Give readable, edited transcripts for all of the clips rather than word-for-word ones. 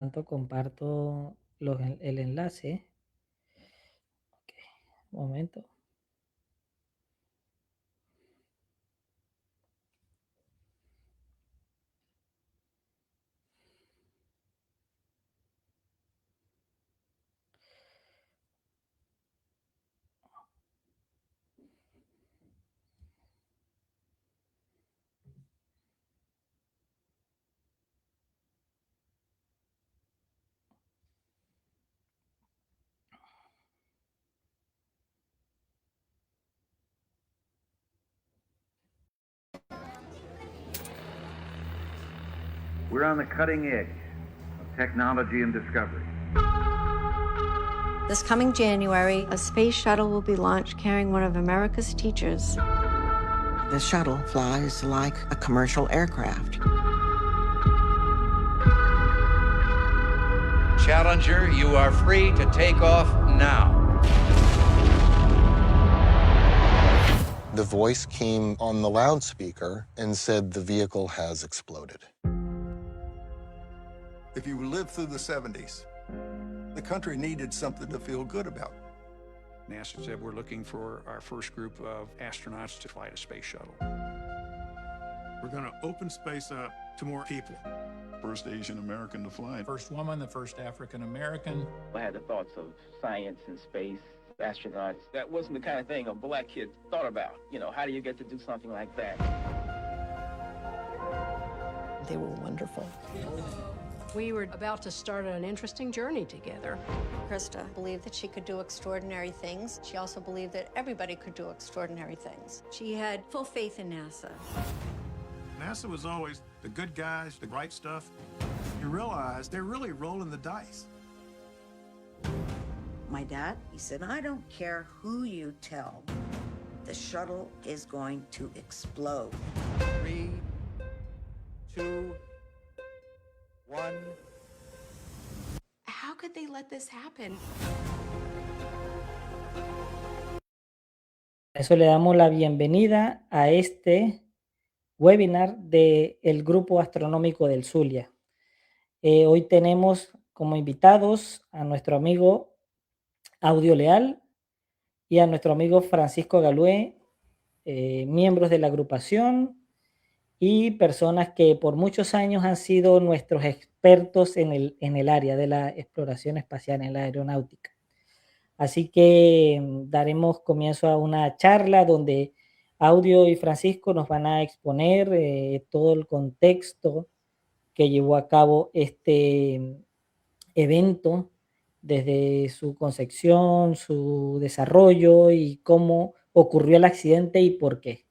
tanto comparto el enlace. Ok, un momento. We're on the cutting edge of technology and discovery. This coming January, a space shuttle will be launched carrying one of America's teachers. The shuttle flies like a commercial aircraft. Challenger, you are free to take off now. The voice came on the loudspeaker and said the vehicle has exploded. If you lived through the 70s, the country needed something to feel good about. NASA said we're looking for our first group of astronauts to fly a space shuttle. We're going to open space up to more people. First Asian American to fly. First woman, the first African American. I had the thoughts of science and space, astronauts. That wasn't the kind of thing a black kid thought about. You know, how do you get to do something like that? They were wonderful. We were about to start an interesting journey together. Krista believed that she could do extraordinary things. She also believed that everybody could do extraordinary things. She had full faith in NASA. NASA was always the good guys, the right stuff. You realize they're really rolling the dice. My dad, he said, I don't care who you tell, the shuttle is going to explode. 3, 2, 1. How could they let this happen? Eso le damos la bienvenida a este webinar del Grupo Astronómico del Zulia. Hoy tenemos como invitados a nuestro amigo Audio Leal y a nuestro amigo Francisco Galué, miembros de la agrupación y personas que por muchos años han sido nuestros expertos en el área de la exploración espacial, en la aeronáutica. Así que daremos comienzo a una charla donde Audio y Francisco nos van a exponer todo el contexto que llevó a cabo este evento, desde su concepción, su desarrollo y cómo ocurrió el accidente y por qué.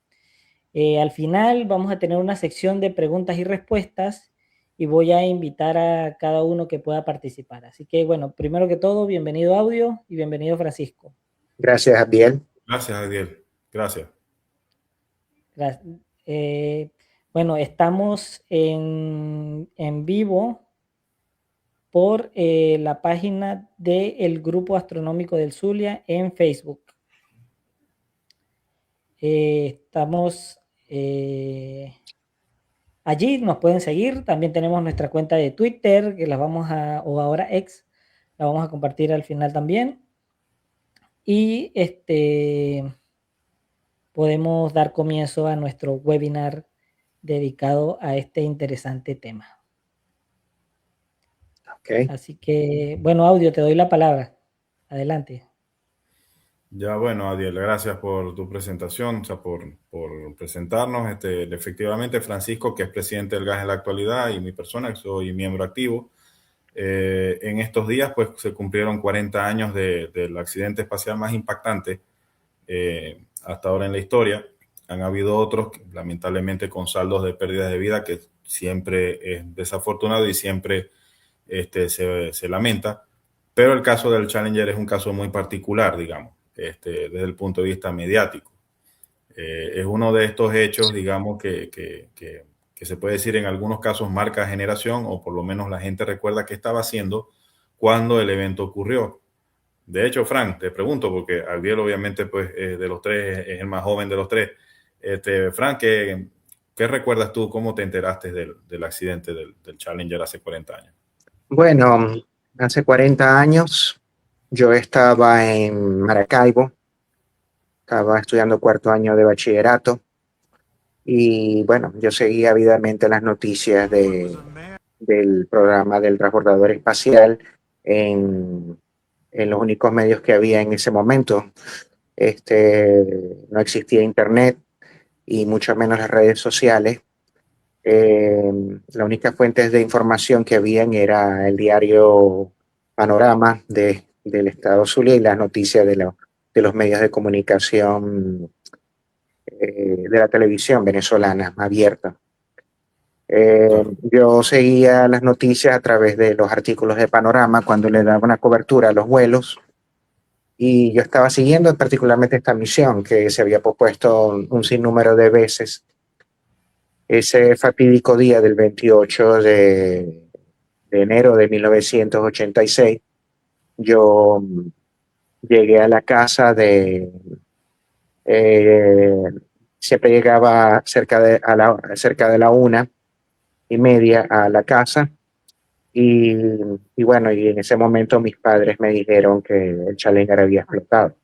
Al final vamos a tener una sección de preguntas y respuestas y voy a invitar a cada uno que pueda participar. Así que, bueno, primero que todo, bienvenido Audio y bienvenido Francisco. Gracias, Adiel. Gracias, Adiel. Gracias. Bueno, estamos en vivo por la página del Grupo Astronómico del Zulia en Facebook. Estamos allí, nos pueden seguir. También tenemos nuestra cuenta de Twitter, que o ahora X, la vamos a compartir al final también. Y podemos dar comienzo a nuestro webinar dedicado a este interesante tema. Okay. Así que, bueno, Audio, te doy la palabra. Adelante. Ya, bueno, Adiel, gracias por tu presentación, o sea, por presentarnos. Efectivamente, Francisco, que es presidente del GAS en la actualidad, y mi persona, que soy miembro activo. En estos días, pues, se cumplieron 40 años del accidente espacial más impactante hasta ahora en la historia. Han habido otros, lamentablemente, con saldos de pérdidas de vida, que siempre es desafortunado y siempre se lamenta. Pero el caso del Challenger es un caso muy particular, digamos. Desde el punto de vista mediático. Es uno de estos hechos, digamos, que se puede decir en algunos casos marca generación, o por lo menos la gente recuerda qué estaba haciendo cuando el evento ocurrió. De hecho, Frank, te pregunto, porque Adiel obviamente pues, de los tres es el más joven de los tres. Frank, ¿qué recuerdas tú? ¿Cómo te enteraste del accidente del Challenger hace 40 años? Bueno, hace 40 años yo estaba en Maracaibo, estaba estudiando cuarto año de bachillerato y bueno, yo seguía ávidamente las noticias del programa del transbordador espacial en los únicos medios que había en ese momento. No existía internet y mucho menos las redes sociales. La única fuente de información que habían era el diario Panorama del estado Zulia y las noticias de los medios de comunicación de la televisión venezolana abierta. Yo seguía las noticias a través de los artículos de Panorama cuando le daba una cobertura a los vuelos y yo estaba siguiendo particularmente esta misión que se había propuesto un sinnúmero de veces. Ese fatídico día del 28 de enero de 1986, yo llegué a la casa siempre llegaba cerca de la 1:30 a la casa y bueno, y en ese momento mis padres me dijeron que el Challenger había explotado.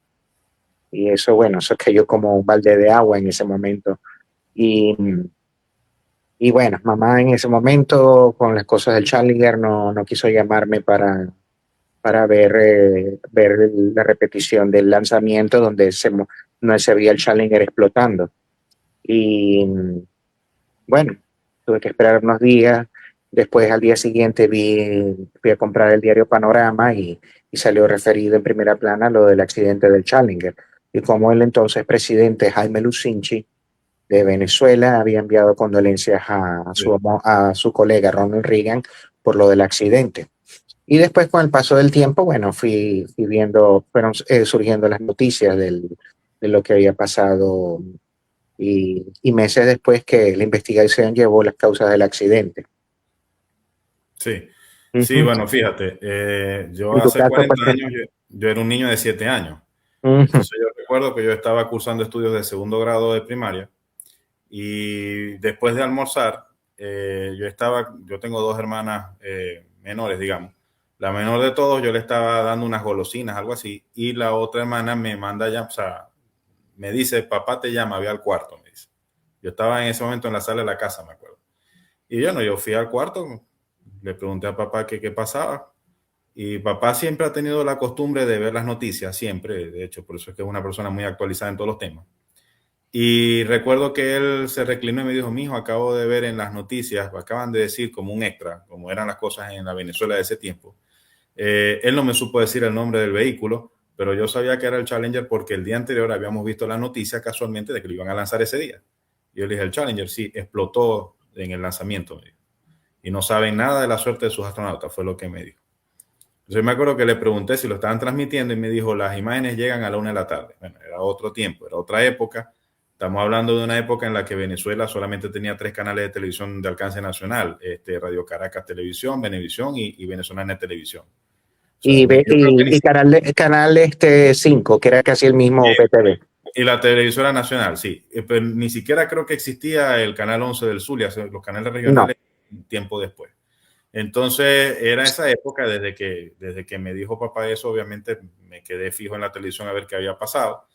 Y eso, bueno, eso cayó como un balde de agua en ese momento. Y bueno, mamá en ese momento con las cosas del Challenger no quiso llamarme para ver la repetición del lanzamiento donde no se veía el Challenger explotando. Y bueno, tuve que esperar unos días. Después al día siguiente fui a comprar el diario Panorama y salió referido en primera plana lo del accidente del Challenger. Y como el entonces presidente Jaime Lucinchi de Venezuela había enviado condolencias a su colega Ronald Reagan por lo del accidente. Y después con el paso del tiempo, bueno, fui viendo, fueron surgiendo las noticias de lo que había pasado y meses después que la investigación llevó las causas del accidente. Sí, sí, bueno, fíjate, yo hace 40 años, yo era un niño de 7 años. Entonces yo recuerdo que yo estaba cursando estudios de segundo grado de primaria y después de almorzar, yo tengo 2 hermanas menores, digamos. La menor de todos yo le estaba dando unas golosinas, algo así, y la otra hermana me manda ya, o sea, me dice, papá te llama, ve al cuarto, me dice. Yo estaba en ese momento en la sala de la casa, me acuerdo. Y bueno, yo fui al cuarto, le pregunté a papá qué pasaba. Y papá siempre ha tenido la costumbre de ver las noticias, siempre. De hecho, por eso es que es una persona muy actualizada en todos los temas. Y recuerdo que él se reclinó y me dijo, mijo, acabo de ver en las noticias, acaban de decir como un extra, como eran las cosas en la Venezuela de ese tiempo. Él no me supo decir el nombre del vehículo, pero yo sabía que era el Challenger porque el día anterior habíamos visto la noticia casualmente de que lo iban a lanzar ese día. Y yo le dije, el Challenger sí, explotó en el lanzamiento. Y no saben nada de la suerte de sus astronautas, fue lo que me dijo. Entonces me acuerdo que le pregunté si lo estaban transmitiendo y me dijo, las imágenes llegan a la 1 de la tarde. Bueno, era otro tiempo, era otra época. Estamos hablando de una época en la que Venezuela solamente tenía 3 canales de televisión de alcance nacional, Radio Caracas Televisión, Venevisión y Venezolana Televisión. O sea, y canal 5, que era casi el mismo BTV. Y la televisora nacional, sí. Pero ni siquiera creo que existía el canal 11 del Zulia, los canales regionales, tiempo después. Entonces era esa época desde que me dijo papá eso, obviamente me quedé fijo en la televisión a ver qué había pasado.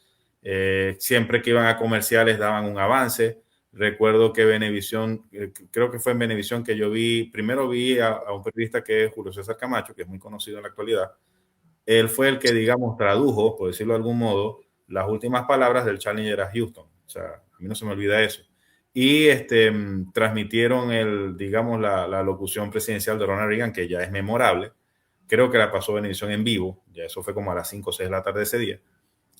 Siempre que iban a comerciales daban un avance. Recuerdo que Venevisión, creo que fue en Venevisión que yo primero vi a un periodista que es Julio César Camacho, que es muy conocido en la actualidad. Él fue el que, digamos, tradujo, por decirlo de algún modo, las últimas palabras del Challenger a Houston. O sea, a mí no se me olvida eso. Y transmitieron digamos, la locución presidencial de Ronald Reagan, que ya es memorable. Creo que la pasó Venevisión en vivo. Ya eso fue como a las 5 o 6 de la tarde ese día.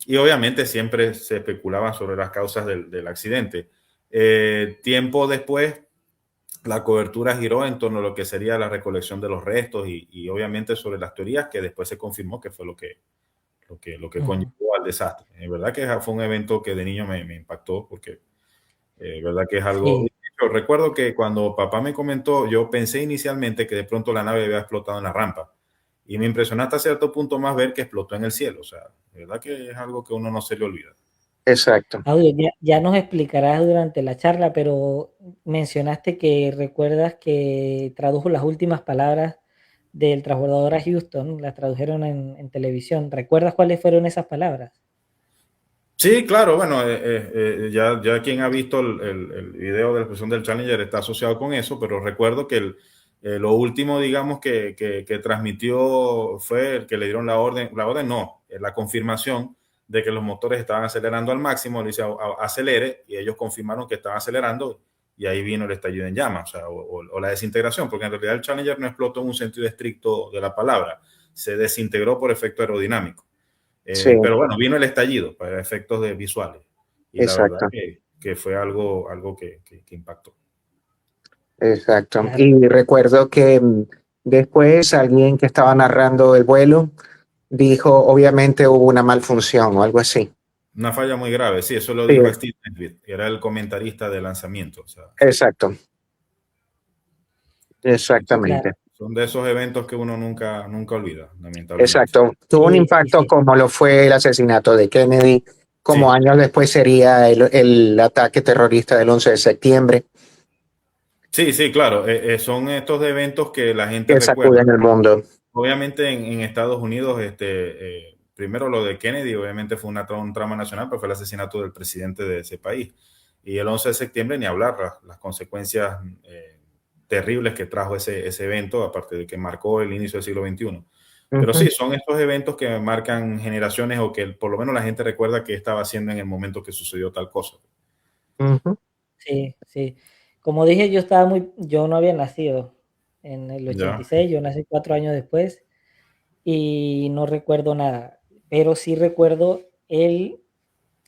Y obviamente siempre se especulaba sobre las causas del accidente. Tiempo después, la cobertura giró en torno a lo que sería la recolección de los restos y obviamente sobre las teorías que después se confirmó que fue lo que conllevó al desastre. Es verdad que fue un evento que de niño me impactó porque verdad que es algo... Sí. Yo recuerdo que cuando papá me comentó, yo pensé inicialmente que de pronto la nave había explotado en la rampa y me impresionó hasta cierto punto más ver que explotó en el cielo. O sea, de verdad que es algo que uno no se le olvida. Exacto. Claudio, ya nos explicarás durante la charla, pero mencionaste que recuerdas que tradujo las últimas palabras del transbordador a Houston, las tradujeron en televisión. ¿Recuerdas cuáles fueron esas palabras? Sí, claro, bueno, ya quien ha visto el video de la explosión del Challenger está asociado con eso, pero recuerdo que lo último, digamos, que transmitió fue el que le dieron la orden no, la confirmación de que los motores estaban acelerando al máximo, le dice acelere, y ellos confirmaron que estaban acelerando, y ahí vino el estallido en llamas, o la desintegración, porque en realidad el Challenger no explotó en un sentido estricto de la palabra, se desintegró por efecto aerodinámico. Sí. Pero bueno, vino el estallido para efectos visuales. Y Exacto. la verdad que fue algo que impactó. Exacto. Y recuerdo que después alguien que estaba narrando el vuelo dijo, obviamente hubo una malfunción o algo así. Una falla muy grave, sí, eso lo Sí. dijo Steve Nesbitt, que era el comentarista de lanzamiento. O sea, exacto. Exactamente. Claro. son de esos eventos que uno nunca olvida, lamentablemente. Exacto. Tuvo un impacto como lo fue el asesinato de Kennedy, como Sí. años después sería el ataque terrorista del 11 de septiembre. Sí, claro, son estos eventos que la gente Que recuerda. sacuden el mundo. Obviamente en Estados Unidos, primero lo de Kennedy, obviamente fue un trama nacional, pero fue el asesinato del presidente de ese país. Y el 11 de septiembre, ni hablar, las consecuencias terribles que trajo ese evento, aparte de que marcó el inicio del siglo XXI. Pero sí, son estos eventos que marcan generaciones o que por lo menos la gente recuerda que estaba haciendo en el momento que sucedió tal cosa. Sí. Como dije, yo no había nacido en el 86, yo nací 4 años después y no recuerdo nada, pero sí recuerdo el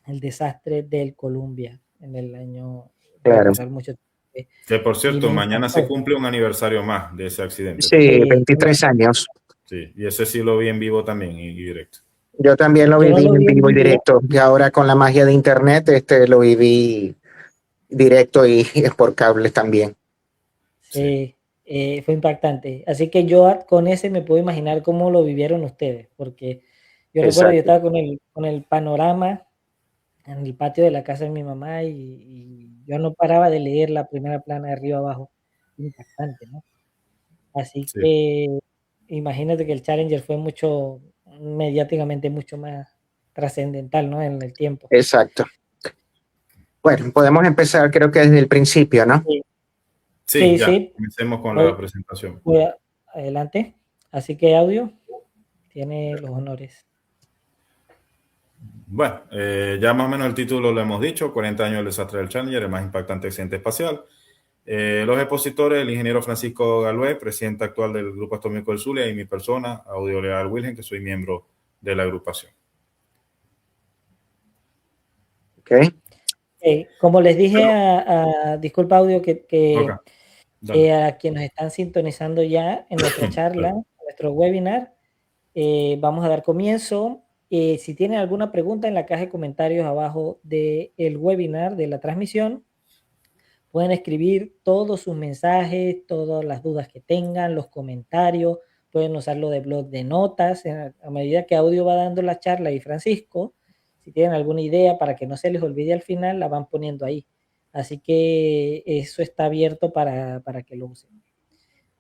desastre del Columbia en el año. Claro. Que por cierto, mañana se cumple un aniversario más de ese accidente. Sí, 23 años. Sí, y ese sí lo vi en vivo también y directo. Yo también lo viví en vivo y directo. Y ahora con la magia de internet, lo viví directo y por cables también. Sí, fue impactante. Así que yo con ese me puedo imaginar cómo lo vivieron ustedes, porque yo recuerdo que yo estaba con el panorama en el patio de la casa de mi mamá y yo no paraba de leer la primera plana de arriba abajo. Impactante, ¿no? Así que imagínate que el Challenger fue mediáticamente mucho más trascendental, ¿no? En el tiempo. Exacto. Bueno, podemos empezar creo que desde el principio, ¿no? Sí. Comencemos con la presentación. Adelante. Así que Audio tiene los honores. Bueno, ya más o menos el título lo hemos dicho, 40 años del desastre del Challenger, el más impactante accidente espacial. Los expositores, el ingeniero Francisco Galué, presidente actual del Grupo Astronómico del Zulia, y mi persona, Audio Leal Wilhelm, que soy miembro de la agrupación. Como les dije disculpa Audio, que a quienes nos están sintonizando ya en nuestra charla, en nuestro webinar, vamos a dar comienzo. Si tienen alguna pregunta en la caja de comentarios abajo del webinar, de la transmisión, pueden escribir todos sus mensajes, todas las dudas que tengan, los comentarios, pueden usarlo de blog de notas, a medida que Audio va dando la charla y Francisco, si tienen alguna idea para que no se les olvide al final, la van poniendo ahí. Así que eso está abierto para que lo usen.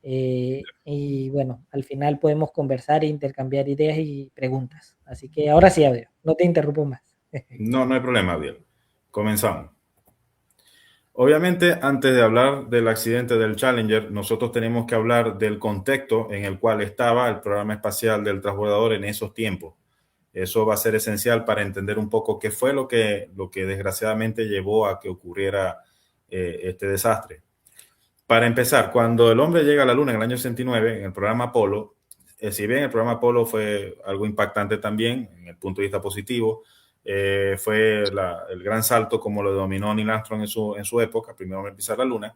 Y bueno, al final podemos conversar e intercambiar ideas y preguntas. Así que ahora sí, Audio, no te interrumpo más. No hay problema, Audio. Comenzamos. Obviamente, antes de hablar del accidente del Challenger, nosotros tenemos que hablar del contexto en el cual estaba el programa espacial del transbordador en esos tiempos. Eso va a ser esencial para entender un poco qué fue lo que desgraciadamente llevó a que ocurriera este desastre. Para empezar, cuando el hombre llega a la Luna en el año 69, en el programa Apolo, si bien el programa Apolo fue algo impactante también, en el punto de vista positivo, fue el gran salto, como lo denominó Neil Armstrong en su época, primero hombre en pisar la Luna,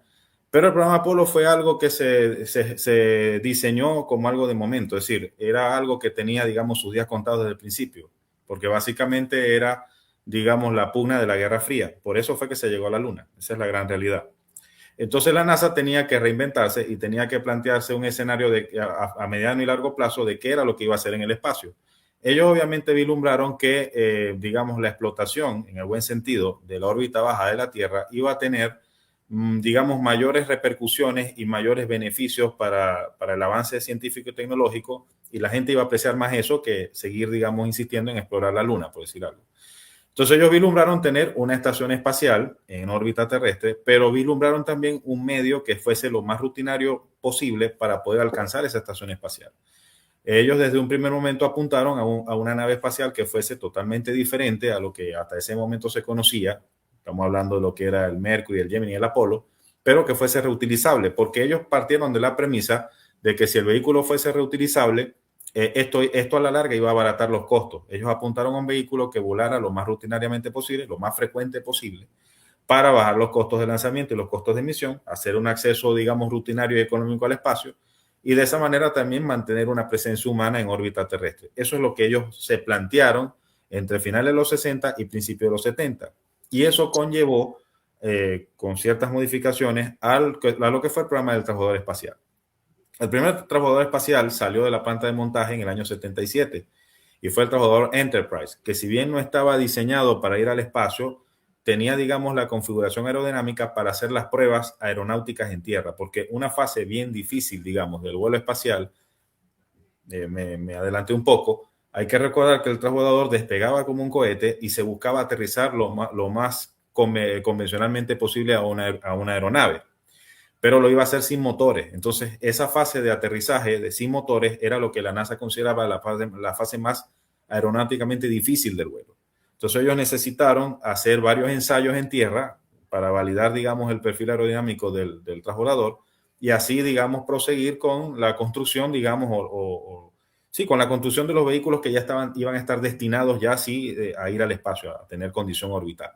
pero el programa Apolo fue algo que se diseñó como algo de momento, es decir, era algo que tenía, digamos, sus días contados desde el principio, porque básicamente era, digamos, la pugna de la Guerra Fría. Por eso fue que se llegó a la Luna. Esa es la gran realidad. Entonces la NASA tenía que reinventarse y tenía que plantearse un escenario a mediano y largo plazo de qué era lo que iba a hacer en el espacio. Ellos obviamente vislumbraron que, digamos, la explotación, en el buen sentido, de la órbita baja de la Tierra iba a tener digamos, mayores repercusiones y mayores beneficios para el avance científico y tecnológico, y la gente iba a apreciar más eso que seguir, digamos, insistiendo en explorar la Luna, por decir algo. Entonces ellos vislumbraron tener una estación espacial en órbita terrestre, pero vislumbraron también un medio que fuese lo más rutinario posible para poder alcanzar esa estación espacial. Ellos desde un primer momento apuntaron a una nave espacial que fuese totalmente diferente a lo que hasta ese momento se conocía. Estamos hablando de lo que era el Mercury, el Gemini y el Apolo, pero que fuese reutilizable, porque ellos partieron de la premisa de que si el vehículo fuese reutilizable, esto a la larga iba a abaratar los costos. Ellos apuntaron a un vehículo que volara lo más rutinariamente posible, lo más frecuente posible, para bajar los costos de lanzamiento y los costos de emisión, hacer un acceso, digamos, rutinario y económico al espacio, y de esa manera también mantener una presencia humana en órbita terrestre. Eso es lo que ellos se plantearon entre finales de los 60 y principios de los 70. Y eso conllevó, con ciertas modificaciones, a lo que fue el programa del transbordador espacial. El primer transbordador espacial salió de la planta de montaje en el año 77 y fue el transbordador Enterprise, que si bien no estaba diseñado para ir al espacio, tenía, digamos, la configuración aerodinámica para hacer las pruebas aeronáuticas en tierra, porque una fase bien difícil, digamos, del vuelo espacial, me adelanté un poco, hay que recordar que el transbordador despegaba como un cohete y se buscaba aterrizar lo más convencionalmente posible a una aeronave, pero lo iba a hacer sin motores. Entonces, esa fase de aterrizaje sin motores era lo que la NASA consideraba la fase más aeronáuticamente difícil del vuelo. Entonces, ellos necesitaron hacer varios ensayos en tierra para validar, digamos, el perfil aerodinámico del transbordador y así, digamos, proseguir con la construcción, digamos, con la construcción de los vehículos que ya iban a estar destinados ya así a ir al espacio, a tener condición orbital.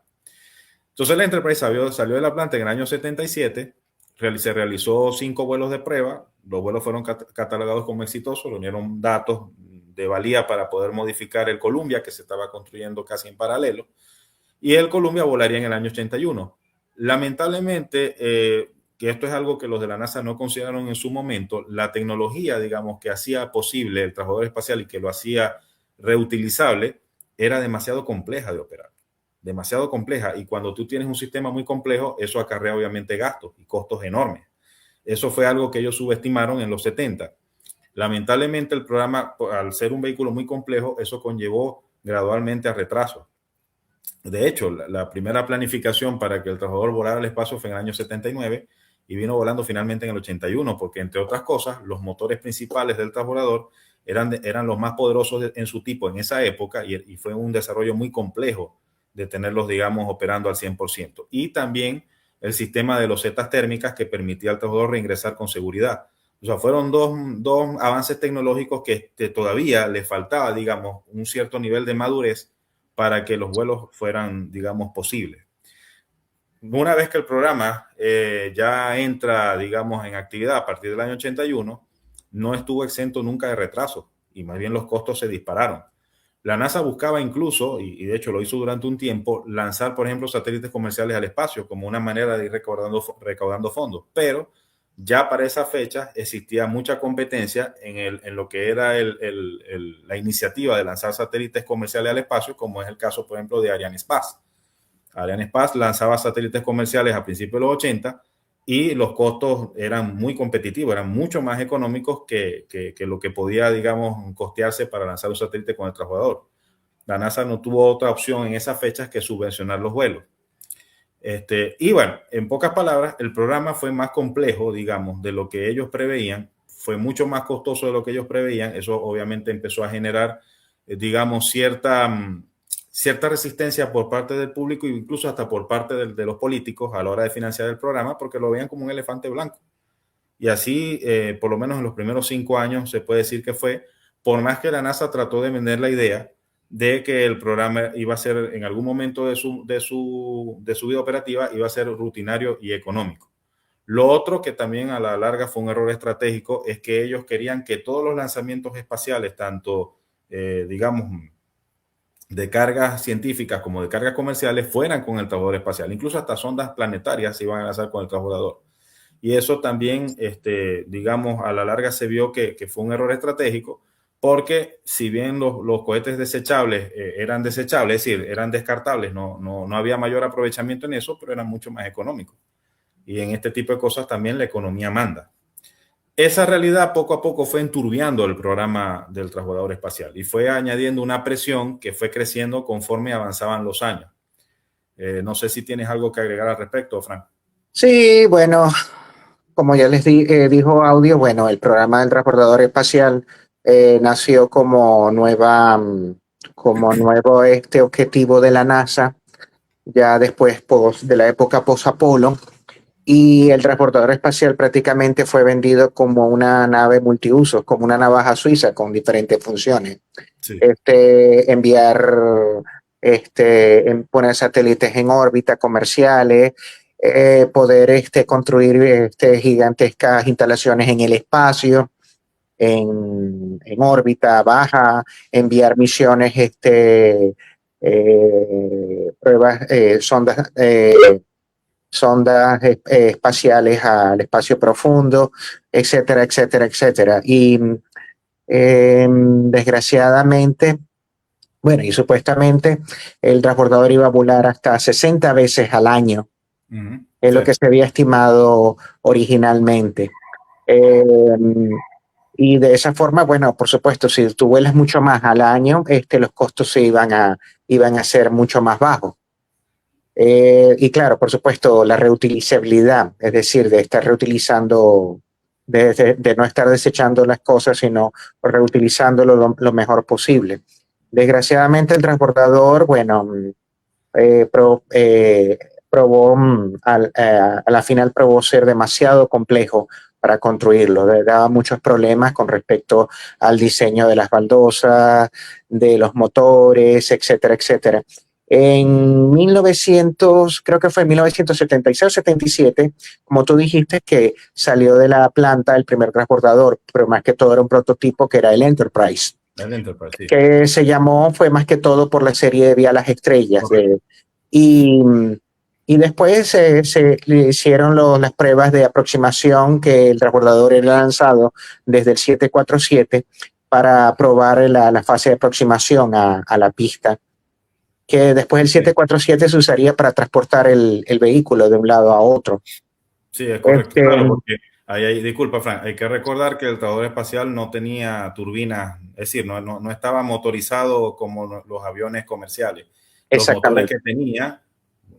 Entonces, el Enterprise salió de la planta en el año 77, se realizó 5 vuelos de prueba, los vuelos fueron catalogados como exitosos, reunieron datos de valía para poder modificar el Columbia, que se estaba construyendo casi en paralelo, y el Columbia volaría en el año 81. Lamentablemente, que esto es algo que los de la NASA no consideraron en su momento, la tecnología, digamos, que hacía posible el transbordador espacial y que lo hacía reutilizable, era demasiado compleja de operar. Demasiado compleja, y cuando tú tienes un sistema muy complejo, eso acarrea obviamente gastos y costos enormes. Eso fue algo que ellos subestimaron en los 70. Lamentablemente el programa, al ser un vehículo muy complejo, eso conllevó gradualmente a retrasos. De hecho, la primera planificación para que el transbordador volara al espacio fue en el año 79 y vino volando finalmente en el 81, porque entre otras cosas, los motores principales del transbordador eran los más poderosos en su tipo en esa época, y fue un desarrollo muy complejo de tenerlos, digamos, operando al 100%. Y también el sistema de losetas térmicas que permitía al transbordador reingresar con seguridad. O sea, fueron dos avances tecnológicos que todavía le faltaba, digamos, un cierto nivel de madurez para que los vuelos fueran, digamos, posibles. Una vez que el programa ya entra, digamos, en actividad a partir del año 81, no estuvo exento nunca de retrasos, y más bien los costos se dispararon. La NASA buscaba incluso, y de hecho lo hizo durante un tiempo, lanzar, por ejemplo, satélites comerciales al espacio como una manera de ir recaudando fondos. Pero ya para esa fecha existía mucha competencia en lo que era la iniciativa de lanzar satélites comerciales al espacio, como es el caso, por ejemplo, de Arianespace. Arianespace lanzaba satélites comerciales a principios de los 80 y los costos eran muy competitivos, eran mucho más económicos que lo que podía, digamos, costearse para lanzar un satélite con el transbordador. La NASA no tuvo otra opción en esas fechas que subvencionar los vuelos. Y bueno, en pocas palabras, el programa fue más complejo, digamos, de lo que ellos preveían, fue mucho más costoso de lo que ellos preveían. Eso obviamente empezó a generar, digamos, cierta resistencia por parte del público e incluso hasta por parte de los políticos a la hora de financiar el programa, porque lo veían como un elefante blanco. Y así, por lo menos en los primeros 5 años, se puede decir que fue, por más que la NASA trató de vender la idea de que el programa iba a ser, en algún momento de su vida operativa, iba a ser rutinario y económico. Lo otro que también a la larga fue un error estratégico es que ellos querían que todos los lanzamientos espaciales, tanto, digamos, de cargas científicas como de cargas comerciales, fueran con el transbordador espacial. Incluso hasta sondas planetarias se iban a lanzar con el transbordador. Y eso también, digamos, a la larga se vio que fue un error estratégico, porque si bien los cohetes desechables eran desechables, es decir, eran descartables, no había mayor aprovechamiento en eso, pero eran mucho más económicos. y en este tipo de cosas también la economía manda. Esa realidad poco a poco fue enturbiando el programa del transbordador espacial y fue añadiendo una presión que fue creciendo conforme avanzaban los años. No sé si tienes algo que agregar al respecto, Frank. Sí, bueno, como ya les dijo Audio, bueno, el programa del transbordador espacial nació como nuevo objetivo de la NASA, ya después de la época post-Apolo, y el transportador espacial prácticamente fue vendido como una nave multiusos, como una navaja suiza con diferentes funciones. Sí. Poner satélites en órbita comerciales, poder construir gigantescas instalaciones en el espacio, en órbita baja, enviar misiones, pruebas, sondas espaciales al espacio profundo, etcétera, etcétera, etcétera. Y desgraciadamente, bueno, y supuestamente el transbordador iba a volar hasta 60 veces al año, es lo que se había estimado originalmente. Y de esa forma, bueno, por supuesto, si tú vuelas mucho más al año, los costos se iban a ser mucho más bajos. Y claro, por supuesto, la reutilizabilidad, es decir, de estar reutilizando, de no estar desechando las cosas, sino reutilizándolo lo mejor posible. Desgraciadamente, el transbordador, bueno, a la final probó ser demasiado complejo para construirlo. Daba muchos problemas con respecto al diseño de las baldosas, de los motores, etcétera, etcétera. En 1976 o 77, como tú dijiste, que salió de la planta el primer transbordador, pero más que todo era un prototipo que era el Enterprise. El Enterprise, sí. Que fue más que todo por la serie de Vía a las Estrellas. Y después se le hicieron las pruebas de aproximación, que el transbordador era lanzado desde el 747 para probar la fase de aproximación a la pista, que después el 747 se usaría para transportar el vehículo de un lado a otro. Sí, es correcto. Claro, porque disculpa, Frank, hay que recordar que el transbordador espacial no tenía turbinas, es decir, no estaba motorizado como los aviones comerciales. Los motores que tenía,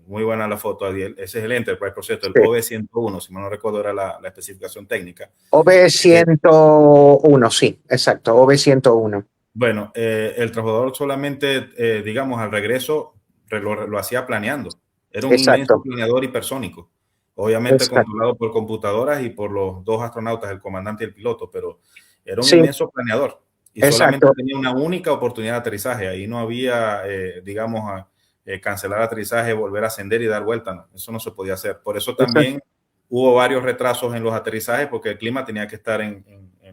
muy buena la foto, Adiel, ese es el Enterprise, por cierto, el OB-101, si mal no recuerdo era la especificación técnica. OB-101, sí, exacto, OB-101. Bueno, el transbordador solamente, digamos, al regreso lo hacía planeando. Era un inmenso planeador hipersónico. Obviamente controlado por computadoras y por los dos astronautas, el comandante y el piloto, pero era un inmenso planeador. Y solamente tenía una única oportunidad de aterrizaje. Ahí no había, digamos, cancelar aterrizaje, volver a ascender y dar vuelta. No, eso no se podía hacer. Por eso también hubo varios retrasos en los aterrizajes, porque el clima tenía que estar en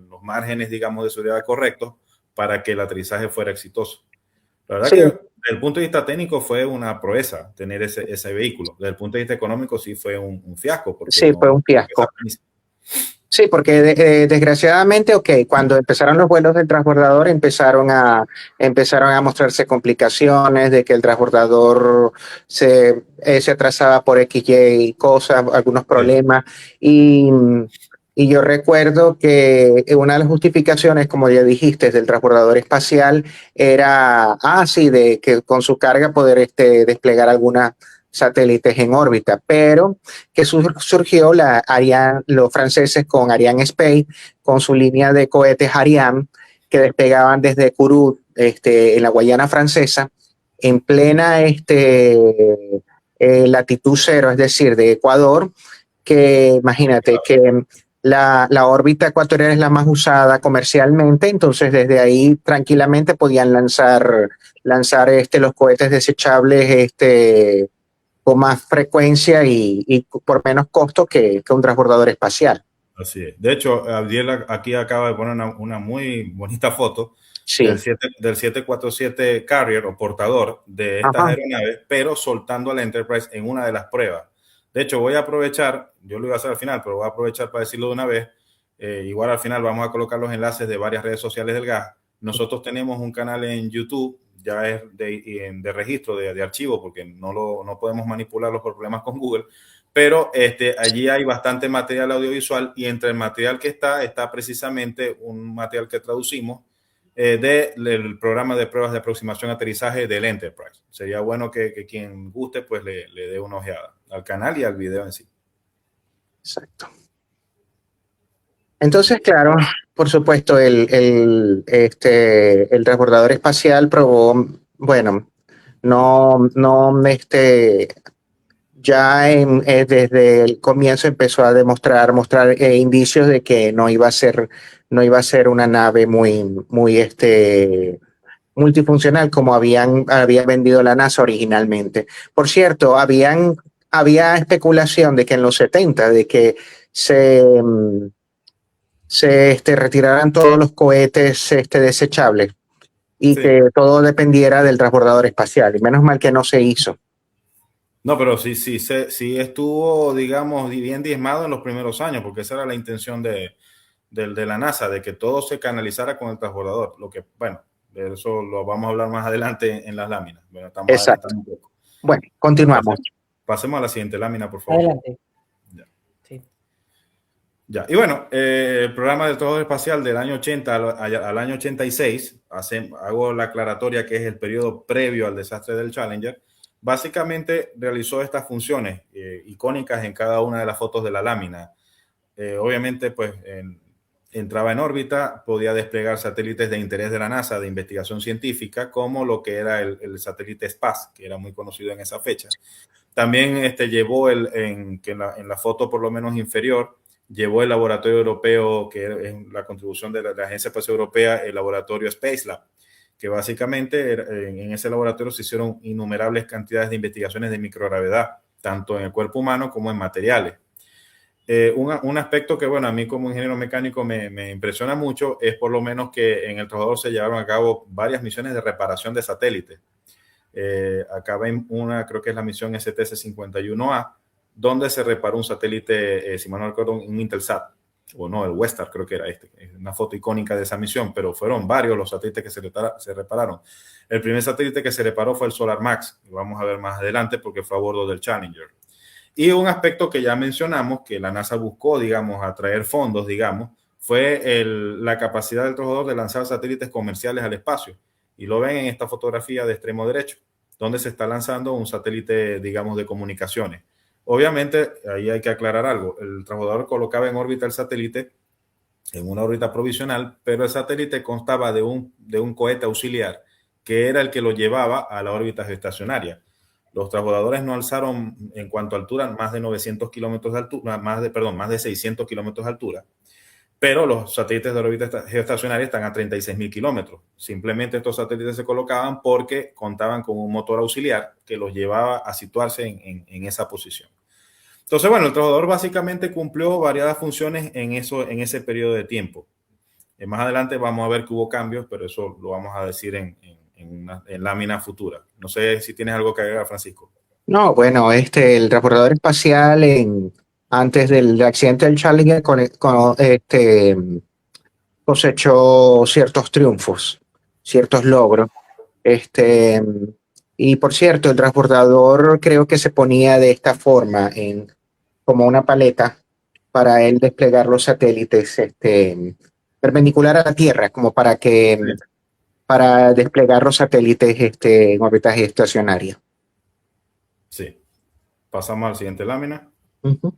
los márgenes, digamos, de seguridad correctos para que el aterrizaje fuera exitoso. La verdad que desde el punto de vista técnico fue una proeza tener ese vehículo. Desde el punto de vista económico sí fue un fiasco. Sí, fue un fiasco. Sí, porque desgraciadamente, cuando empezaron los vuelos del transbordador empezaron a mostrarse complicaciones de que el transbordador se atrasaba por XY cosas, algunos problemas, y yo recuerdo que una de las justificaciones, como ya dijiste, del transbordador espacial era de que con su carga poder desplegar algunas satélites en órbita, pero que surgió los franceses con Ariane Space, con su línea de cohetes Ariane, que despegaban desde Kourou, en la Guayana francesa, en plena latitud cero, es decir, de Ecuador, que imagínate que la órbita ecuatorial es la más usada comercialmente, entonces desde ahí tranquilamente podían lanzar los cohetes desechables con más frecuencia y por menos costo que un transbordador espacial. Así es. De hecho, Abdiel aquí acaba de poner una muy bonita foto del 747 Carrier o portador de estas aeronaves, pero soltando al Enterprise en una de las pruebas. De hecho, voy a aprovechar, yo lo iba a hacer al final, pero voy a aprovechar para decirlo de una vez. Igual al final vamos a colocar los enlaces de varias redes sociales del gas. Nosotros tenemos un canal en YouTube, ya es de registro, de archivo, porque no podemos manipularlos por problemas con Google, pero allí hay bastante material audiovisual y entre el material que está precisamente un material que traducimos del programa de pruebas de aproximación y aterrizaje del Enterprise. Sería bueno que quien guste pues le dé una ojeada al canal y al video en sí. Exacto. Entonces, claro, por supuesto, el transbordador espacial probó, bueno, ya desde el comienzo empezó a mostrar indicios de que no iba a ser una nave muy multifuncional como había vendido la NASA originalmente. Por cierto, había especulación de que en los 70 de que se retiraran todos los cohetes desechables y que todo dependiera del transbordador espacial. Y menos mal que no se hizo. No, pero sí estuvo, digamos, bien diezmado en los primeros años, porque esa era la intención de la NASA, de que todo se canalizara con el transbordador. Lo que, bueno, de eso lo vamos a hablar más adelante en las láminas. Bueno, estamos exacto. Un poco. Bueno, continuamos. Pasemos a la siguiente lámina, por favor. Adelante. Ya. Sí. Ya. Y bueno, el programa del transbordador espacial del año 80 al año 86, hago la aclaratoria que es el periodo previo al desastre del Challenger, básicamente realizó estas funciones icónicas en cada una de las fotos de la lámina. Obviamente, pues entraba en órbita, podía desplegar satélites de interés de la NASA de investigación científica, como lo que era el satélite SPAS, que era muy conocido en esa fecha. También llevó en la foto por lo menos inferior, llevó el laboratorio europeo, que es la contribución de la Agencia Espacial Europea, el laboratorio Spacelab, que básicamente en ese laboratorio se hicieron innumerables cantidades de investigaciones de microgravedad, tanto en el cuerpo humano como en materiales. Un aspecto que, bueno, a mí como ingeniero mecánico me impresiona mucho es por lo menos que en el transbordador se llevaron a cabo varias misiones de reparación de satélites. Acá ven una, creo que es la misión STS-51A, donde se reparó un satélite, si mal no recuerdo, un Intelsat, o no, el Westar creo que era una foto icónica de esa misión, pero fueron varios los satélites que se repararon. El primer satélite que se reparó fue el Solar Max, que vamos a ver más adelante porque fue a bordo del Challenger. Y un aspecto que ya mencionamos, que la NASA buscó, digamos, atraer fondos, digamos, fue la capacidad del transbordador de lanzar satélites comerciales al espacio. Y lo ven en esta fotografía de extremo derecho, donde se está lanzando un satélite, digamos, de comunicaciones. Obviamente, ahí hay que aclarar algo. El transbordador colocaba en órbita el satélite, en una órbita provisional, pero el satélite constaba de un cohete auxiliar, que era el que lo llevaba a la órbita geoestacionaria. Los transbordadores no alzaron en cuanto a altura más de 900 kilómetros de altura, más de 600 kilómetros de altura, pero los satélites de órbita geoestacionaria están a 36.000 kilómetros. Simplemente estos satélites se colocaban porque contaban con un motor auxiliar que los llevaba a situarse en esa posición. Entonces, bueno, el transbordador básicamente cumplió variadas funciones en ese periodo de tiempo. Más adelante vamos a ver que hubo cambios, pero eso lo vamos a decir en láminas futuras. No sé si tienes algo que agregar, Francisco. No, bueno, el transbordador espacial antes del accidente del Challenger cosechó ciertos triunfos, ciertos logros. Y por cierto, el transbordador creo que se ponía de esta forma, como una paleta, para él desplegar los satélites perpendicular a la Tierra, como para desplegar los satélites en órbita geoestacionaria. Sí. Pasamos a la siguiente lámina. Uh-huh.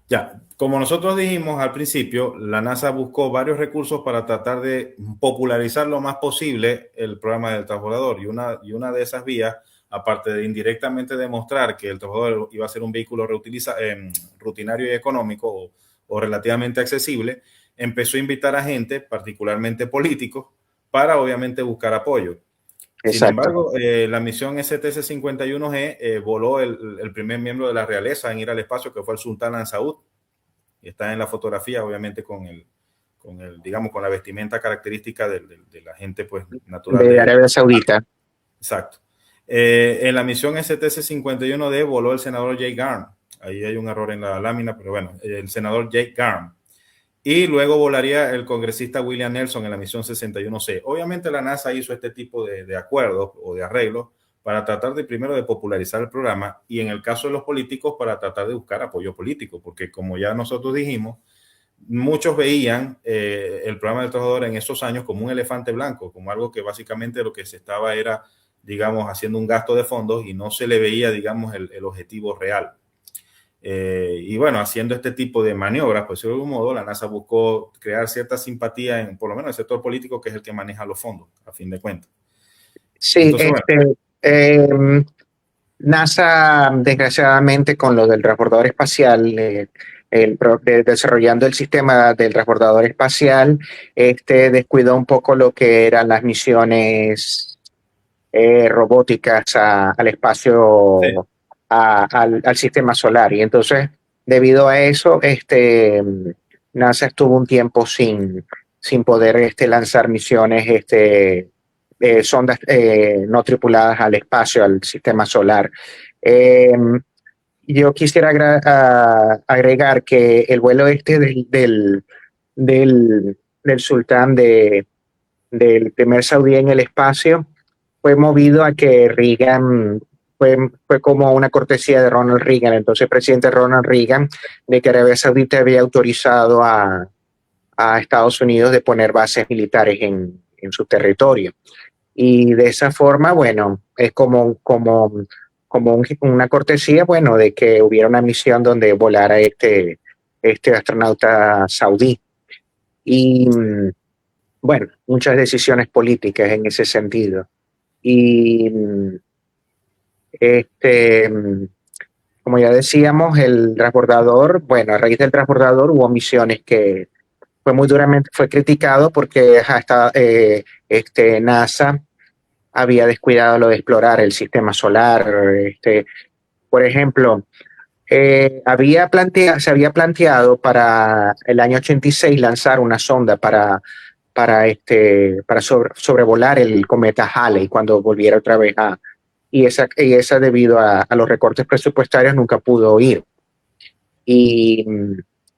Ya, como nosotros dijimos al principio, la NASA buscó varios recursos para tratar de popularizar lo más posible el programa del transbordador, y una de esas vías, aparte de indirectamente demostrar que el transbordador iba a ser un vehículo rutinario y económico o relativamente accesible, empezó a invitar a gente, particularmente políticos, para obviamente buscar apoyo. Exacto. Sin embargo, la misión STS-51G voló el primer miembro de la realeza en ir al espacio, que fue el Sultán Al Saud. Y está en la fotografía, obviamente, con la vestimenta característica de la gente pues, natural de Arabia Saudita. Exacto. En la misión STS-51D voló el senador Jake Garm. Ahí hay un error en la lámina, pero bueno, el senador Jake Garm. Y luego volaría el congresista William Nelson en la misión 61C. Obviamente la NASA hizo este tipo de acuerdos o de arreglos para tratar de primero de popularizar el programa y en el caso de los políticos para tratar de buscar apoyo político, porque como ya nosotros dijimos, muchos veían el programa del trabajador en esos años como un elefante blanco, como algo que básicamente lo que se estaba era, digamos, haciendo un gasto de fondos y no se le veía, digamos, el objetivo real. Y bueno, haciendo este tipo de maniobras, pues de algún modo, la NASA buscó crear cierta simpatía en, por lo menos, el sector político, que es el que maneja los fondos, a fin de cuentas. Sí, Entonces, bueno. NASA, desgraciadamente, con lo del transbordador espacial, desarrollando el sistema del transbordador espacial, descuidó un poco lo que eran las misiones robóticas al espacio, sí, al sistema solar. Y entonces, debido a eso, NASA estuvo un tiempo sin poder lanzar misiones, sondas no tripuladas al espacio, al sistema solar. Yo quisiera agregar que el vuelo del sultán del primer saudí en el espacio fue movido a que Reagan, fue como una cortesía de Ronald Reagan, entonces presidente Ronald Reagan, de que Arabia Saudita había autorizado a Estados Unidos de poner bases militares en su territorio. Y de esa forma, bueno, es como una cortesía, bueno, de que hubiera una misión donde volara este astronauta saudí. Y, bueno, muchas decisiones políticas en ese sentido. Y, como ya decíamos, el transbordador, bueno, a raíz del transbordador hubo misiones que fue criticado porque hasta NASA había descuidado lo de explorar el sistema solar. Por ejemplo, se había planteado para el año 86 lanzar una sonda para sobrevolar el cometa Halley cuando volviera otra vez y esa debido a los recortes presupuestarios nunca pudo ir. Y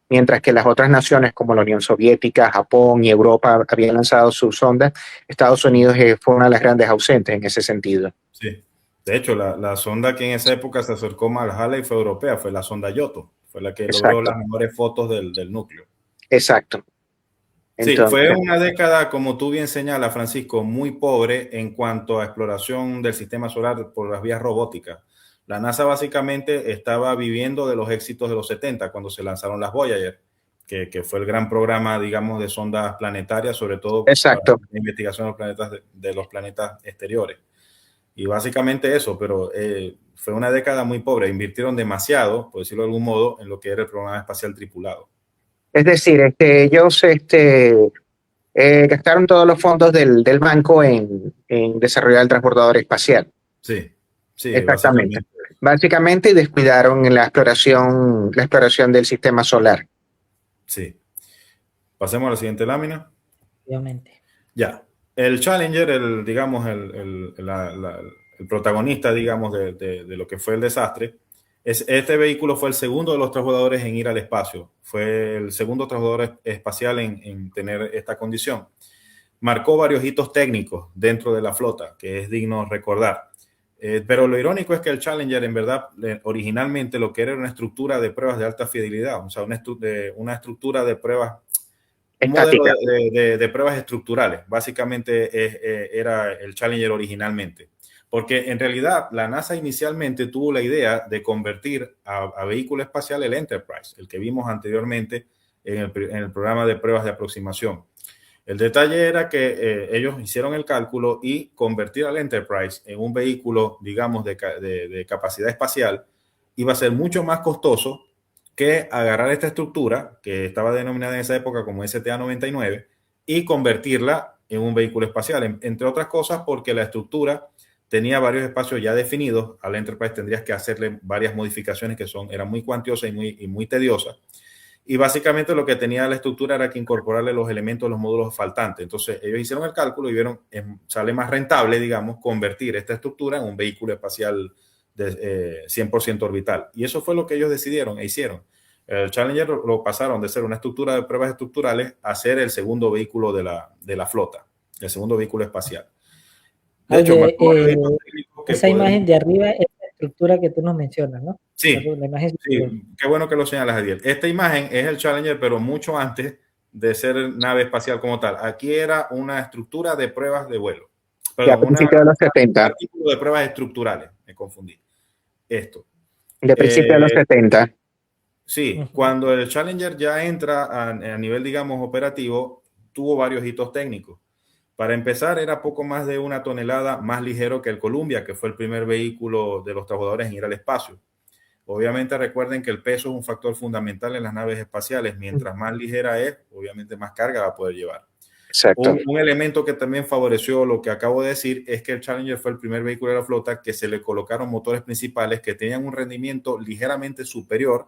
mientras que las otras naciones como la Unión Soviética, Japón y Europa habían lanzado sus sondas, Estados Unidos fue una de las grandes ausentes en ese sentido. Sí, de hecho, la sonda que en esa época se acercó más al Halley fue europea, fue la sonda Giotto, fue la que logró las mejores fotos del núcleo. Exacto. Entonces, sí, fue una década, como tú bien señalas, Francisco, muy pobre en cuanto a exploración del sistema solar por las vías robóticas. La NASA básicamente estaba viviendo de los éxitos de los 70, cuando se lanzaron las Voyager, que fue el gran programa, digamos, de sondas planetarias, sobre todo para la investigación de los planetas exteriores. Y básicamente eso, pero fue una década muy pobre. Invirtieron demasiado, por decirlo de algún modo, en lo que era el programa espacial tripulado. Es decir, ellos gastaron todos los fondos del banco en desarrollar el transbordador espacial. Sí, sí, exactamente. Básicamente descuidaron en la exploración del sistema solar. Sí. Pasemos a la siguiente lámina. Obviamente. Ya. El Challenger, el protagonista, digamos, de lo que fue el desastre, este vehículo fue el segundo de los transbordadores en ir al espacio. Fue el segundo transbordador espacial en tener esta condición. Marcó varios hitos técnicos dentro de la flota, que es digno recordar. Pero lo irónico es que el Challenger, en verdad, originalmente lo que era una estructura de pruebas de alta fidelidad, o sea, una estructura de pruebas, un modelo de pruebas estructurales. Básicamente era el Challenger originalmente. Porque en realidad la NASA inicialmente tuvo la idea de convertir a vehículo espacial el Enterprise, el que vimos anteriormente en el programa de pruebas de aproximación. El detalle era que ellos hicieron el cálculo y convertir al Enterprise en un vehículo, digamos, de capacidad espacial iba a ser mucho más costoso que agarrar esta estructura, que estaba denominada en esa época como STA-99, y convertirla en un vehículo espacial, entre otras cosas porque la estructura tenía varios espacios ya definidos. Al Enterprise tendrías que hacerle varias modificaciones que eran muy cuantiosas y muy tediosas. Y básicamente lo que tenía la estructura era que incorporarle los elementos de los módulos faltantes. Entonces ellos hicieron el cálculo y vieron, sale más rentable, digamos, convertir esta estructura en un vehículo espacial de 100% orbital. Y eso fue lo que ellos decidieron e hicieron. El Challenger lo pasaron de ser una estructura de pruebas estructurales a ser el segundo vehículo de la flota, el segundo vehículo espacial. De hecho, Esa imagen de arriba es la estructura que tú nos mencionas, ¿no? Sí, La imagen sí, qué bueno que lo señalas, Adiel. Esta imagen es el Challenger, pero mucho antes de ser nave espacial como tal. Aquí era una estructura de pruebas de vuelo. A principios de los 70. Un artículo de pruebas estructurales, me confundí. Esto. De principios de los 70. Sí, cuando el Challenger ya entra a nivel, digamos, operativo, tuvo varios hitos técnicos. Para empezar, era poco más de 1 tonelada más ligero que el Columbia, que fue el primer vehículo de los transbordadores en ir al espacio. Obviamente recuerden que el peso es un factor fundamental en las naves espaciales. Mientras más ligera es, obviamente más carga va a poder llevar. Exacto. Un elemento que también favoreció lo que acabo de decir es que el Challenger fue el primer vehículo de la flota que se le colocaron motores principales que tenían un rendimiento ligeramente superior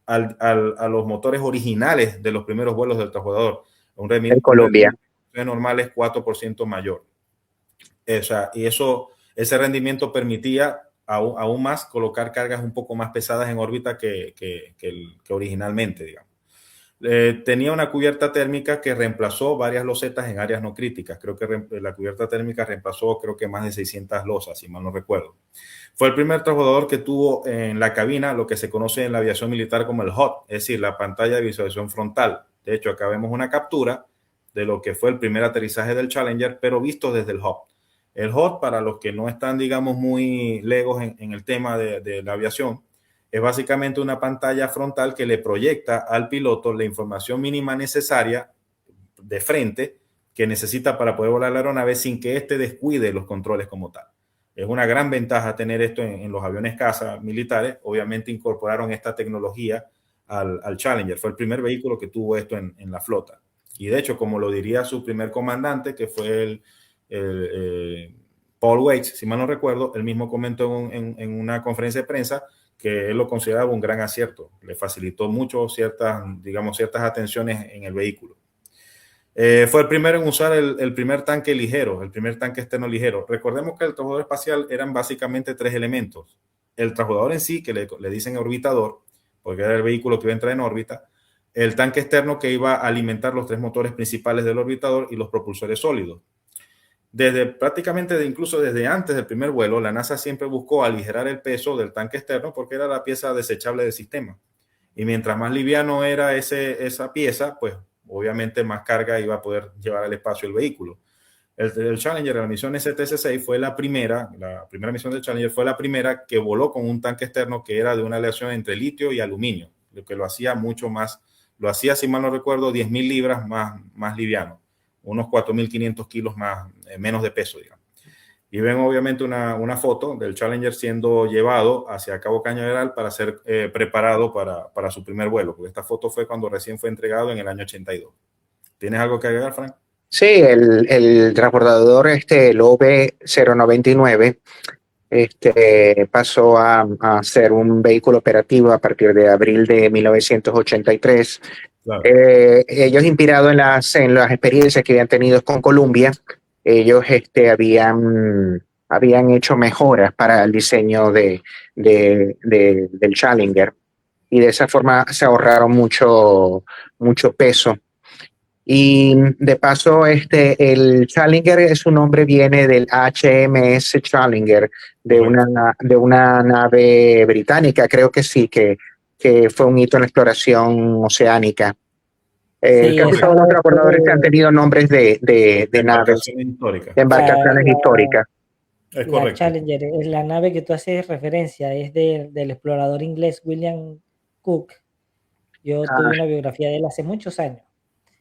a los motores originales de los primeros vuelos del transbordador. Un rendimiento Colombia normal es 4% mayor. O sea, y ese rendimiento permitía aún más colocar cargas un poco más pesadas en órbita que originalmente, digamos. Tenía una cubierta térmica que reemplazó varias losetas en áreas no críticas. Creo que la cubierta térmica reemplazó más de 600 losas, si mal no recuerdo. Fue el primer transbordador que tuvo en la cabina lo que se conoce en la aviación militar como el HOT, es decir, la pantalla de visualización frontal. De hecho, acá vemos una captura de lo que fue el primer aterrizaje del Challenger, pero visto desde el HOT. El HOT, para los que no están, digamos, muy legos en el tema de la aviación, es básicamente una pantalla frontal que le proyecta al piloto la información mínima necesaria de frente que necesita para poder volar la aeronave sin que éste descuide los controles como tal. Es una gran ventaja tener esto en los aviones caza militares. Obviamente incorporaron esta tecnología al Challenger. Fue el primer vehículo que tuvo esto en la flota. Y de hecho, como lo diría su primer comandante, que fue Paul Waits, si mal no recuerdo, él mismo comentó en una conferencia de prensa que él lo consideraba un gran acierto. Le facilitó mucho ciertas atenciones en el vehículo. Fue el primero en usar el primer tanque ligero, el primer tanque externo ligero. Recordemos que el transbordador espacial eran básicamente 3 elementos. El transbordador en sí, que le dicen orbitador, porque era el vehículo que iba a entrar en órbita, el tanque externo que iba a alimentar los 3 motores principales del orbitador y los propulsores sólidos. Incluso desde antes del primer vuelo, la NASA siempre buscó aligerar el peso del tanque externo porque era la pieza desechable del sistema. Y mientras más liviano era esa pieza, pues obviamente más carga iba a poder llevar al espacio el vehículo. El Challenger, la misión STS-6 fue la primera misión del Challenger fue la primera que voló con un tanque externo que era de una aleación entre litio y aluminio, lo que lo hacía mucho más, si mal no recuerdo, 10.000 libras más liviano, unos 4.500 kilos menos de peso, digamos. Y ven obviamente una foto del Challenger siendo llevado hacia Cabo Cañaveral para ser preparado para su primer vuelo, porque esta foto fue cuando recién fue entregado en el año 82. ¿Tienes algo que agregar, Frank? Sí, el transbordador, el OB-099, pasó a ser un vehículo operativo a partir de abril de 1983. Claro. Ellos, inspirados en las experiencias que habían tenido con Columbia, ellos habían hecho mejoras para el diseño del Challenger y de esa forma se ahorraron mucho peso. Y de paso, el Challenger, su nombre viene del HMS Challenger, de una nave británica, creo que sí, que fue un hito en la exploración oceánica. Casi todos los transbordadores han tenido nombres de naves, de embarcaciones históricas. Es correcto. La Challenger es la nave que tú haces referencia, es del explorador inglés William Cook. Yo tuve una biografía de él hace muchos años.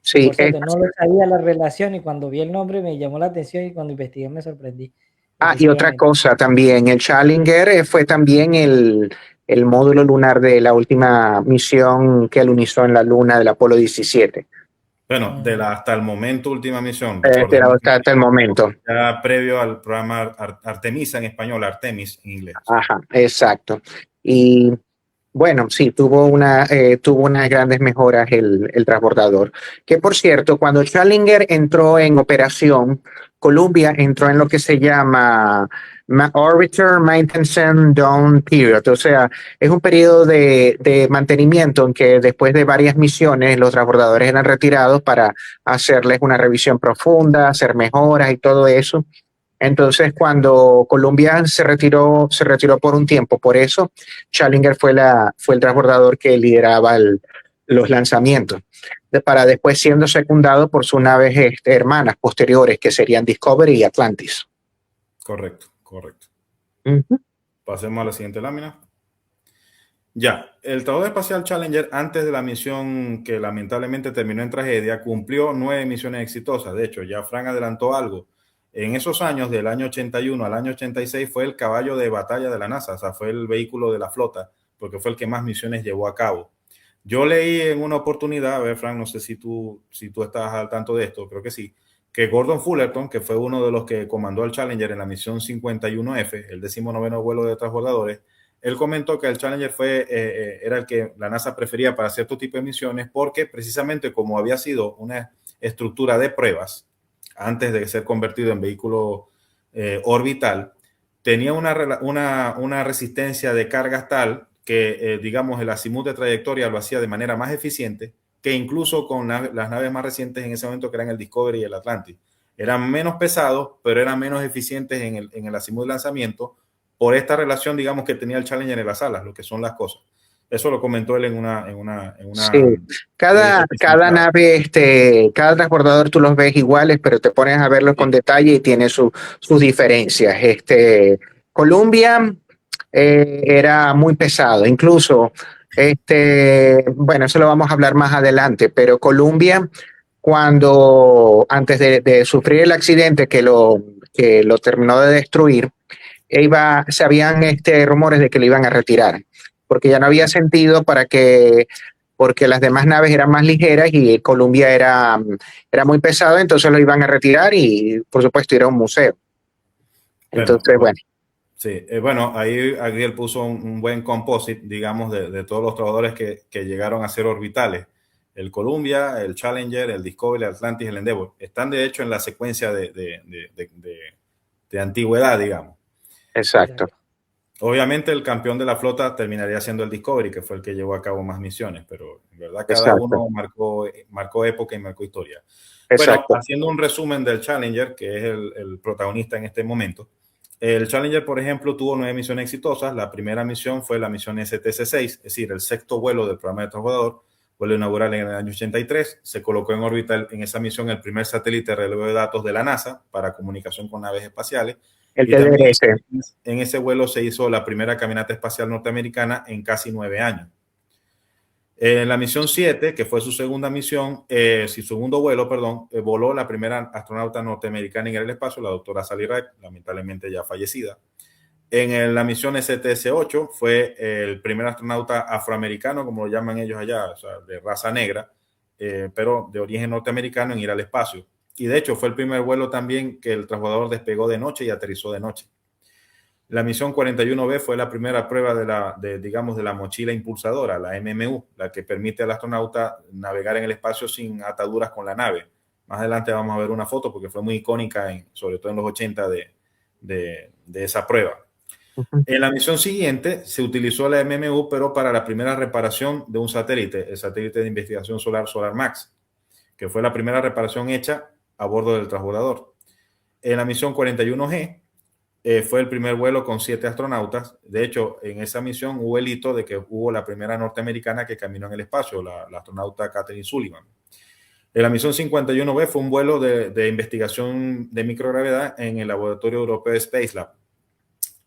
Sí, por cierto, no lo sabía la relación y cuando vi el nombre me llamó la atención y cuando investigué me sorprendí. Y otra cosa también, el Challenger fue también el módulo lunar de la última misión que alunizó en la luna del Apolo 17. Bueno, hasta el momento última misión. Hasta el momento. Ya previo al programa Artemisa en español, Artemis en inglés. Ajá, exacto. Y bueno, sí, tuvo unas grandes mejoras el transbordador. Que por cierto, cuando Challenger entró en operación, Columbia entró en lo que se llama Orbiter Maintenance Down Period. O sea, es un periodo de mantenimiento en que después de varias misiones los transbordadores eran retirados para hacerles una revisión profunda, hacer mejoras y todo eso. Entonces, cuando Columbia se retiró por un tiempo. Por eso, Challenger fue el transbordador que lideraba los lanzamientos, para después siendo secundado por sus naves hermanas posteriores, que serían Discovery y Atlantis. Correcto, correcto. Uh-huh. Pasemos a la siguiente lámina. Ya, el transbordador espacial Challenger, antes de la misión que lamentablemente terminó en tragedia, cumplió 9 misiones exitosas. De hecho, ya Frank adelantó algo. En esos años, del año 81 al año 86, fue el caballo de batalla de la NASA, o sea, fue el vehículo de la flota, porque fue el que más misiones llevó a cabo. Yo leí en una oportunidad, a ver, Frank, no sé si tú estás al tanto de esto, creo que sí, que Gordon Fullerton, que fue uno de los que comandó el Challenger en la misión 51F, el 19º vuelo de transbordadores, él comentó que el Challenger era el que la NASA prefería para cierto tipo de misiones, porque precisamente como había sido una estructura de pruebas, antes de ser convertido en vehículo orbital, tenía una resistencia de cargas tal que, digamos, el azimut de trayectoria lo hacía de manera más eficiente que incluso con las naves más recientes en ese momento, que eran el Discovery y el Atlantis. Eran menos pesados, pero eran menos eficientes en el azimut de lanzamiento por esta relación, digamos, que tenía el Challenger en las alas, lo que son las cosas. Eso lo comentó él en una Sí. Cada nave, cada transbordador tú los ves iguales, pero te pones a verlos con detalle y tiene sus diferencias. Columbia era muy pesado, incluso, bueno, eso lo vamos a hablar más adelante, pero Columbia, antes de sufrir el accidente que lo terminó de destruir, se habían rumores de que lo iban a retirar, porque ya no había sentido porque las demás naves eran más ligeras y Columbia era muy pesado, entonces lo iban a retirar y, por supuesto, ir a un museo. Entonces, bueno. Sí, bueno, ahí Agriel puso un buen composite, digamos, de todos los trabajadores que llegaron a ser orbitales. El Columbia, el Challenger, el Discovery, el Atlantis, el Endeavour. Están, de hecho, en la secuencia de antigüedad, digamos. Exacto. Obviamente el campeón de la flota terminaría siendo el Discovery, que fue el que llevó a cabo más misiones, pero en verdad cada uno marcó época y marcó historia. Exacto. Bueno, haciendo un resumen del Challenger, que es el protagonista en este momento, el Challenger, por ejemplo, tuvo 9 misiones exitosas. La primera misión fue la misión STS-6, es decir, el sexto vuelo del programa de transbordador, vuelo inaugural en el año 83. Se colocó en órbita en esa misión el primer satélite de relevo de datos de la NASA para comunicación con naves espaciales. El TDRS. En ese vuelo se hizo la primera caminata espacial norteamericana en casi 9 años. En la misión 7, que fue su segunda misión, segundo vuelo, voló la primera astronauta norteamericana en el espacio, la doctora Sally Ride, lamentablemente ya fallecida. En la misión STS-8 fue el primer astronauta afroamericano, como lo llaman ellos allá, o sea, de raza negra, pero de origen norteamericano, en ir al espacio. Y de hecho fue el primer vuelo también que el transbordador despegó de noche y aterrizó de noche. La misión 41B fue la primera prueba de la mochila impulsadora, la MMU, la que permite al astronauta navegar en el espacio sin ataduras con la nave. Más adelante vamos a ver una foto porque fue muy icónica, sobre todo en los 80, de esa prueba. En la misión siguiente se utilizó la MMU, pero para la primera reparación de un satélite, el satélite de investigación solar SolarMax, que fue la primera reparación hecha a bordo del transbordador. En la misión 41G fue el primer vuelo con 7 astronautas. De hecho, en esa misión hubo el hito de que hubo la primera norteamericana que caminó en el espacio, la astronauta Katherine Sullivan. En la misión 51B fue un vuelo de investigación de microgravedad en el Laboratorio Europeo de Spacelab.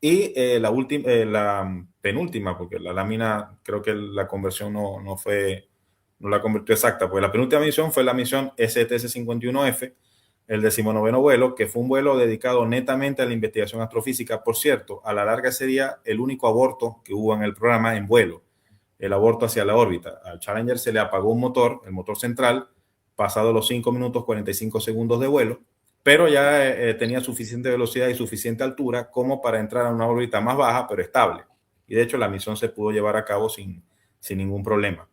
Y la penúltima, porque la lámina, creo que la conversión no la convirtió exacta, pues la penúltima misión fue la misión STS-51F, el 19º vuelo, que fue un vuelo dedicado netamente a la investigación astrofísica. Por cierto, a la larga sería el único aborto que hubo en el programa en vuelo, el aborto hacia la órbita. Al Challenger se le apagó un motor, el motor central, pasado los 5 minutos 45 segundos de vuelo, pero ya tenía suficiente velocidad y suficiente altura como para entrar a una órbita más baja, pero estable. Y de hecho la misión se pudo llevar a cabo sin ningún problema.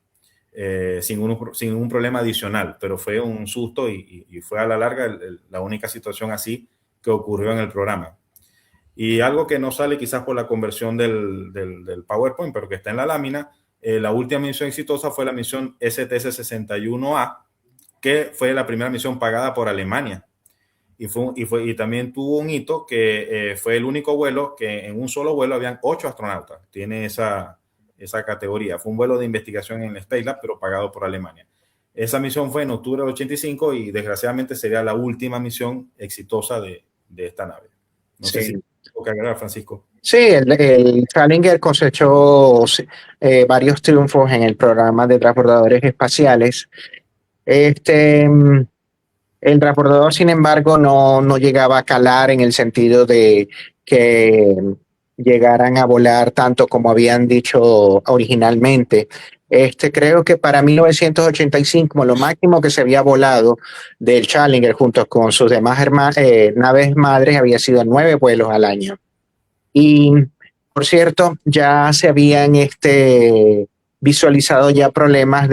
Sin ningún problema adicional, pero fue un susto y fue a la larga la única situación así que ocurrió en el programa. Y algo que no sale quizás por la conversión del PowerPoint, pero que está en la lámina, la última misión exitosa fue la misión STS-61A, que fue la primera misión pagada por Alemania. y también tuvo un hito que fue el único vuelo que en un solo vuelo habían 8 astronautas. Tiene esa categoría. Fue un vuelo de investigación en el Space Lab, pero pagado por Alemania. Esa misión fue en octubre del 85 y desgraciadamente sería la última misión exitosa de esta nave. No sé si tengo que agregar, Francisco. Sí, el Challenger cosechó varios triunfos en el programa de transbordadores espaciales. El transbordador, sin embargo, no llegaba a calar en el sentido de que llegaran a volar tanto como habían dicho originalmente. Creo que para 1985 lo máximo que se había volado del Challenger junto con sus demás naves madres había sido 9 vuelos al año. Y, por cierto, ya se habían visualizado ya problemas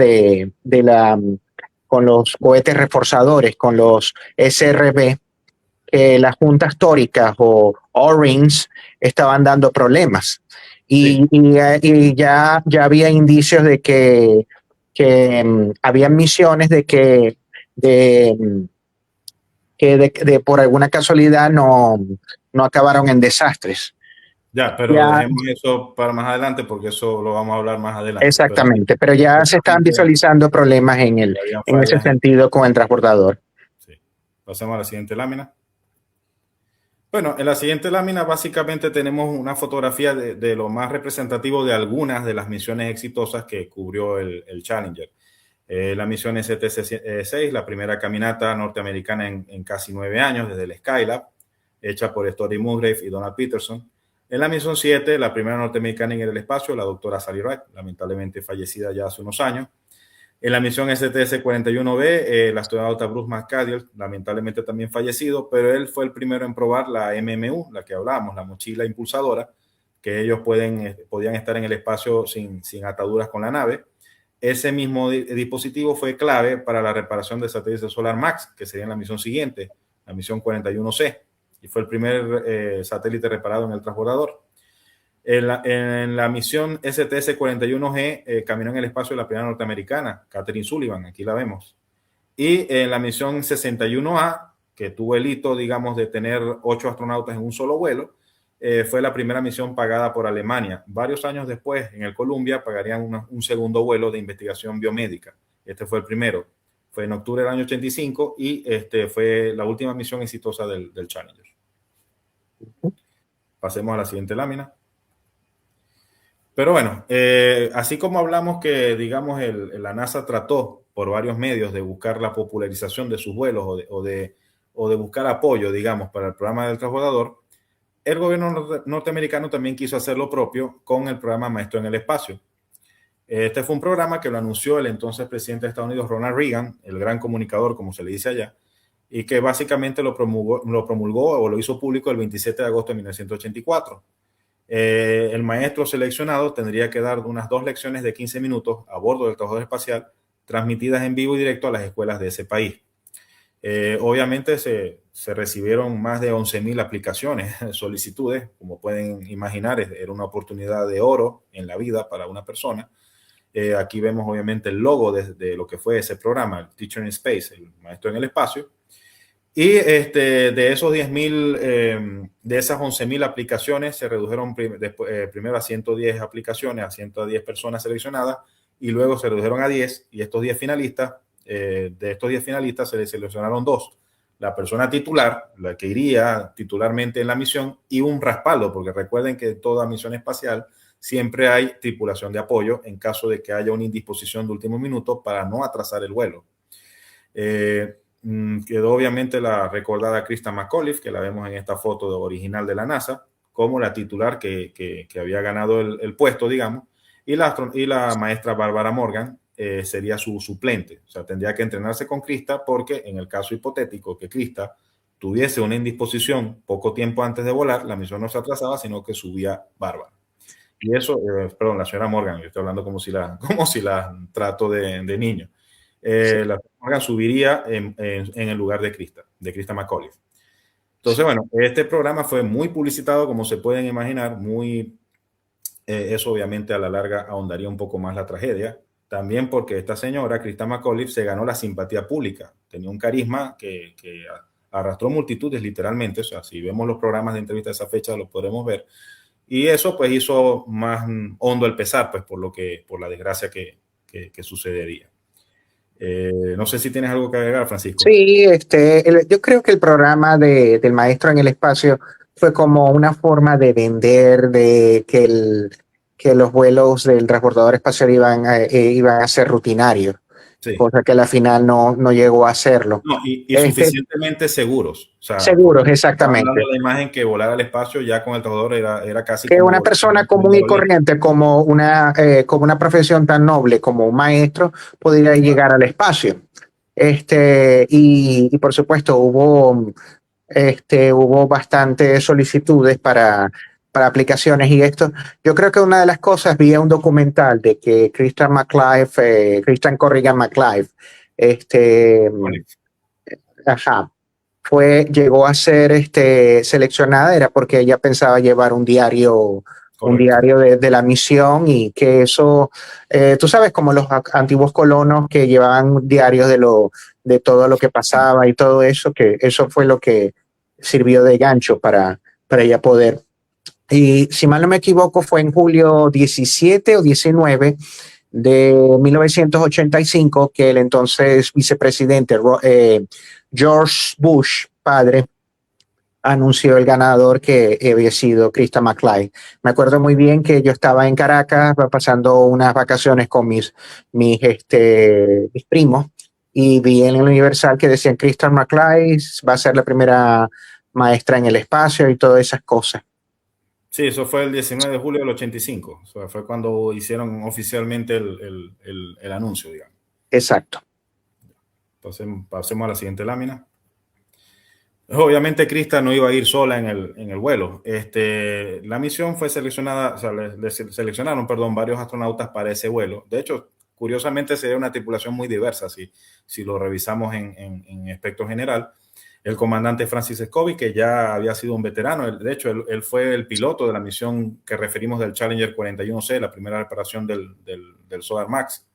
con los cohetes reforzadores, con los SRB, que las juntas tóricas o O-rings estaban dando problemas. Y ya había indicios de que había misiones de que por alguna casualidad no acabaron en desastres. Pero dejemos eso para más adelante porque eso lo vamos a hablar más adelante. Exactamente, pero ya se están visualizando problemas en ese sentido con el transbordador. Sí. Pasemos a la siguiente lámina. Bueno, en la siguiente lámina básicamente tenemos una fotografía de lo más representativo de algunas de las misiones exitosas que cubrió el Challenger. La misión STC-6, la primera caminata norteamericana en casi 9 años desde el Skylab, hecha por Story Musgrave y Donald Peterson. En la misión 7, la primera norteamericana en el espacio, la doctora Sally Ride, lamentablemente fallecida ya hace unos años. En la misión STS-41B, el astronauta Bruce McCadill, lamentablemente también fallecido, pero él fue el primero en probar la MMU, la que hablábamos, la mochila impulsadora, que ellos podían estar en el espacio sin ataduras con la nave. Ese mismo dispositivo fue clave para la reparación de satélites Solar Max, que sería en la misión siguiente, la misión 41C. Y fue el primer satélite reparado en el transbordador. En la misión STS-41G caminó en el espacio la primera norteamericana, Katherine Sullivan, aquí la vemos. Y en la misión 61A, que tuvo el hito, digamos, de tener 8 astronautas en un solo vuelo, fue la primera misión pagada por Alemania. Varios años después, en el Columbia, pagarían un segundo vuelo de investigación biomédica. Este fue el primero. Fue en octubre del año 85 y fue la última misión exitosa del Challenger. Pasemos a la siguiente lámina. Pero bueno, así como hablamos que, digamos, la NASA trató por varios medios de buscar la popularización de sus vuelos o de buscar apoyo, digamos, para el programa del transbordador, el gobierno norteamericano también quiso hacer lo propio con el programa Maestro en el Espacio. Este fue un programa que lo anunció el entonces presidente de Estados Unidos, Ronald Reagan, el gran comunicador, como se le dice allá, y que básicamente lo promulgó o lo hizo público el 27 de agosto de 1984. El maestro seleccionado tendría que dar unas 2 lecciones de 15 minutos a bordo del transbordador espacial, transmitidas en vivo y directo a las escuelas de ese país. Obviamente se recibieron más de 11,000 aplicaciones, solicitudes, como pueden imaginar, era una oportunidad de oro en la vida para una persona. Aquí vemos obviamente el logo de lo que fue ese programa, el Teacher in Space, el maestro en el espacio. Y de esos 10,000, de esas 11,000 aplicaciones, se redujeron primero a 110 aplicaciones, a 110 personas seleccionadas, y luego se redujeron a 10, y estos 10 finalistas, de estos 10 finalistas se les seleccionaron 2. La persona titular, la que iría titularmente en la misión, y un respaldo, porque recuerden que en toda misión espacial siempre hay tripulación de apoyo en caso de que haya una indisposición de último minuto para no atrasar el vuelo. Quedó obviamente la recordada Christa McAuliffe, que la vemos en esta foto original de la NASA, como la titular que había ganado el puesto, digamos, y la maestra Barbara Morgan sería su suplente. O sea, tendría que entrenarse con Christa porque en el caso hipotético que Christa tuviese una indisposición poco tiempo antes de volar, la misión no se atrasaba, sino que subía Bárbara. Y eso, perdón, la señora Morgan, yo estoy hablando como si la trato de niño. Sí. La Morgan subiría en el lugar de Christa McAuliffe. Entonces, bueno, este programa fue muy publicitado, como se pueden imaginar, eso obviamente a la larga ahondaría un poco más la tragedia. También porque esta señora, Christa McAuliffe, se ganó la simpatía pública. Tenía un carisma que arrastró multitudes literalmente. O sea, si vemos los programas de entrevista de esa fecha, lo podremos ver. Y eso pues hizo más hondo el pesar, pues por la desgracia que sucedería. No sé si tienes algo que agregar, Francisco. Sí, yo creo que el programa del Maestro en el Espacio fue como una forma de vender de que los vuelos del transbordador espacial iban a ser rutinarios, sí. Cosa que al final no llegó a hacerlo. No, y suficientemente seguros. O sea, seguros, exactamente. La imagen que volar al espacio ya con el transbordador era casi que una persona común y corriente como una profesión tan noble como un maestro podría llegar al espacio. Y por supuesto hubo bastantes solicitudes para aplicaciones y esto. Yo creo que una de las cosas, vi un documental de que Christian Corrigan McClive, llegó a ser seleccionada, era porque ella pensaba llevar un diario. Correcto. Un diario de la misión, y que eso, tú sabes, como los antiguos colonos que llevaban diarios de todo lo que pasaba y todo eso, que eso fue lo que sirvió de gancho para ella poder. Y si mal no me equivoco, fue en julio 17 o 19 de 1985 que el entonces vicepresidente George Bush, padre, anunció el ganador, que había sido Christa McClive. Me acuerdo muy bien que yo estaba en Caracas pasando unas vacaciones con mis primos, y vi en el Universal que decían Christa McClive va a ser la primera maestra en el espacio y todas esas cosas. Sí, eso fue el 19 de julio del 85. O sea, fue cuando hicieron oficialmente el anuncio, digamos. Exacto. Pasemos a la siguiente lámina. Obviamente Christa no iba a ir sola en el vuelo. La misión fue seleccionada, o sea, seleccionaron varios astronautas para ese vuelo. De hecho, curiosamente sería una tripulación muy diversa si lo revisamos en aspecto general. El comandante Francis Scobie, que ya había sido un veterano, de hecho él fue el piloto de la misión que referimos del Challenger 41C, la primera reparación del Solar Max.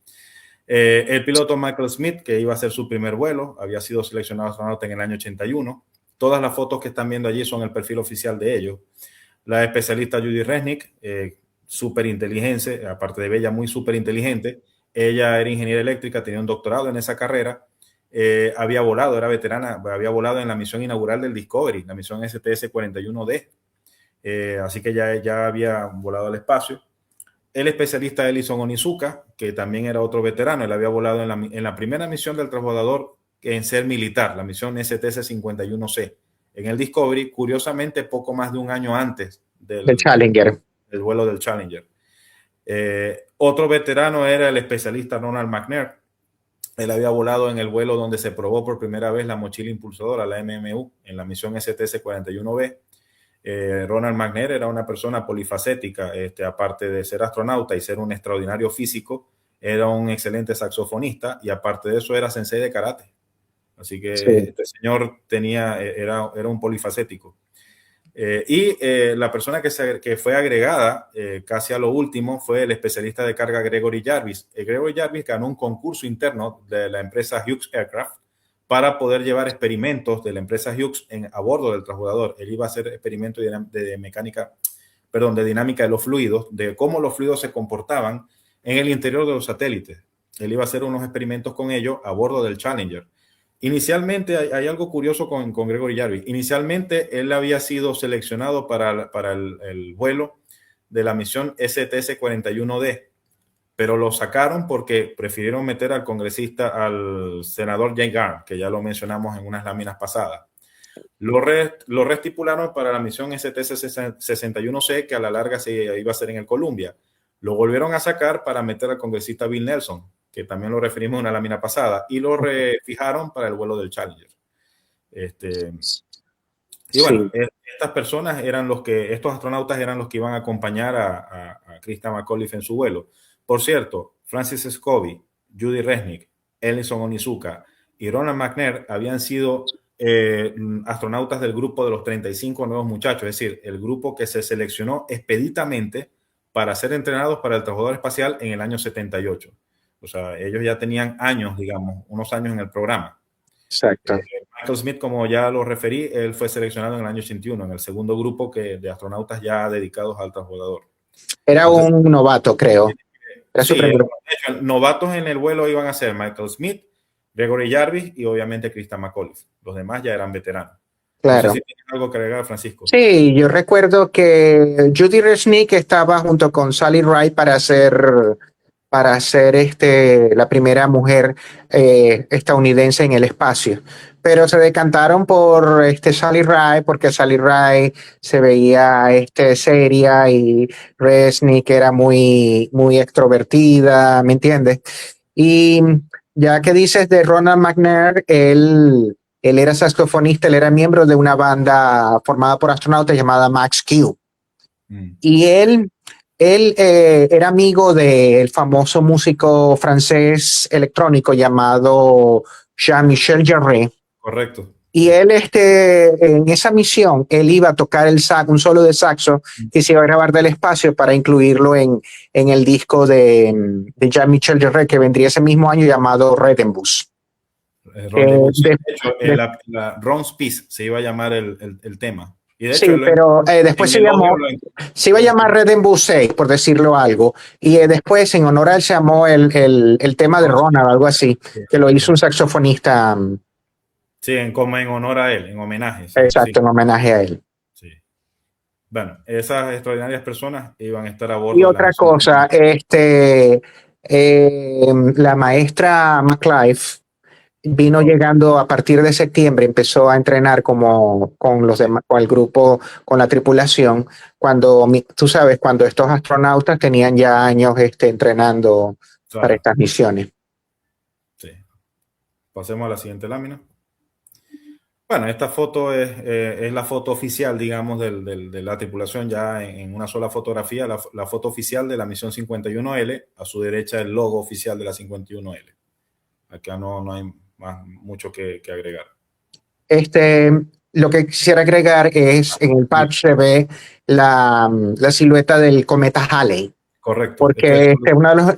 El piloto Michael Smith, que iba a hacer su primer vuelo, había sido seleccionado astronauta en el año 81. Todas las fotos que están viendo allí son el perfil oficial de ellos. La especialista Judy Resnick, súper inteligente, aparte de bella, muy súper inteligente. Ella era ingeniera eléctrica, tenía un doctorado en esa carrera. Había volado, era veterana, había volado en la misión inaugural del Discovery, la misión STS-41D. Así que ya había volado al espacio. El especialista Ellison Onizuka, que también era otro veterano, él había volado en la primera misión del transbordador en ser militar, la misión STS-51C, en el Discovery, curiosamente poco más de un año antes del Challenger. Del vuelo del Challenger. Otro veterano era el especialista Ronald McNair. Él había volado en el vuelo donde se probó por primera vez la mochila impulsora, la MMU, en la misión STS-41B. Ronald McNair era una persona polifacética, aparte de ser astronauta y ser un extraordinario físico, era un excelente saxofonista, y aparte de eso era sensei de karate. Así que sí, este señor era un polifacético. La persona que fue agregada casi a lo último fue el especialista de carga Gregory Jarvis. Gregory Jarvis ganó un concurso interno de la empresa Hughes Aircraft para poder llevar experimentos de la empresa Hughes a bordo del transbordador. Él iba a hacer experimentos de dinámica de los fluidos, de cómo los fluidos se comportaban en el interior de los satélites. Él iba a hacer unos experimentos con ellos a bordo del Challenger. Inicialmente, hay algo curioso con Gregory Jarvis. Inicialmente, él había sido seleccionado para el vuelo de la misión STS-41D, pero lo sacaron porque prefirieron meter al senador Jay Garn, que ya lo mencionamos en unas láminas pasadas. Lo restipularon para la misión STS-61C, que a la larga se iba a hacer en el Columbia. Lo volvieron a sacar para meter al congresista Bill Nelson, que también lo referimos en una lámina pasada, y lo refijaron para el vuelo del Challenger. Y bueno, sí, estos astronautas eran los que iban a acompañar a Christa McAuliffe en su vuelo. Por cierto, Francis Scobie, Judy Resnick, Ellison Onizuka y Ronald McNair habían sido astronautas del grupo de los 35 nuevos muchachos, es decir, el grupo que se seleccionó expeditamente para ser entrenados para el transbordador espacial en el año 78. O sea, ellos ya tenían años, digamos, unos años en el programa. Exacto. Michael Smith, como ya lo referí, él fue seleccionado en el año 81, en el segundo grupo de astronautas ya dedicados al transbordador. Era un novato, creo. Era Sí, su primer- de hecho, novatos en el vuelo iban a ser Michael Smith, Gregory Jarvis y obviamente Christa McAuliffe. Los demás ya eran veteranos. Claro. No sé si tienes algo que agregar, Francisco. Sí, yo recuerdo que Judy Resnick estaba junto con Sally Ride para ser la primera mujer estadounidense en el espacio. Pero se decantaron por Sally Ride porque Sally Ride se veía seria y Resnick era muy, muy extrovertida, ¿me entiendes? Y ya que dices de Ronald McNair, él era saxofonista, él era miembro de una banda formada por astronautas llamada Max Q. Y él era amigo del famoso músico francés electrónico llamado Jean-Michel Jarre. Correcto. Y él, en esa misión, él iba a tocar un solo de saxo que se iba a grabar del espacio para incluirlo en el disco de Jean-Michel Jarre que vendría ese mismo año llamado Redembus. De hecho, la Ron's Peace se iba a llamar el tema. Y de sí, hecho, pero después se iba a llamar Redembus 6, por decirlo algo. Y después, en honor a él, se llamó el tema de Ronald, algo así, que lo hizo un saxofonista. Sí, como en honor a él, en homenaje. Sí, exacto, en homenaje a él. Sí. Bueno, esas extraordinarias personas iban a estar a bordo. Y otra cosa, la maestra McLife vino llegando a partir de septiembre, empezó a entrenar con los demás, con el grupo, con la tripulación, cuando tú sabes, cuando estos astronautas tenían ya años entrenando para estas misiones. Sí. Pasemos a la siguiente lámina. Bueno, esta foto es la foto oficial, digamos, de la tripulación ya en una sola fotografía, la foto oficial de la misión 51L, a su derecha el logo oficial de la 51L. Acá no hay mucho que agregar. Lo que quisiera agregar es, en el patch se ve la silueta del cometa Halley. Correcto. Porque uno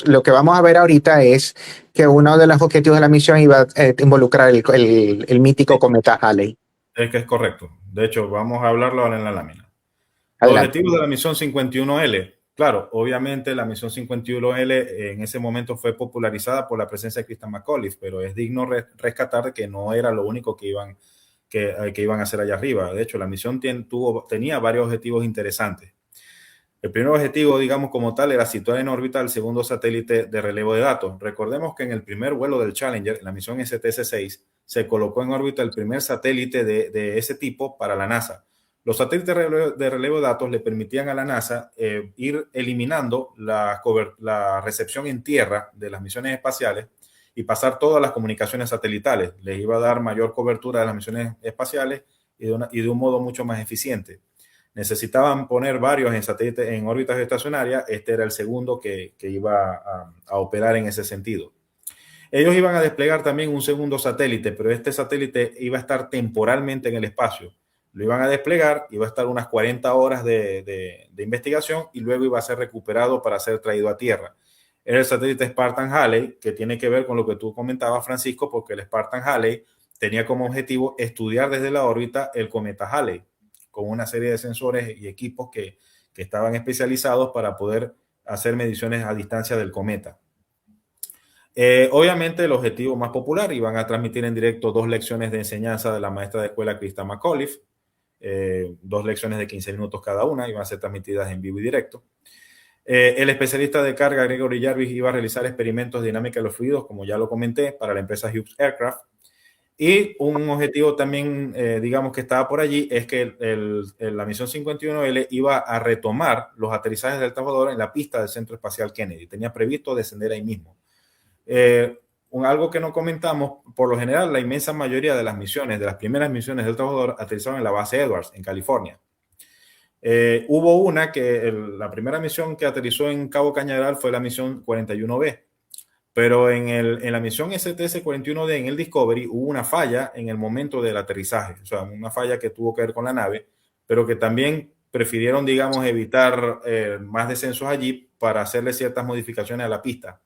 lo que vamos a ver ahorita es que uno de los objetivos de la misión iba a involucrar el mítico cometa Halley. Es que es correcto. De hecho, vamos a hablarlo ahora en la lámina. Adelante. Los objetivos de la misión 51L. Claro, obviamente la misión 51L en ese momento fue popularizada por la presencia de Christa McAuliffe, pero es digno rescatar que no era lo único que iban a hacer allá arriba. De hecho, la misión tenía varios objetivos interesantes. El primer objetivo, digamos como tal, era situar en órbita el segundo satélite de relevo de datos. Recordemos que en el primer vuelo del Challenger, en la misión STS-6, se colocó en órbita el primer satélite de ese tipo para la NASA. Los satélites de relevo de datos le permitían a la NASA ir eliminando la recepción en tierra de las misiones espaciales y pasar todas las comunicaciones satelitales. Les iba a dar mayor cobertura de las misiones espaciales y de un modo mucho más eficiente. Necesitaban poner varios en satélites en órbitas estacionarias. Este era el segundo que iba a operar en ese sentido. Ellos iban a desplegar también un segundo satélite, pero este satélite iba a estar temporalmente en el espacio. Lo iban a desplegar, iba a estar unas 40 horas de investigación y luego iba a ser recuperado para ser traído a tierra. Era el satélite Spartan Halley, que tiene que ver con lo que tú comentabas, Francisco, porque el Spartan Halley tenía como objetivo estudiar desde la órbita el cometa Halley, con una serie de sensores y equipos que estaban especializados para poder hacer mediciones a distancia del cometa. Obviamente el objetivo más popular, iban a transmitir en directo 2 lecciones de enseñanza de la maestra de escuela Christa McAuliffe, 2 lecciones de 15 minutos cada una, iban a ser transmitidas en vivo y directo. El especialista de carga Gregory Jarvis iba a realizar experimentos de dinámica de los fluidos, como ya lo comenté, para la empresa Hughes Aircraft. Y un objetivo también, digamos, que estaba por allí, es que la misión 51L iba a retomar los aterrizajes del transbordador en la pista del Centro Espacial Kennedy. Tenía previsto descender ahí mismo. Algo que no comentamos, por lo general, la inmensa mayoría de las misiones, de las primeras misiones del transbordador, aterrizaron en la base Edwards, en California. Hubo una la primera misión que aterrizó en Cabo Cañaveral fue la misión 41B. Pero en la misión STS-41D en el Discovery hubo una falla en el momento del aterrizaje, o sea, una falla que tuvo que ver con la nave, pero que también prefirieron, digamos, evitar más descensos allí para hacerle ciertas modificaciones a la pista.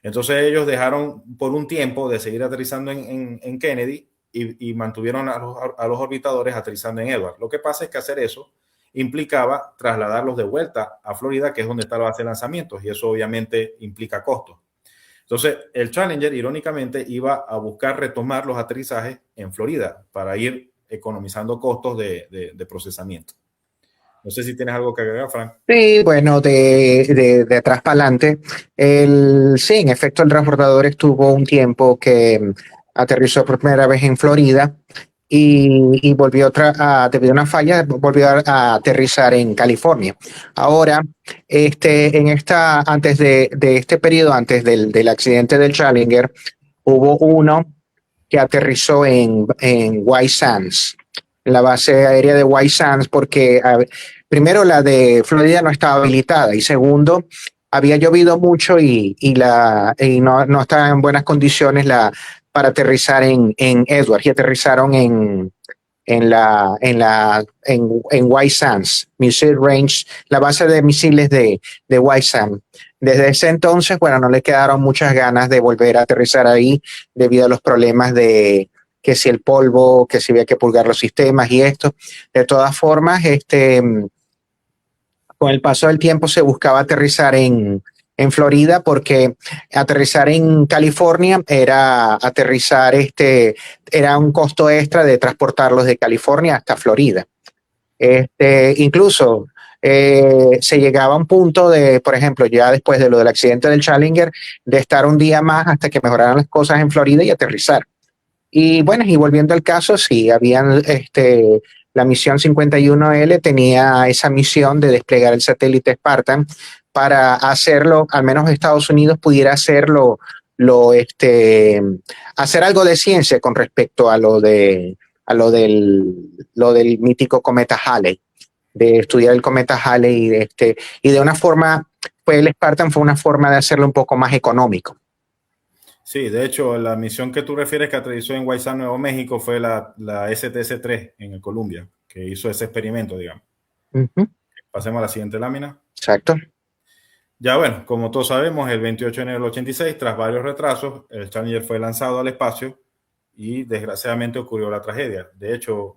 Entonces ellos dejaron por un tiempo de seguir aterrizando en Kennedy y mantuvieron a los orbitadores aterrizando en Edwards. Lo que pasa es que hacer eso implicaba trasladarlos de vuelta a Florida, que es donde está la base de lanzamientos, y eso obviamente implica costos. Entonces, el Challenger, irónicamente, iba a buscar retomar los aterrizajes en Florida para ir economizando costos de procesamiento. No sé si tienes algo que agregar, Frank. Sí, bueno, de atrás para adelante. Sí, en efecto, el transportador estuvo un tiempo que aterrizó por primera vez en Florida y volvió debido a una falla, volvió a aterrizar en California. Ahora, antes de este periodo, antes del accidente del Challenger, hubo uno que aterrizó en White Sands, la base aérea de White Sands, porque primero la de Florida no estaba habilitada y segundo, había llovido mucho y no estaba en buenas condiciones para aterrizar en Edwards, y aterrizaron en White Sands, Missile Range, la base de misiles de White Sands. Desde ese entonces, bueno, no le quedaron muchas ganas de volver a aterrizar ahí debido a los problemas de que si el polvo, que si había que purgar los sistemas y esto. De todas formas, con el paso del tiempo se buscaba aterrizar en Florida, porque aterrizar en California era un costo extra de transportarlos de California hasta Florida. Incluso se llegaba a un punto de, por ejemplo, ya después de lo del accidente del Challenger, de estar un día más hasta que mejoraran las cosas en Florida y aterrizar. Y bueno, y volviendo al caso, sí, la misión 51L tenía esa misión de desplegar el satélite Spartan para hacerlo, al menos Estados Unidos pudiera hacerlo, hacer algo de ciencia con respecto a lo del mítico cometa Halley, de estudiar el cometa Halley y de una forma, pues el Spartan fue una forma de hacerlo un poco más económico. Sí, de hecho, la misión que tú refieres que aterrizó en White Sands, Nuevo México, fue la STS-3 en el Columbia, que hizo ese experimento, digamos. Uh-huh. Pasemos a la siguiente lámina. Exacto. Ya bueno, como todos sabemos, el 28 de enero del 86, tras varios retrasos, el Challenger fue lanzado al espacio y desgraciadamente ocurrió la tragedia. De hecho,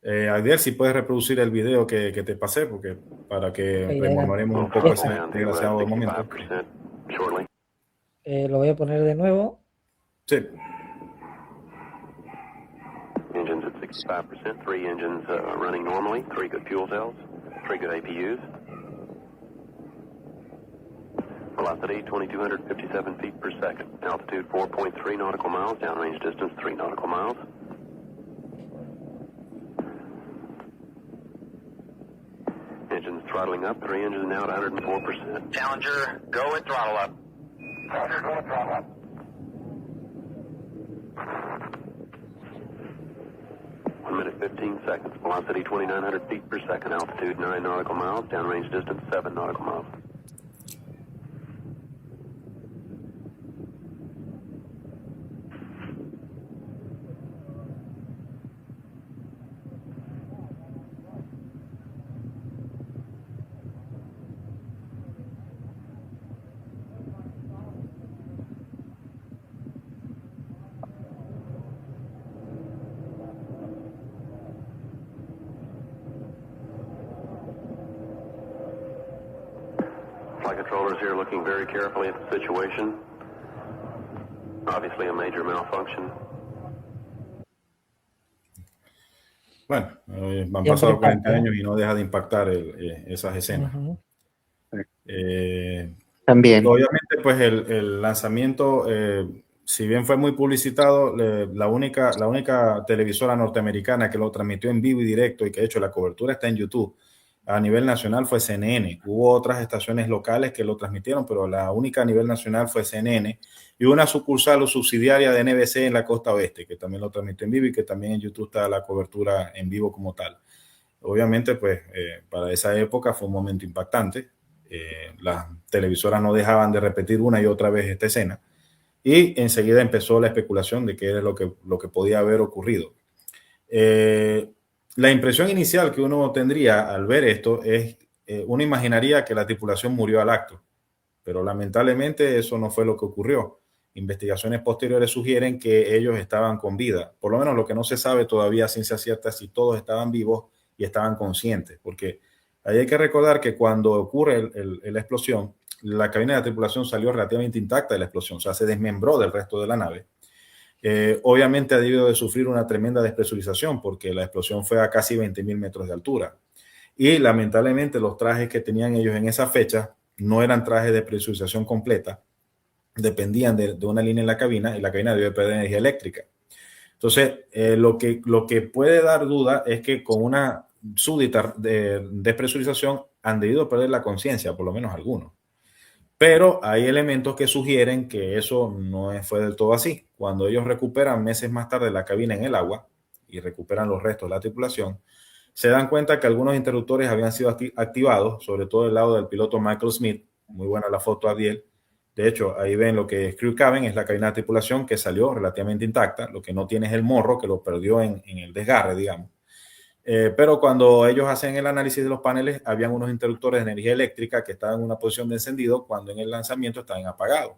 Adiel, si puedes reproducir el video que te pasé, porque para que rememoremos un poco ese desgraciado momento. Lo voy a poner de nuevo. Sí. Engines at 65%, 3 engines running normally, 3 good fuel cells, 3 good APUs. Velocity 2,257 feet per second. Altitude 4.3 nautical miles, downrange distance 3 nautical miles. Engines throttling up, 3 engines now at 104%. Challenger, go at throttle up. Challenger, go at throttle up. 1 minute 15 seconds. Velocity 2,900 feet per second. Altitude 9 nautical miles. Downrange distance 7 nautical miles. Controllers here looking very carefully at the situation. Obviously a major malfunction. Bueno, han pasado 40 años y no deja de impactar esas escenas. Uh-huh. También. Obviamente, pues el lanzamiento, si bien fue muy publicitado, la única televisora norteamericana que lo transmitió en vivo y directo y que de hecho la cobertura está en YouTube a nivel nacional fue CNN. Hubo otras estaciones locales que lo transmitieron, pero la única a nivel nacional fue CNN, y una sucursal o subsidiaria de NBC en la costa oeste, que también lo transmitió en vivo y que también en YouTube está la cobertura en vivo como tal. Obviamente, pues, para esa época fue un momento impactante. Las televisoras no dejaban de repetir una y otra vez esta escena, y enseguida empezó la especulación de qué era lo que podía haber ocurrido. La impresión inicial que uno tendría al ver esto es, uno imaginaría que la tripulación murió al acto, pero lamentablemente eso no fue lo que ocurrió. investigaciones posteriores sugieren que ellos estaban con vida. Por lo menos lo que no se sabe todavía a ciencia cierta es si todos estaban vivos y estaban conscientes, porque ahí hay que recordar que cuando ocurre la explosión, la cabina de tripulación salió relativamente intacta de la explosión, o sea, se desmembró del resto de la nave. Obviamente ha debido de sufrir una tremenda despresurización porque la explosión fue a casi 20.000 metros de altura. Y lamentablemente los trajes que tenían ellos en esa fecha no eran trajes de presurización completa, dependían de una línea en la cabina y la cabina debe perder energía eléctrica. Entonces, lo que puede dar duda es que con una súbdita despresurización han debido perder la conciencia, por lo menos algunos. Pero hay elementos que sugieren que eso no fue del todo así. Cuando ellos recuperan meses más tarde la cabina en el agua y recuperan los restos de la tripulación, se dan cuenta que algunos interruptores habían sido activados, sobre todo del lado del piloto Michael Smith. Muy buena la foto, Adiel. De hecho, ahí ven lo que es Crew Cabin, es la cabina de tripulación que salió relativamente intacta. Lo que no tiene es el morro, que lo perdió en el desgarre, digamos. Pero cuando ellos hacen el análisis de los paneles, habían unos interruptores de energía eléctrica que estaban en una posición de encendido cuando en el lanzamiento estaban apagados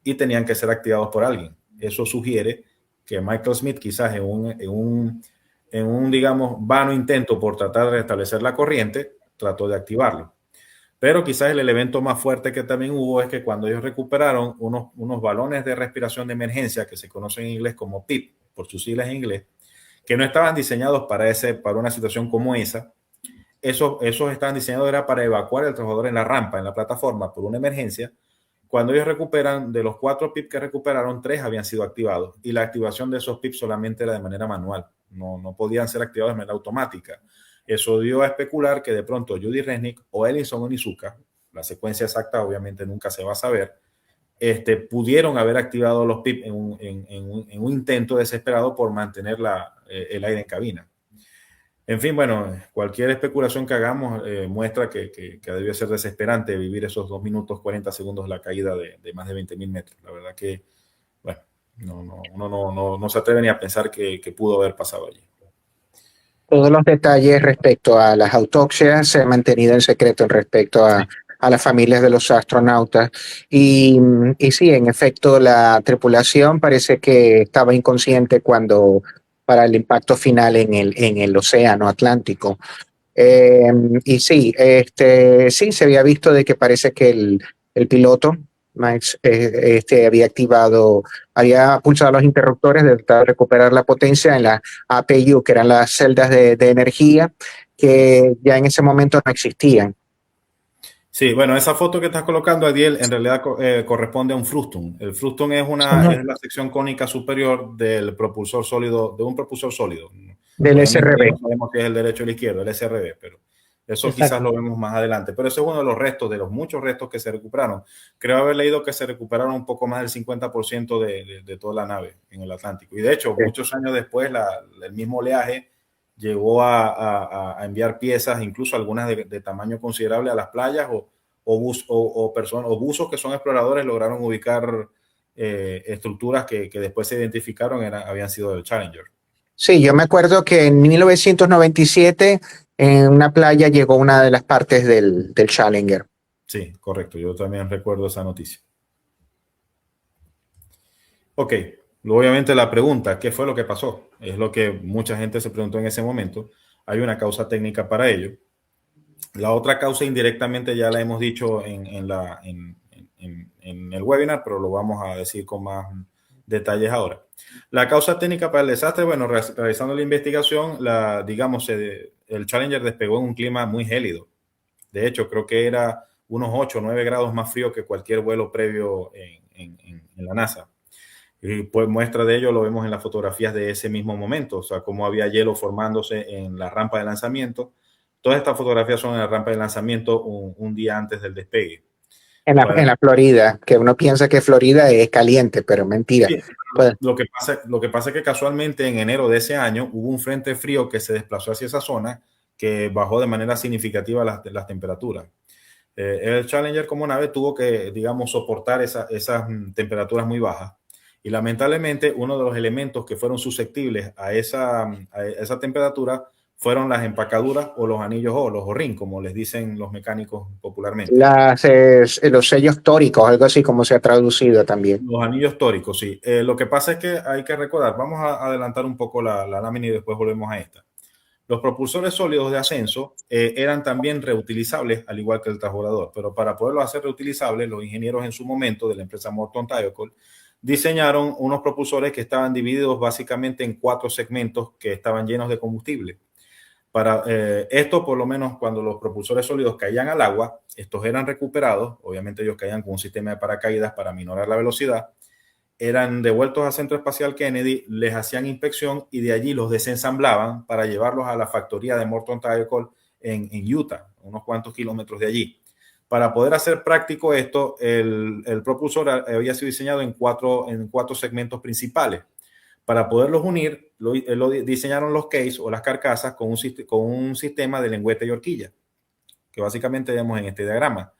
y tenían que ser activados por alguien. Eso sugiere que Michael Smith, quizás en un digamos, vano intento por tratar de restablecer la corriente, trató de activarlo. Pero quizás el elemento más fuerte que también hubo es que cuando ellos recuperaron unos balones de respiración de emergencia que se conocen en inglés como PIP, por sus siglas en inglés, que no estaban diseñados para una situación como esa. Esos estaban diseñados era para evacuar al trabajador en la rampa, en la plataforma, por una emergencia. Cuando ellos recuperan, de los 4 PIP que recuperaron, 3 habían sido activados. Y la activación de esos PIP solamente era de manera manual. No podían ser activados de manera automática. Eso dio a especular que de pronto Judy Resnick o Ellison Onizuka, la secuencia exacta obviamente nunca se va a saber, pudieron haber activado los PIP en un intento desesperado por mantener el aire en cabina. En fin, bueno, cualquier especulación que hagamos muestra que debió ser desesperante vivir esos 2 minutos 40 segundos la caída de más de 20.000 metros. La verdad que, bueno, uno no se atreve ni a pensar que pudo haber pasado allí. Todos los detalles respecto a las autopsias se han mantenido en secreto respecto a las familias de los astronautas. Y sí, en efecto, la tripulación parece que estaba inconsciente para el impacto final en el océano Atlántico. Y sí, sí, se había visto de que parece que el piloto, Max, había pulsado los interruptores de tratar de recuperar la potencia en la APU, que eran las celdas de energía, que ya en ese momento no existían. Sí, bueno, esa foto que estás colocando, Adiel, en realidad corresponde a un frustum. El frustum es la sección cónica superior del propulsor sólido, de un propulsor sólido. Del SRB. No sabemos si es el derecho o el izquierdo, el SRB, pero eso Exacto. Quizás lo vemos más adelante. Pero ese es uno de los restos, de los muchos restos que se recuperaron. Creo haber leído que se recuperaron un poco más del 50% de toda la nave en el Atlántico. Y de hecho, muchos años después, el mismo oleaje llegó a enviar piezas, incluso algunas de tamaño considerable, a las playas o buzos que son exploradores lograron ubicar estructuras que después se identificaron habían sido del Challenger. Sí, yo me acuerdo que en 1997 en una playa llegó una de las partes del Challenger. Sí, correcto. Yo también recuerdo esa noticia. Ok. Obviamente la pregunta, ¿qué fue lo que pasó? Es lo que mucha gente se preguntó en ese momento. Hay una causa técnica para ello. La otra causa indirectamente ya la hemos dicho en el webinar, pero lo vamos a decir con más detalles ahora. La causa técnica para el desastre, bueno, realizando la investigación, el Challenger despegó en un clima muy gélido. De hecho, creo que era unos 8 o 9 grados más frío que cualquier vuelo previo en la NASA. Y pues muestra de ello lo vemos en las fotografías de ese mismo momento, o sea, cómo había hielo formándose en la rampa de lanzamiento. Todas estas fotografías son en la rampa de lanzamiento un día antes del despegue. En la Florida, que uno piensa que Florida es caliente, pero mentira. Sí, lo que pasa es que casualmente en enero de ese año hubo un frente frío que se desplazó hacia esa zona que bajó de manera significativa las temperaturas. El Challenger como nave tuvo que, digamos, soportar esas temperaturas muy bajas. Y lamentablemente uno de los elementos que fueron susceptibles a esa temperatura fueron las empacaduras o los anillos O, los O-ring, como les dicen los mecánicos popularmente. Los sellos tóricos, algo así como se ha traducido también. Los anillos tóricos, sí. Lo que pasa es que hay que recordar, vamos a adelantar un poco la lámina y después volvemos a esta. Los propulsores sólidos de ascenso eran también reutilizables, al igual que el transbordador, pero para poderlos hacer reutilizables, los ingenieros en su momento de la empresa Morton Thiokol diseñaron unos propulsores que estaban divididos básicamente en 4 segmentos que estaban llenos de combustible. Para esto, por lo menos cuando los propulsores sólidos caían al agua, estos eran recuperados, obviamente ellos caían con un sistema de paracaídas para minorar la velocidad, eran devueltos al Centro Espacial Kennedy, les hacían inspección y de allí los desensamblaban para llevarlos a la factoría de Morton Thiokol en Utah, unos cuantos kilómetros de allí. Para poder hacer práctico esto, el propulsor había sido diseñado en cuatro segmentos principales. Para poderlos unir, lo diseñaron los case o las carcasas con un sistema de lengüeta y horquilla, que básicamente vemos en este diagrama.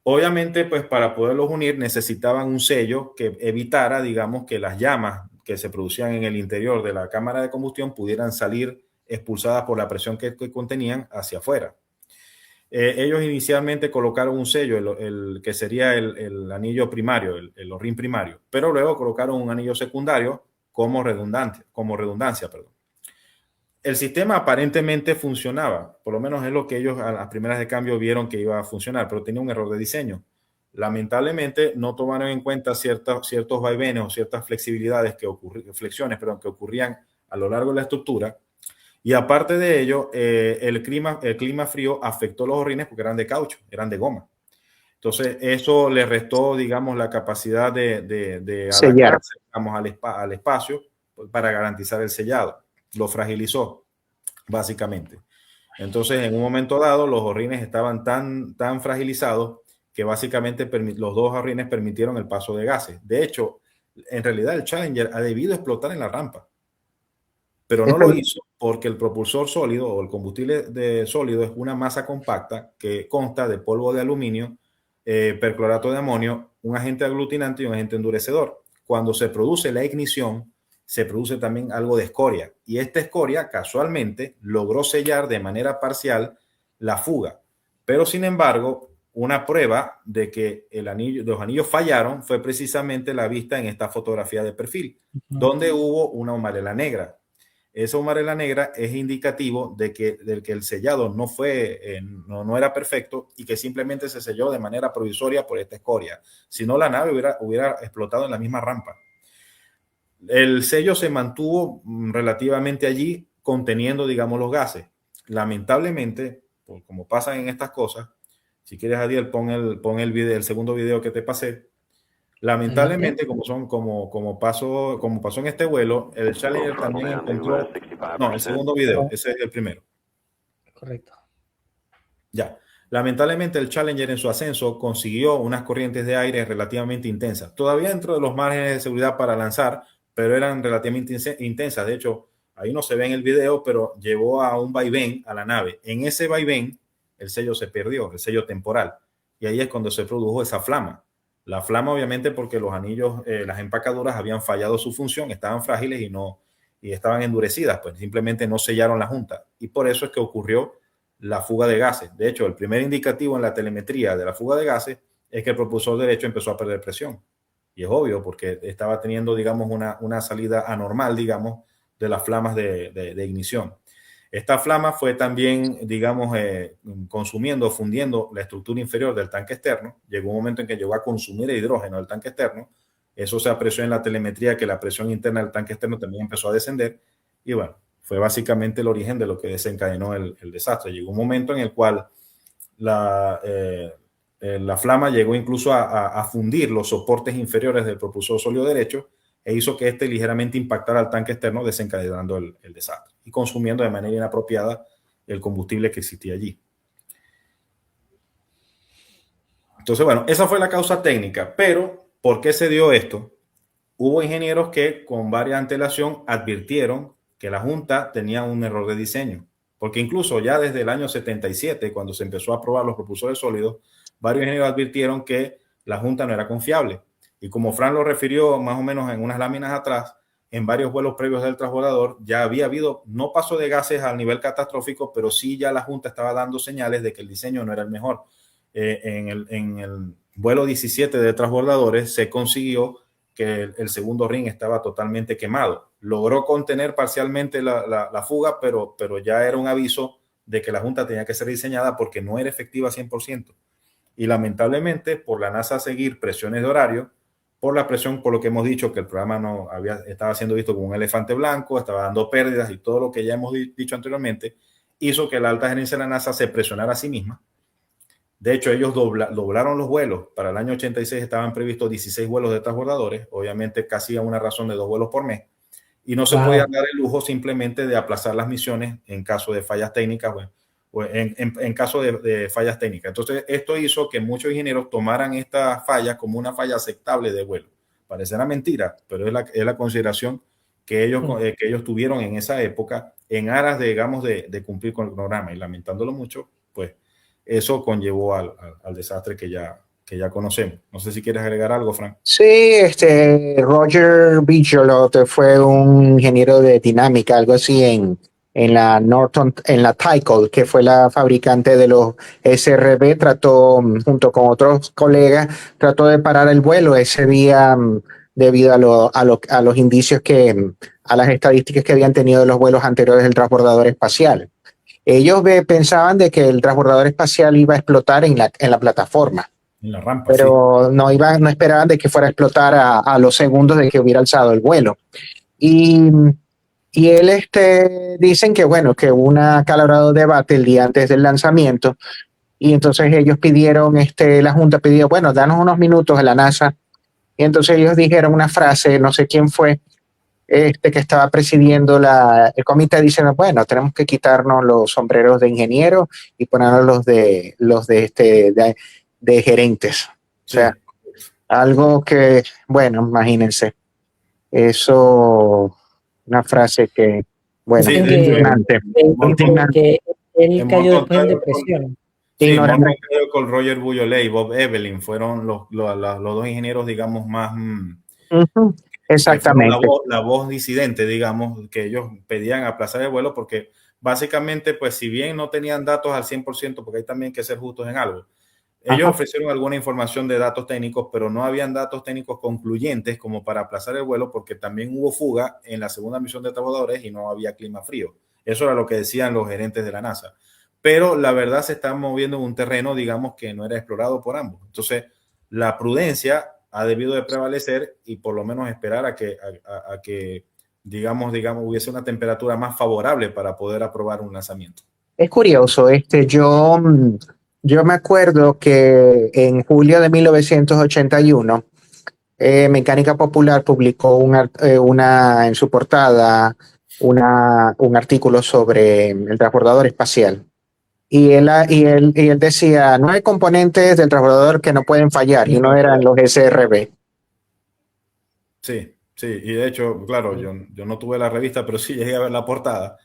Obviamente, pues para poderlos unir necesitaban un sello que evitara, digamos, que las llamas que se producían en el interior de la cámara de combustión pudieran salir expulsadas por la presión que contenían hacia afuera. Ellos inicialmente colocaron un sello, que sería el anillo primario, el O-ring primario, pero luego colocaron un anillo secundario como redundancia. El sistema aparentemente funcionaba, por lo menos es lo que ellos a las primeras de cambio vieron que iba a funcionar, pero tenía un error de diseño. Lamentablemente no tomaron en cuenta ciertos vaivenes o ciertas flexiones que ocurrían a lo largo de la estructura, y aparte de ello, el clima frío afectó los O-rines porque eran de caucho, eran de goma. Entonces eso le restó, digamos, la capacidad de adaptarse, digamos, al espacio para garantizar el sellado. Lo fragilizó, básicamente. Entonces, en un momento dado, los O-rines estaban tan fragilizados que básicamente los 2 O-rines permitieron el paso de gases. De hecho, en realidad el Challenger ha debido explotar en la rampa, pero no lo hizo porque el propulsor sólido o el combustible sólido es una masa compacta que consta de polvo de aluminio, perclorato de amonio, un agente aglutinante y un agente endurecedor. Cuando se produce la ignición, se produce también algo de escoria, y esta escoria casualmente logró sellar de manera parcial la fuga, pero sin embargo una prueba de que los anillos fallaron fue precisamente la vista en esta fotografía de perfil, donde hubo una humarela negra. Esa humarela negra es indicativo de que el sellado no era perfecto y que simplemente se selló de manera provisoria por esta escoria, si no la nave hubiera explotado en la misma rampa. El sello se mantuvo relativamente allí, conteniendo, digamos, los gases. Lamentablemente, como pasan en estas cosas, si quieres, Adiel, pon el segundo video que te pasé. Lamentablemente, como pasó en este vuelo, el Challenger también encontró... No, el segundo video, ese es el primero. Correcto. Ya. Lamentablemente, el Challenger en su ascenso consiguió unas corrientes de aire relativamente intensas. Todavía dentro de los márgenes de seguridad para lanzar, pero eran relativamente intensas. De hecho, ahí no se ve en el video, pero llevó a un vaivén a la nave. En ese vaivén, el sello se perdió, el sello temporal. Y ahí es cuando se produjo esa flama. La flama, obviamente, porque los anillos, las empacaduras habían fallado su función, estaban frágiles y estaban endurecidas, pues simplemente no sellaron la junta. Y por eso es que ocurrió la fuga de gases. De hecho, el primer indicativo en la telemetría de la fuga de gases es que el propulsor derecho empezó a perder presión. Y es obvio, porque estaba teniendo, digamos, una salida anormal, digamos, de las flamas de ignición. Esta flama fue también, digamos, fundiendo la estructura inferior del tanque externo. Llegó un momento en que llegó a consumir el hidrógeno del tanque externo. Eso se apreció en la telemetría, que la presión interna del tanque externo también empezó a descender. Y bueno, fue básicamente el origen de lo que desencadenó el desastre. Llegó un momento en el cual la flama llegó incluso a fundir los soportes inferiores del propulsor sólido derecho e hizo que este ligeramente impactara al tanque externo, desencadenando el desastre y consumiendo de manera inapropiada el combustible que existía allí. Entonces, bueno, esa fue la causa técnica, pero ¿por qué se dio esto? Hubo ingenieros que con varias antelación advirtieron que la Junta tenía un error de diseño, porque incluso ya desde el año 77, cuando se empezó a probar los propulsores sólidos, varios ingenieros advirtieron que la Junta no era confiable. Y como Fran lo refirió más o menos en unas láminas atrás, en varios vuelos previos del transbordador ya había habido, no paso de gases al nivel catastrófico, pero sí ya la Junta estaba dando señales de que el diseño no era el mejor. En el vuelo 17 de transbordadores se consiguió que el segundo ring estaba totalmente quemado. Logró contener parcialmente la fuga, pero ya era un aviso de que la Junta tenía que ser diseñada porque no era efectiva 100%. Y lamentablemente, por la NASA seguir presiones de horario, por la presión, por lo que hemos dicho, que el programa estaba siendo visto como un elefante blanco, estaba dando pérdidas y todo lo que ya hemos dicho anteriormente, hizo que la alta gerencia de la NASA se presionara a sí misma. De hecho, ellos doblaron los vuelos. Para el año 86 estaban previstos 16 vuelos de transbordadores, obviamente casi a una razón de 2 vuelos por mes, y no se podía dar el lujo simplemente de aplazar las misiones en caso de fallas técnicas, o en caso de fallas técnicas. Entonces, esto hizo que muchos ingenieros tomaran esta falla como una falla aceptable de vuelo. Parecerá mentira, pero es la consideración que ellos tuvieron en esa época en aras, digamos, de cumplir con el programa. Y lamentándolo mucho, pues eso conllevó al desastre que ya conocemos. No sé si quieres agregar algo, Frank. Sí, Roger Bichelot fue un ingeniero de dinámica, algo así en la Norton, en la Tyco, que fue la fabricante de los SRB, trató, junto con otros colegas, trató de parar el vuelo ese día debido a los indicios a las estadísticas que habían tenido los vuelos anteriores del transbordador espacial. Ellos pensaban de que el transbordador espacial iba a explotar en la plataforma. En la rampa, pero sí. no esperaban de que fuera a explotar a los segundos de que hubiera alzado el vuelo. Y él dicen que bueno, que hubo un acalorado debate el día antes del lanzamiento, y entonces ellos pidieron, la Junta pidió, bueno, danos unos minutos a la NASA, y entonces ellos dijeron una frase, no sé quién fue, que estaba presidiendo el comité, diciendo, bueno, tenemos que quitarnos los sombreros de ingeniero y ponernos los de gerentes. Sí. O sea, algo que, bueno, imagínense, eso, una frase que, bueno, sí, indignante. Que él cayó después en depresión. Sí, con Roger Bujolé y Bob Evelyn fueron los dos ingenieros, digamos, más... Exactamente. La voz disidente, digamos, que ellos pedían aplazar el vuelo porque básicamente, pues si bien no tenían datos al 100%, porque hay también que ser justos en algo, ellos ofrecieron alguna información de datos técnicos, pero no habían datos técnicos concluyentes como para aplazar el vuelo porque también hubo fuga en la segunda misión de transbordadores y no había clima frío. Eso era lo que decían los gerentes de la NASA. Pero la verdad se está moviendo en un terreno, digamos, que no era explorado por ambos. Entonces, la prudencia ha debido de prevalecer y por lo menos esperar a que digamos, hubiese una temperatura más favorable para poder aprobar un lanzamiento. Es curioso, yo me acuerdo que en julio de 1981, Mecánica Popular publicó en su portada un artículo sobre el transbordador espacial. Y él decía, 9 componentes del transbordador que no pueden fallar, y uno eran los SRB. Sí, y de hecho, claro, yo no tuve la revista, pero sí llegué a ver la portada,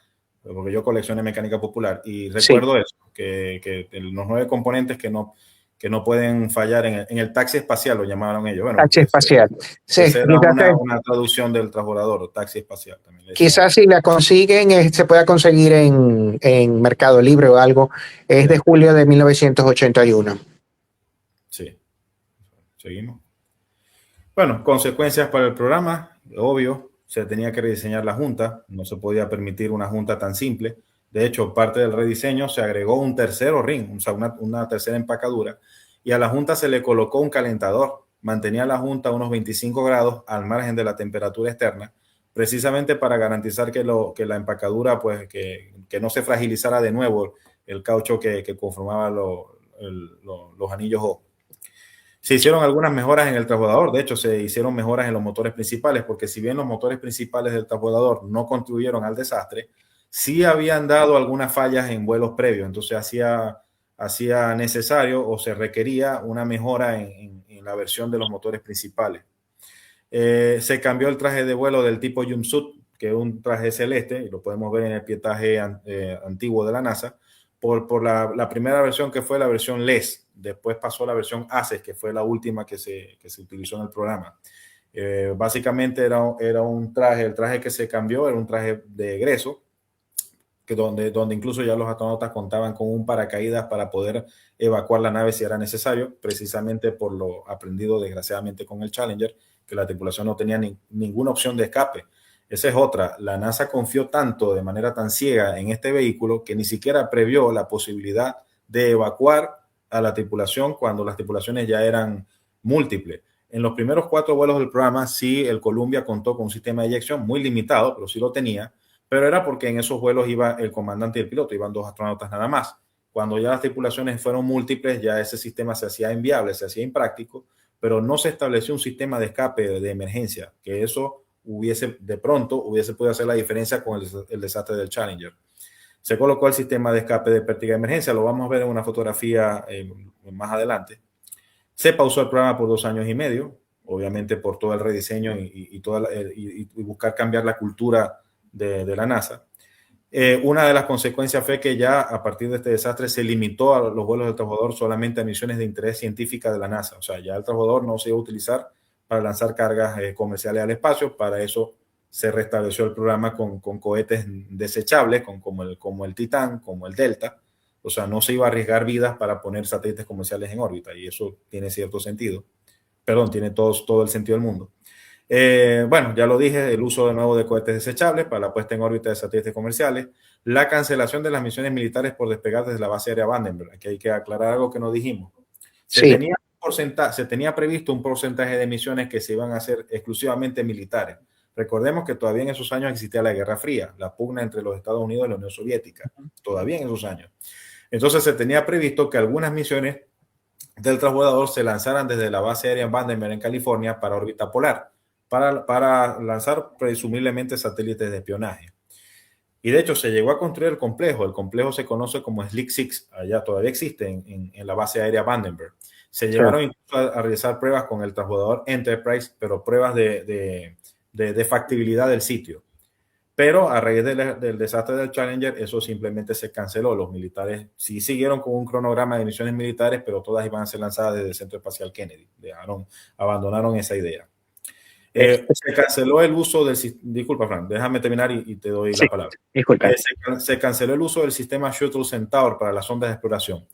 porque yo coleccioné Mecánica Popular, y recuerdo eso, que los 9 componentes que no pueden fallar en el taxi espacial, lo llamaron ellos. Bueno, taxi espacial. Sí, era una traducción del transbordador, taxi espacial también. Quizás si la consiguen, se pueda conseguir en Mercado Libre o algo. Es de julio de 1981. Sí. Seguimos. Bueno, consecuencias para el programa. Obvio, se tenía que rediseñar la junta. No se podía permitir una junta tan simple. De hecho, parte del rediseño se agregó un tercero ring, o sea, una tercera empacadura. Y a la junta se le colocó un calentador. Mantenía la junta a unos 25 grados al margen de la temperatura externa, precisamente para garantizar que la empacadura, pues, que no se fragilizara de nuevo el caucho que conformaba los anillos O. Se hicieron algunas mejoras en el transbordador. De hecho, se hicieron mejoras en los motores principales, porque si bien los motores principales del transbordador no contribuyeron al desastre, sí habían dado algunas fallas en vuelos previos. Entonces hacía necesario o se requería una mejora en la versión de los motores principales. Se cambió el traje de vuelo del tipo jumpsuit, que es un traje celeste, y lo podemos ver en el pietaje antiguo de la NASA, por la primera versión, que fue la versión LES. Después pasó la versión ACES, que fue la última que se utilizó en el programa. Básicamente era un traje, el traje que se cambió era un traje de egreso, donde incluso ya los astronautas contaban con un paracaídas para poder evacuar la nave si era necesario, precisamente por lo aprendido desgraciadamente con el Challenger, que la tripulación no tenía ninguna opción de escape. Esa es otra. La NASA confió tanto de manera tan ciega en este vehículo que ni siquiera previó la posibilidad de evacuar a la tripulación cuando las tripulaciones ya eran múltiples. En los primeros 4 vuelos del programa, sí, el Columbia contó con un sistema de eyección muy limitado, pero sí lo tenía, pero era porque en esos vuelos iba el comandante y el piloto, iban 2 astronautas nada más. Cuando ya las tripulaciones fueron múltiples, ya ese sistema se hacía inviable, se hacía impráctico, pero no se estableció un sistema de escape de emergencia, que eso hubiese podido hacer la diferencia con el desastre del Challenger. Se colocó el sistema de escape de práctica de emergencia, lo vamos a ver en una fotografía más adelante. Se pausó el programa por 2 años y medio, obviamente por todo el rediseño y buscar cambiar la cultura de la NASA. Una de las consecuencias fue que ya a partir de este desastre se limitó a los vuelos del transbordador solamente a misiones de interés científico de la NASA. O sea, ya el transbordador no se iba a utilizar para lanzar cargas comerciales al espacio. Para eso se restableció el programa con cohetes desechables como el Titán, como el Delta. O sea, no se iba a arriesgar vidas para poner satélites comerciales en órbita, y eso tiene cierto sentido. Perdón, tiene todo el sentido del mundo. Bueno, ya lo dije, el uso de nuevo de cohetes desechables para la puesta en órbita de satélites comerciales, la cancelación de las misiones militares por despegar desde la base aérea Vandenberg. Aquí hay que aclarar algo que no dijimos. Se tenía previsto un porcentaje de misiones que se iban a hacer exclusivamente militares. Recordemos que todavía en esos años existía la Guerra Fría, la pugna entre los Estados Unidos y la Unión Soviética, todavía en esos años. Entonces se tenía previsto que algunas misiones del transbordador se lanzaran desde la base aérea Vandenberg en California para órbita polar, para lanzar presumiblemente satélites de espionaje. Y de hecho se llegó a construir el complejo se conoce como Slick Six, allá todavía existe en la base aérea Vandenberg. Se llegaron incluso a realizar pruebas con el transbordador Enterprise, pero pruebas de factibilidad del sitio. Pero a raíz del desastre del Challenger, eso simplemente se canceló. Los militares sí siguieron con un cronograma de misiones militares, pero todas iban a ser lanzadas desde el Centro Espacial Kennedy. Abandonaron esa idea. Se canceló el uso del... Disculpa, Frank, déjame terminar y te doy la palabra. Se canceló el uso del sistema Shuttle Centaur para las sondas de exploración.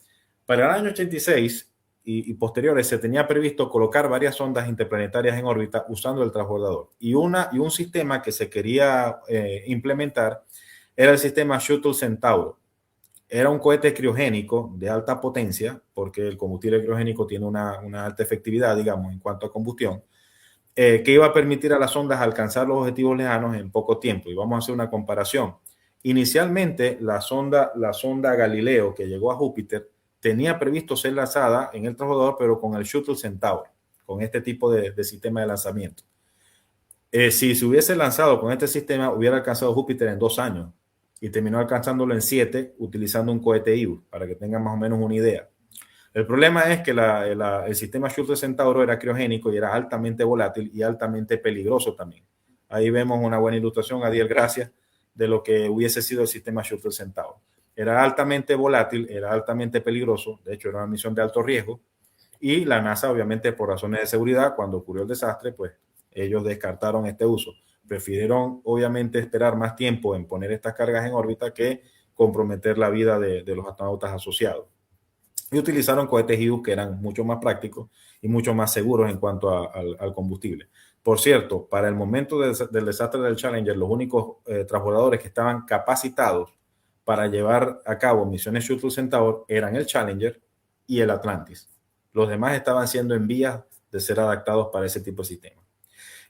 Para el año 86 y posteriores se tenía previsto colocar varias sondas interplanetarias en órbita usando el transbordador. Y un sistema que se quería implementar era el sistema Shuttle Centauro. Era un cohete criogénico de alta potencia, porque el combustible criogénico tiene una alta efectividad, digamos, en cuanto a combustión, que iba a permitir a las sondas alcanzar los objetivos lejanos en poco tiempo. Y vamos a hacer una comparación. Inicialmente, la sonda Galileo, que llegó a Júpiter, tenía previsto ser lanzada en el transbordador, pero con el Shuttle Centaur, con este tipo de sistema de lanzamiento. Si se hubiese lanzado con este sistema, hubiera alcanzado Júpiter en 2 años y terminó alcanzándolo en 7 utilizando un cohete Iu, para que tengan más o menos una idea. El problema es que el sistema Shuttle Centauro era criogénico y era altamente volátil y altamente peligroso también. Ahí vemos una buena ilustración, Adiel, gracias, de lo que hubiese sido el sistema Shuttle Centauro. Era altamente volátil, era altamente peligroso, de hecho era una misión de alto riesgo, y la NASA, obviamente por razones de seguridad, cuando ocurrió el desastre, pues ellos descartaron este uso. Prefirieron obviamente esperar más tiempo en poner estas cargas en órbita que comprometer la vida de los astronautas asociados. Y utilizaron cohetes Iu que eran mucho más prácticos y mucho más seguros en cuanto al combustible. Por cierto, para el momento del desastre del Challenger, los únicos transbordadores que estaban capacitados para llevar a cabo misiones Shuttle Centaur eran el Challenger y el Atlantis. Los demás estaban siendo en vías de ser adaptados para ese tipo de sistema.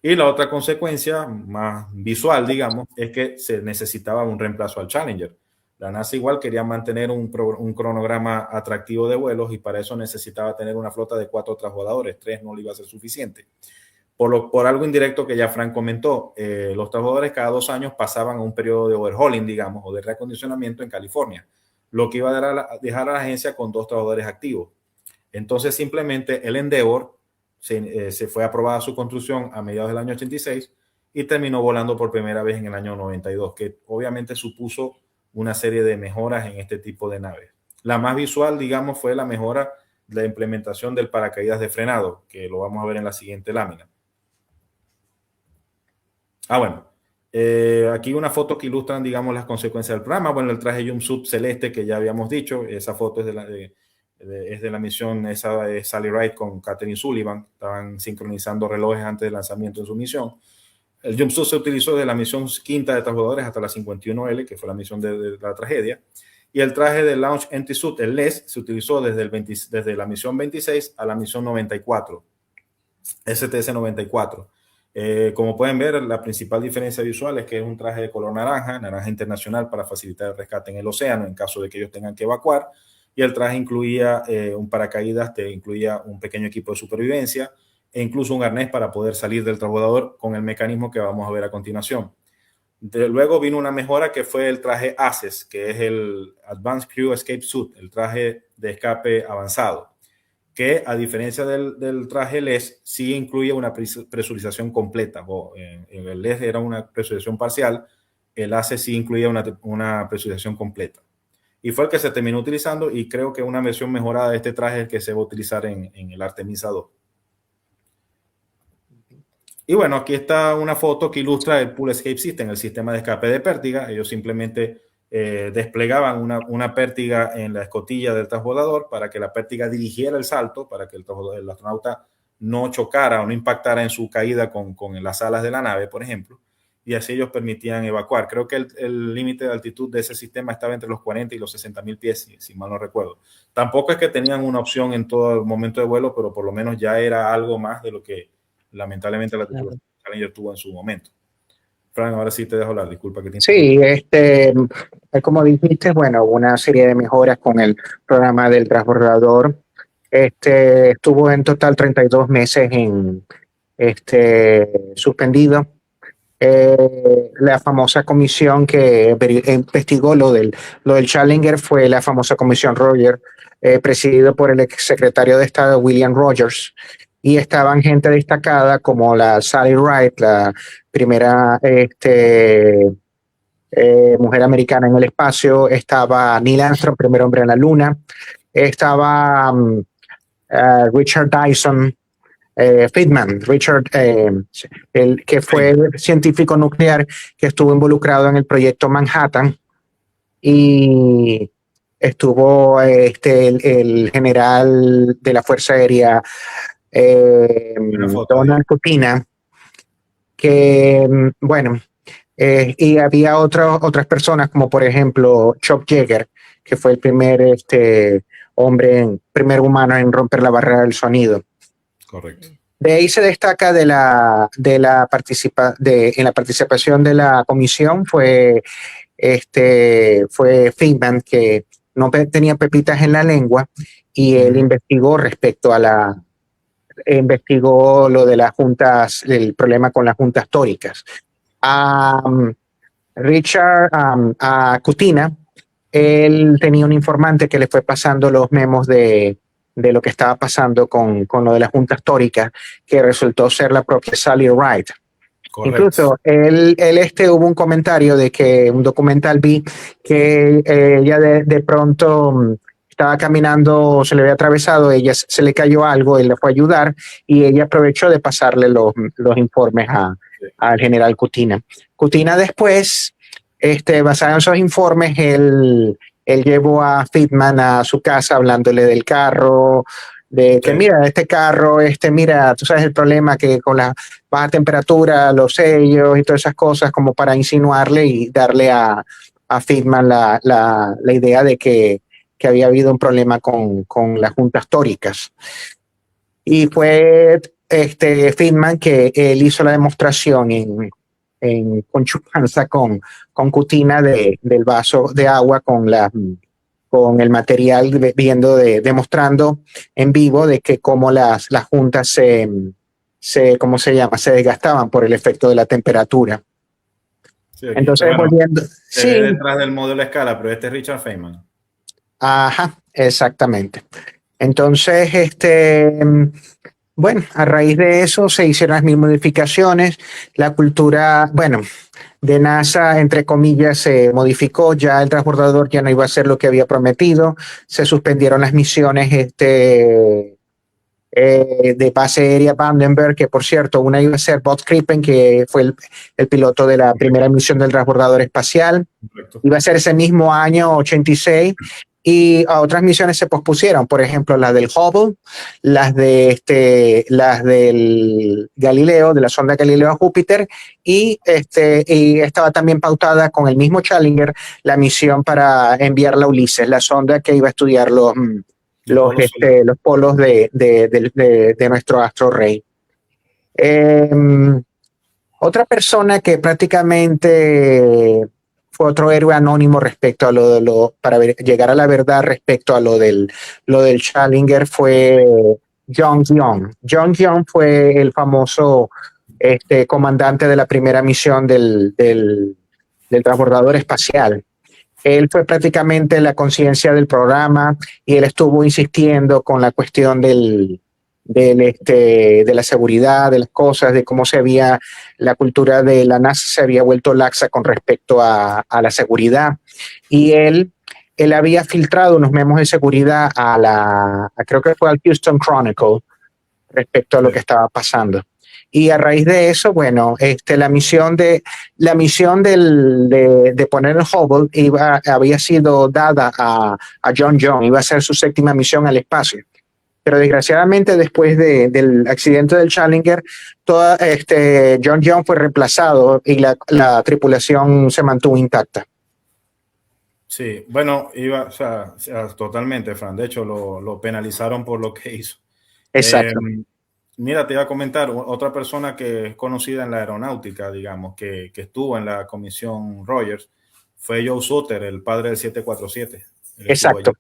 Y la otra consecuencia más visual, digamos, es que se necesitaba un reemplazo al Challenger. La NASA igual quería mantener un cronograma atractivo de vuelos y para eso necesitaba tener una flota de 4 transbordadores. 3 no le iba a ser suficiente. Por algo indirecto que ya Frank comentó, los transbordadores cada 2 años pasaban a un periodo de overhauling, digamos, o de reacondicionamiento en California, lo que iba a dejar a la agencia con 2 transbordadores activos. Entonces, simplemente el Endeavour se fue aprobada su construcción a mediados del año 86 y terminó volando por primera vez en el año 92, que obviamente supuso una serie de mejoras en este tipo de naves. La más visual, digamos, fue la mejora de la implementación del paracaídas de frenado, que lo vamos a ver en la siguiente lámina. Bueno. Aquí una foto que ilustran, digamos, las consecuencias del programa. Bueno, el traje jumpsuit celeste que ya habíamos dicho, esa foto es de la misión, esa de Sally Ride con Katherine Sullivan. Estaban sincronizando relojes antes del lanzamiento de su misión. El jumpsuit se utilizó desde la misión quinta de transbordadores hasta la 51L, que fue la misión de la tragedia. Y el traje de Launch Empty Suit, el LES, se utilizó desde la misión 26 a la misión 94, STS 94. Como pueden ver, la principal diferencia visual es que es un traje de color naranja internacional para facilitar el rescate en el océano en caso de que ellos tengan que evacuar, y el traje incluía un paracaídas, incluía un pequeño equipo de supervivencia e incluso un arnés para poder salir del transbordador con el mecanismo que vamos a ver a continuación. Luego vino una mejora que fue el traje ACES, que es el Advanced Crew Escape Suit, el traje de escape avanzado, que a diferencia del traje LES sí incluye una presurización completa. En el LES era una presurización parcial, el ACE sí incluía una presurización completa. Y fue el que se terminó utilizando, y creo que una versión mejorada de este traje es el que se va a utilizar en el Artemisa 2. Y bueno, aquí está una foto que ilustra el Pool Escape System, el sistema de escape de pértiga. Ellos simplemente desplegaban una pértiga en la escotilla del transbordador para que la pértiga dirigiera el salto, para que el astronauta no chocara o no impactara en su caída con las alas de la nave, por ejemplo, y así ellos permitían evacuar. Creo que el límite de altitud de ese sistema estaba entre los 40 y los 60.000 pies, si mal no recuerdo. Tampoco es que tenían una opción en todo el momento de vuelo, pero por lo menos ya era algo más de lo que lamentablemente la Challenger tuvo en su momento. Frank, ahora sí te dejo hablar, disculpa que te Sí, como dijiste, bueno, hubo una serie de mejoras con el programa del transbordador. Estuvo en total 32 meses suspendido. La famosa comisión que investigó lo del Challenger fue la famosa comisión Roger, presidido por el exsecretario de Estado William Rogers, y estaban gente destacada como la Sally Ride, la primera mujer americana en el espacio, estaba Neil Armstrong, primer hombre en la luna, estaba Richard Dyson, Richard, el que fue científico nuclear que estuvo involucrado en el proyecto Manhattan, y estuvo el general de la Fuerza Aérea Donald Kutina, que bueno, y había otras personas como por ejemplo Chuck Yeager, que fue el primer primer humano en romper la barrera del sonido. Correcto. De ahí se destaca en la participación de la comisión fue Friedman, que no tenía pepitas en la lengua, y él investigó lo de las juntas, el problema con las juntas tóricas. A Kutina, él tenía un informante que le fue pasando los memos de lo que estaba pasando con lo de las juntas tóricas, que resultó ser la propia Sally Ride. Correcto. Incluso hubo un comentario de que un documental vi que ella de pronto estaba caminando, se le había atravesado, ella se le cayó algo, él le fue a ayudar y ella aprovechó de pasarle los informes al general Kutina. Kutina después, basado en esos informes, él llevó a Friedman a su casa hablándole del carro, de que mira, este carro, mira, tú sabes el problema que con la baja temperatura, los sellos y todas esas cosas, como para insinuarle y darle a Friedman la idea de que había habido un problema con las juntas tóricas. Y fue Friedman que él hizo la demostración con chupanza con Kutina del vaso de agua con el material, demostrando en vivo de que cómo las juntas se desgastaban por el efecto de la temperatura. Sí, entonces volviendo detrás del modelo a escala, pero este es Richard Feynman. Ajá, exactamente. Entonces, bueno, a raíz de eso se hicieron las mismas modificaciones. La cultura, bueno, de NASA, entre comillas, se modificó. Ya el transbordador ya no iba a ser lo que había prometido. Se suspendieron las misiones de base aérea Vandenberg, que por cierto, una iba a ser Buzz Crippen, que fue el piloto de la primera misión del transbordador espacial. Correcto. Iba a ser ese mismo año, 86, y a otras misiones se pospusieron, por ejemplo, las del Hubble, las del Galileo, de la sonda Galileo a Júpiter, y estaba también pautada con el mismo Challenger la misión para enviarla a Ulises, la sonda que iba a estudiar los polos de nuestro astro rey. Otra persona que prácticamente fue otro héroe anónimo respecto a para llegar a la verdad respecto a lo del Challenger fue John Young. John Young fue el famoso comandante de la primera misión del transbordador espacial. Él fue prácticamente la conciencia del programa y él estuvo insistiendo con la cuestión de la seguridad, de las cosas, de cómo la cultura de la NASA se había vuelto laxa con respecto a la seguridad. Y él había filtrado unos memos de seguridad creo que fue al Houston Chronicle respecto a lo que estaba pasando. Y a raíz de eso, bueno, la misión de poner el Hubble había sido dada a John Young, iba a ser su 7ª misión al espacio. Pero desgraciadamente después del accidente del Challenger, John Young fue reemplazado y la tripulación se mantuvo intacta. Sí, bueno, totalmente, Fran. De hecho, lo penalizaron por lo que hizo. Exacto. Mira, te iba a comentar, otra persona que es conocida en la aeronáutica, digamos, que estuvo en la comisión Rogers, fue Joe Sutter, el padre del 747. Exacto.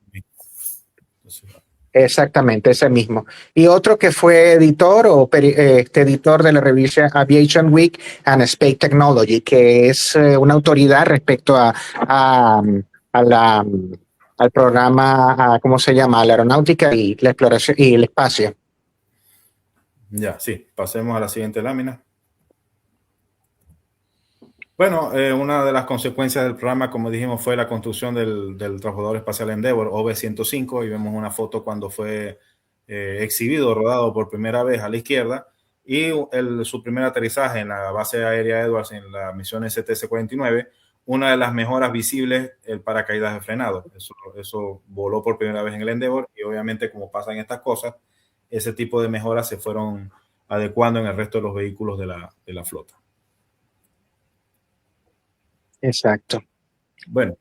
Exactamente, ese mismo. Y otro que fue editor editor de la revista Aviation Week and Space Technology, que es una autoridad respecto al programa, ¿cómo se llama? La aeronáutica y la exploración y el espacio. Ya, sí. Pasemos a la siguiente lámina. Bueno, una de las consecuencias del programa, como dijimos, fue la construcción del transbordador espacial Endeavour, OB-105, y vemos una foto cuando fue exhibido, rodado por primera vez a la izquierda, y su primer aterrizaje en la base aérea Edwards en la misión STS-49, una de las mejoras visibles, el paracaídas de frenado. Eso voló por primera vez en el Endeavour, y obviamente, como pasan estas cosas, ese tipo de mejoras se fueron adecuando en el resto de los vehículos de la flota. Exacto. Bueno,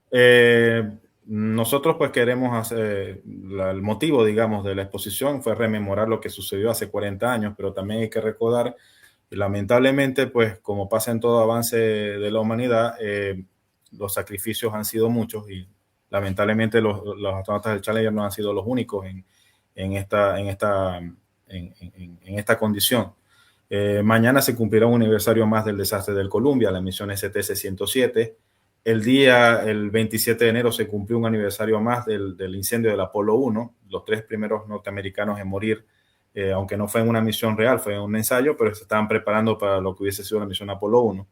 nosotros pues queremos hacer, el motivo, digamos, de la exposición fue rememorar lo que sucedió hace 40 años, pero también hay que recordar, lamentablemente, pues como pasa en todo avance de la humanidad, los sacrificios han sido muchos y lamentablemente los astronautas del Challenger no han sido los únicos en esta condición. Mañana se cumplirá un aniversario más del desastre del Columbia, la misión STS-107. El 27 de enero se cumplió un aniversario más del incendio del Apolo 1, los 3 primeros norteamericanos en morir, aunque no fue en una misión real, fue en un ensayo, pero se estaban preparando para lo que hubiese sido la misión Apolo 1.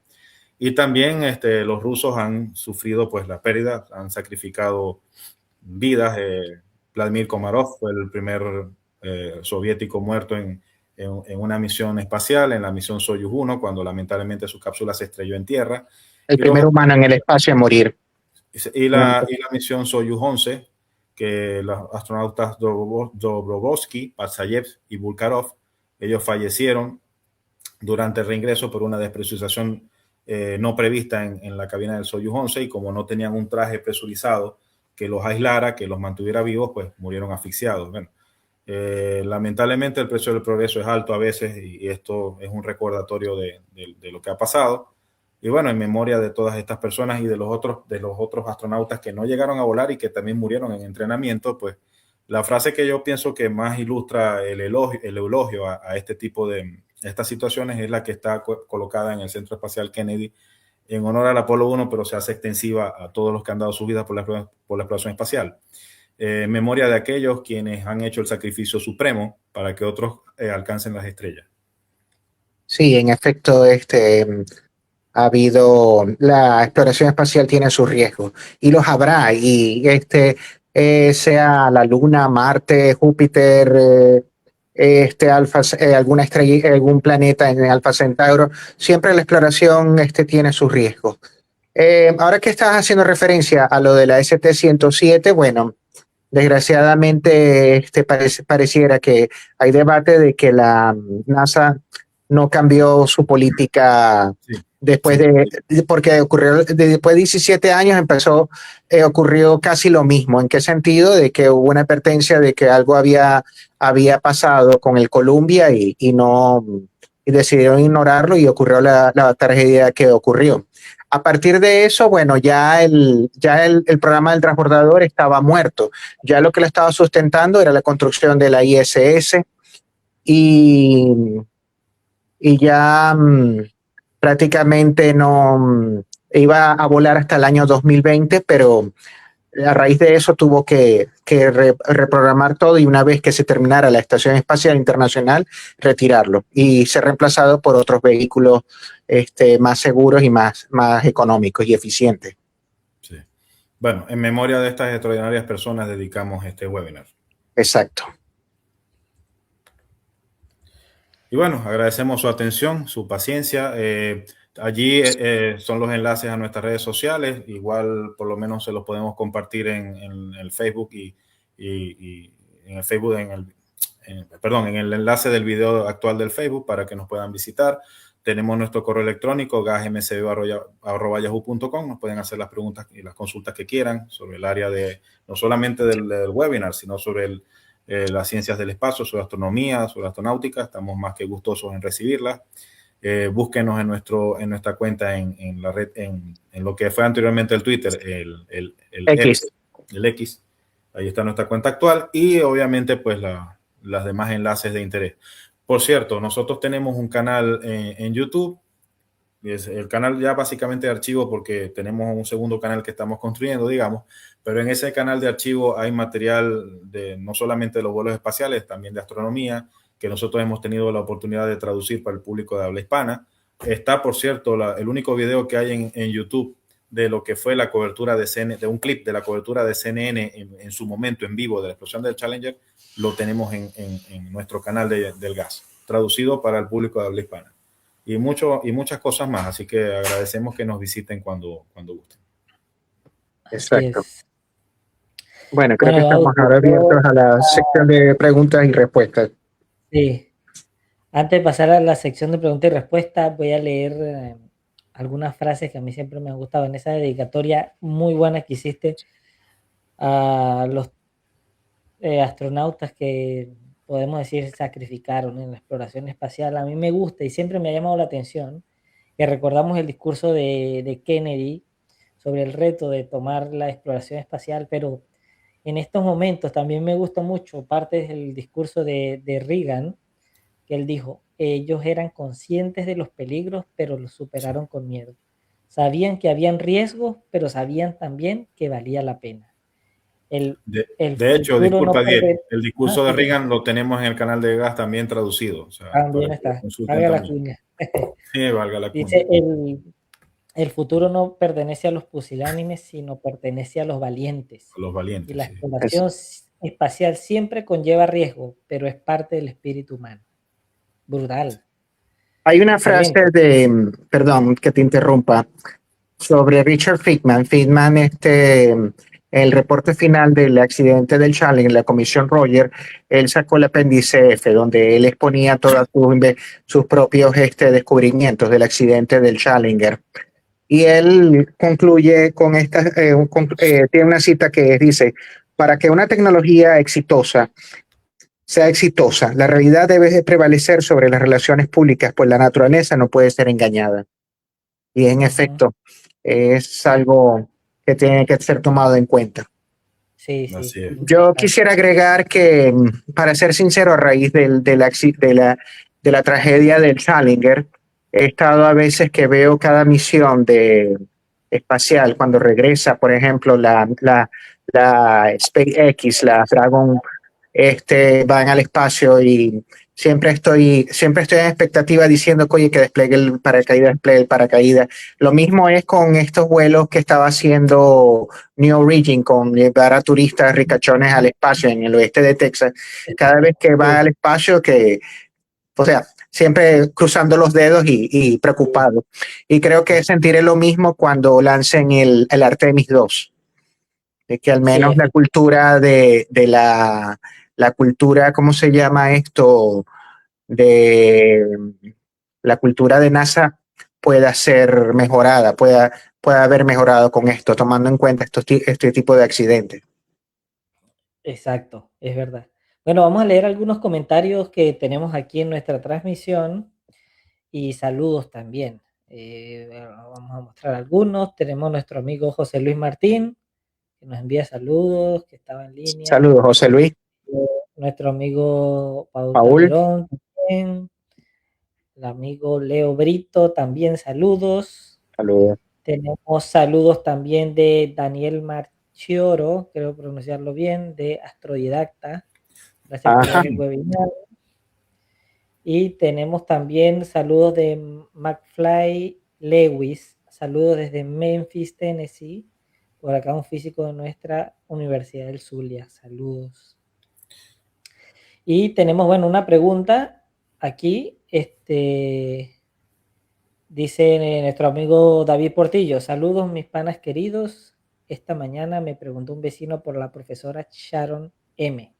Y también los rusos han sufrido pues la pérdida, han sacrificado vidas. Vladimir Komarov fue el primer soviético muerto en una misión espacial, en la misión Soyuz 1, cuando lamentablemente su cápsula se estrelló en tierra. El primer humano en el espacio a morir. Y la misión Soyuz 11, que los astronautas Dobrovolsky, Patsayev y Bulgarov, ellos fallecieron durante el reingreso por una despresurización no prevista en la cabina del Soyuz 11, y como no tenían un traje presurizado que los aislara, que los mantuviera vivos, pues murieron asfixiados. Bueno, lamentablemente el precio del progreso es alto a veces, y esto es un recordatorio de lo que ha pasado. Y bueno, en memoria de todas estas personas y de los otros astronautas que no llegaron a volar y que también murieron en entrenamiento, pues la frase que yo pienso que más ilustra el elogio a este tipo de estas situaciones es la que está colocada en el Centro Espacial Kennedy en honor al Apolo 1, pero se hace extensiva a todos los que han dado sus vidas por la exploración espacial. Memoria de aquellos quienes han hecho el sacrificio supremo para que otros alcancen las estrellas. Sí, en efecto, ha habido, la exploración espacial tiene sus riesgos y los habrá, y sea la Luna, Marte, Júpiter, alguna estrella, algún planeta en Alfa Centauro. Siempre la exploración tiene sus riesgos. Ahora que estás haciendo referencia a lo de la ST-107, bueno, desgraciadamente pareciera que hay debate de que la NASA no cambió su política después porque ocurrió después de 17 años ocurrió casi lo mismo. ¿En qué sentido? De que hubo una advertencia de que algo había pasado con el Columbia y decidieron ignorarlo y ocurrió la tragedia que ocurrió. A partir de eso, bueno, ya el programa del transbordador estaba muerto. Ya lo que lo estaba sustentando era la construcción de la ISS y ya prácticamente no iba a volar hasta el año 2020, pero a raíz de eso tuvo que reprogramar todo y una vez que se terminara la Estación Espacial Internacional, retirarlo y ser reemplazado por otros vehículos más seguros y más económicos y eficientes. Sí. Bueno, en memoria de estas extraordinarias personas dedicamos este webinar. Exacto. Y bueno, agradecemos su atención, su paciencia. Allí son los enlaces a nuestras redes sociales. Igual, por lo menos, se los podemos compartir en el Facebook y en el Facebook, en el enlace del video actual del Facebook para que nos puedan visitar. Tenemos nuestro correo electrónico gasmcb@yahoo.com. Nos pueden hacer las preguntas y las consultas que quieran sobre el área no solamente del webinar, sino sobre las ciencias del espacio, sobre astronomía, sobre astronáutica. Estamos más que gustosos en recibirlas. Búsquenos en nuestra cuenta en la red, en lo que fue anteriormente el Twitter, el X. Ahí está nuestra cuenta actual y obviamente pues las demás enlaces de interés. Por cierto, nosotros tenemos un canal en YouTube. Es el canal ya básicamente de archivo porque tenemos un segundo canal que estamos construyendo, digamos, pero en ese canal de archivo hay material no solamente de los vuelos espaciales, también de astronomía, que nosotros hemos tenido la oportunidad de traducir para el público de habla hispana. Está, por cierto, el único video que hay en YouTube de lo que fue la cobertura de un clip de la cobertura de CNN en su momento en vivo de la explosión del Challenger, lo tenemos en nuestro canal del gas, traducido para el público de habla hispana. Y muchas cosas más, así que agradecemos que nos visiten cuando gusten. Exacto. Bueno, creo que estamos ahora abiertos a la sección de preguntas y respuestas. Sí. Antes de pasar a la sección de preguntas y respuestas, voy a leer algunas frases que a mí siempre me han gustado en esa dedicatoria muy buena que hiciste a los astronautas que podemos decir sacrificaron en la exploración espacial. A mí me gusta y siempre me ha llamado la atención que recordamos el discurso de Kennedy sobre el reto de tomar la exploración espacial, pero en estos momentos también me gusta mucho parte del discurso de Reagan, que él dijo, ellos eran conscientes de los peligros, pero los superaron con miedo. Sabían que habían riesgos, pero sabían también que valía la pena. De hecho, disculpa, Diego, el discurso de Reagan lo tenemos en el canal de Gas también traducido. O sea, también está, valga la cuña. Sí, valga la cuña. Dice, el futuro no pertenece a los pusilánimes, sino pertenece a los valientes. A los valientes. Y la exploración espacial siempre conlleva riesgo, pero es parte del espíritu humano. Brutal. Hay una frase perdón que te interrumpa, sobre Richard Feynman. Feynman, el reporte final del accidente del Challenger, la comisión Roger, él sacó el apéndice F, donde él exponía todos sus propios descubrimientos del accidente del Challenger. Y él concluye con tiene una cita que dice, para que una tecnología sea exitosa, la realidad debe prevalecer sobre las relaciones públicas, pues la naturaleza no puede ser engañada. Y en efecto, es algo que tiene que ser tomado en cuenta. Sí. Yo quisiera agregar que, para ser sincero, a raíz de la tragedia del Challenger, he estado a veces que veo cada misión espacial, cuando regresa, por ejemplo, la SpaceX, la Dragon, van al espacio y siempre estoy en expectativa diciendo, oye, que despliegue el paracaídas. Lo mismo es con estos vuelos que estaba haciendo New Origin, con llevar a turistas ricachones al espacio en el oeste de Texas. Cada vez que va al espacio, o sea, siempre cruzando los dedos y preocupado. Y creo que sentiré lo mismo cuando lancen el Artemis 2. De que al menos la cultura de la cultura, ¿cómo se llama esto? De la cultura de NASA pueda ser mejorada, pueda haber mejorado con esto, tomando en cuenta este tipo de accidentes. Exacto, es verdad. Bueno, vamos a leer algunos comentarios que tenemos aquí en nuestra transmisión y saludos también. Vamos a mostrar algunos. Tenemos nuestro amigo José Luis Martín, que nos envía saludos, que estaba en línea. Saludos, José Luis. Nuestro amigo Paul Calderón también. El amigo Leo Brito también saludos. Saludos. Tenemos saludos también de Daniel Marchioro, creo pronunciarlo bien, de Astrodidacta. Gracias por ver el webinar. Y tenemos también saludos de McFly Lewis. Saludos desde Memphis, Tennessee. Por acá un físico de nuestra Universidad del Zulia. Saludos. Y tenemos, bueno, una pregunta aquí. Dice nuestro amigo David Portillo. Saludos, mis panas queridos. Esta mañana me preguntó un vecino por la profesora Sharon M.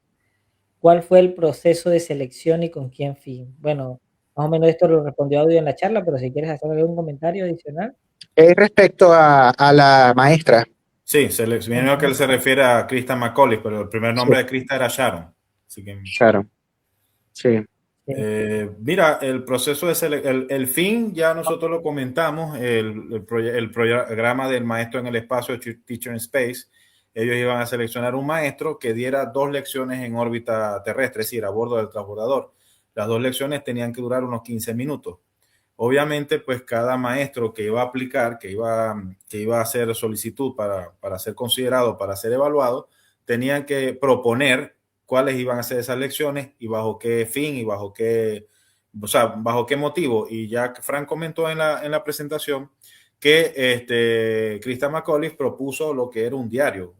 ¿Cuál fue el proceso de selección y con quién fin? Bueno, más o menos esto lo respondió Audio en la charla, pero si quieres hacer algún comentario adicional. Respecto a la maestra. Sí, que él se refiere a Krista McCauley, pero el primer nombre de Krista era Sharon. Así que, Sharon, sí. Mira, el proceso de el fin ya nosotros lo comentamos, el programa del maestro en el espacio, Teacher in Space. Ellos iban a seleccionar un maestro que diera 2 lecciones en órbita terrestre, es decir, a bordo del transbordador. Las 2 lecciones tenían que durar unos 15 minutos. Obviamente, pues cada maestro que iba a aplicar, que iba a hacer solicitud para ser considerado, para ser evaluado, tenían que proponer cuáles iban a ser esas lecciones y bajo qué fin y bajo qué motivo. Y ya Frank comentó en la presentación que Krista McCauley propuso lo que era un diario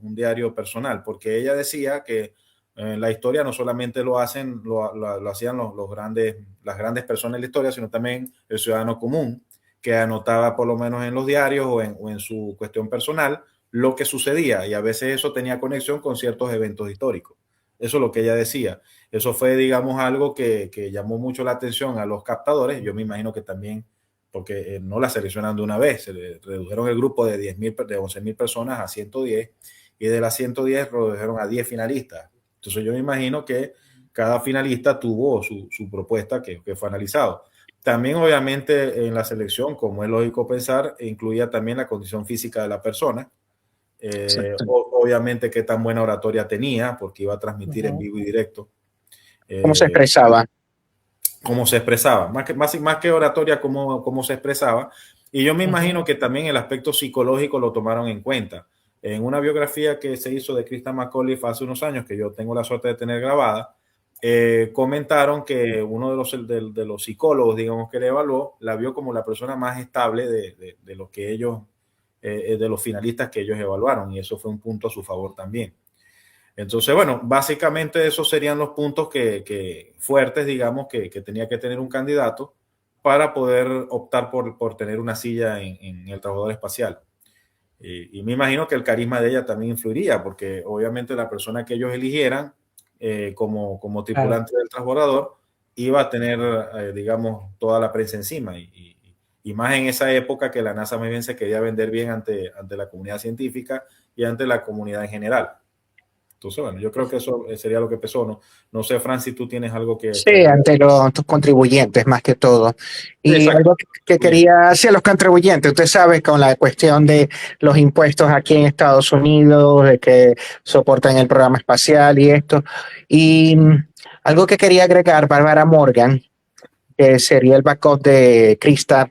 personal, porque ella decía que la historia no solamente lo hacían las grandes personas en la historia, sino también el ciudadano común, que anotaba por lo menos en los diarios o en su cuestión personal lo que sucedía, y a veces eso tenía conexión con ciertos eventos históricos. Eso es lo que ella decía. Eso fue, digamos, algo que llamó mucho la atención a los captadores. Yo me imagino que también, porque no la seleccionan de una vez, se le redujeron el grupo de 11,000 personas a 110, y de las 110 redujeron a 10 finalistas. Entonces yo me imagino que cada finalista tuvo su propuesta que fue analizado. También, obviamente, en la selección, como es lógico pensar, incluía también la condición física de la persona. Obviamente qué tan buena oratoria tenía, porque iba a transmitir en vivo y directo. ¿Cómo se expresaba? Cómo se expresaba, más que oratoria, cómo se expresaba. Y yo me imagino que también el aspecto psicológico lo tomaron en cuenta. En una biografía que se hizo de Krista McCauley hace unos años, que yo tengo la suerte de tener grabada, comentaron que uno de los psicólogos, digamos, que le evaluó, la vio como la persona más estable de lo que ellos de los finalistas que ellos evaluaron, y eso fue un punto a su favor también. Entonces, bueno, básicamente esos serían los puntos que fuertes, digamos, que tenía que tener un candidato para poder optar por tener una silla en el transbordador espacial. Y me imagino que el carisma de ella también influiría, porque obviamente la persona que ellos eligieran como tripulante del transbordador iba a tener, digamos, toda la prensa encima, y más en esa época que la NASA más bien se quería vender bien ante la comunidad científica y ante la comunidad en general. Entonces, bueno, yo creo que eso sería lo que pesó. No sé, Fran, si tú tienes algo que... Sí, ante los contribuyentes más que todo. Y algo que quería hacia los contribuyentes, usted sabe, con la cuestión de los impuestos aquí en Estados Unidos, de que soportan el programa espacial y esto. Y algo que quería agregar, Barbara Morgan, que sería el backup de Krista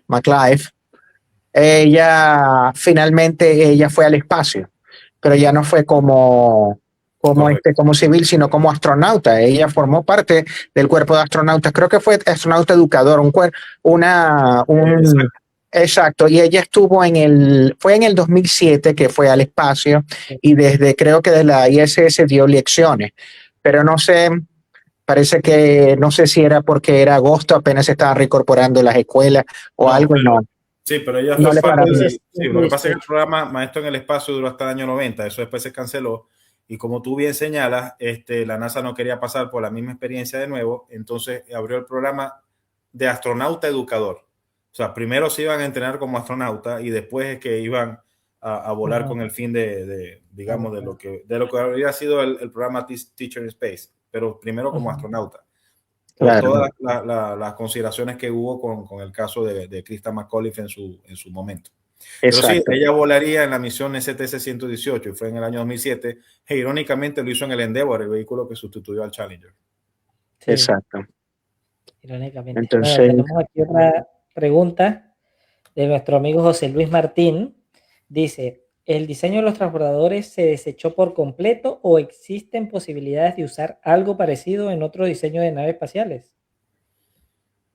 McCauley, ella finalmente fue al espacio, pero ya no fue como como, como civil, sino como astronauta. Ella formó parte del cuerpo de astronautas. Creo que fue astronauta educador, exacto. Y ella estuvo fue en el 2007 que fue al espacio y creo que de la ISS dio lecciones, pero no sé, parece que no sé si era porque era agosto, apenas se estaban reincorporando las escuelas o algo, y no. Sí, pero ella No fue le parte parece. sí, lo que pasa es que el programa Maestro en el Espacio duró hasta el año 90, eso después se canceló, y como tú bien señalas, la NASA no quería pasar por la misma experiencia de nuevo, entonces abrió el programa de astronauta educador. O sea, primero se iban a entrenar como astronauta y después es que iban a volar con el fin digamos, de lo que habría sido el programa Teacher in Space, pero primero como astronauta. Claro. Por todas las consideraciones que hubo con el caso de Krista McAuliffe en su momento. Exacto. Pero sí, ella volaría en la misión STS-118 y fue en el año 2007. E irónicamente lo hizo en el Endeavour, el vehículo que sustituyó al Challenger. Sí. Exacto. Irónicamente. Entonces, bueno, tenemos aquí otra pregunta de nuestro amigo José Luis Martín. Dice, ¿el diseño de los transbordadores se desechó por completo o existen posibilidades de usar algo parecido en otro diseño de naves espaciales?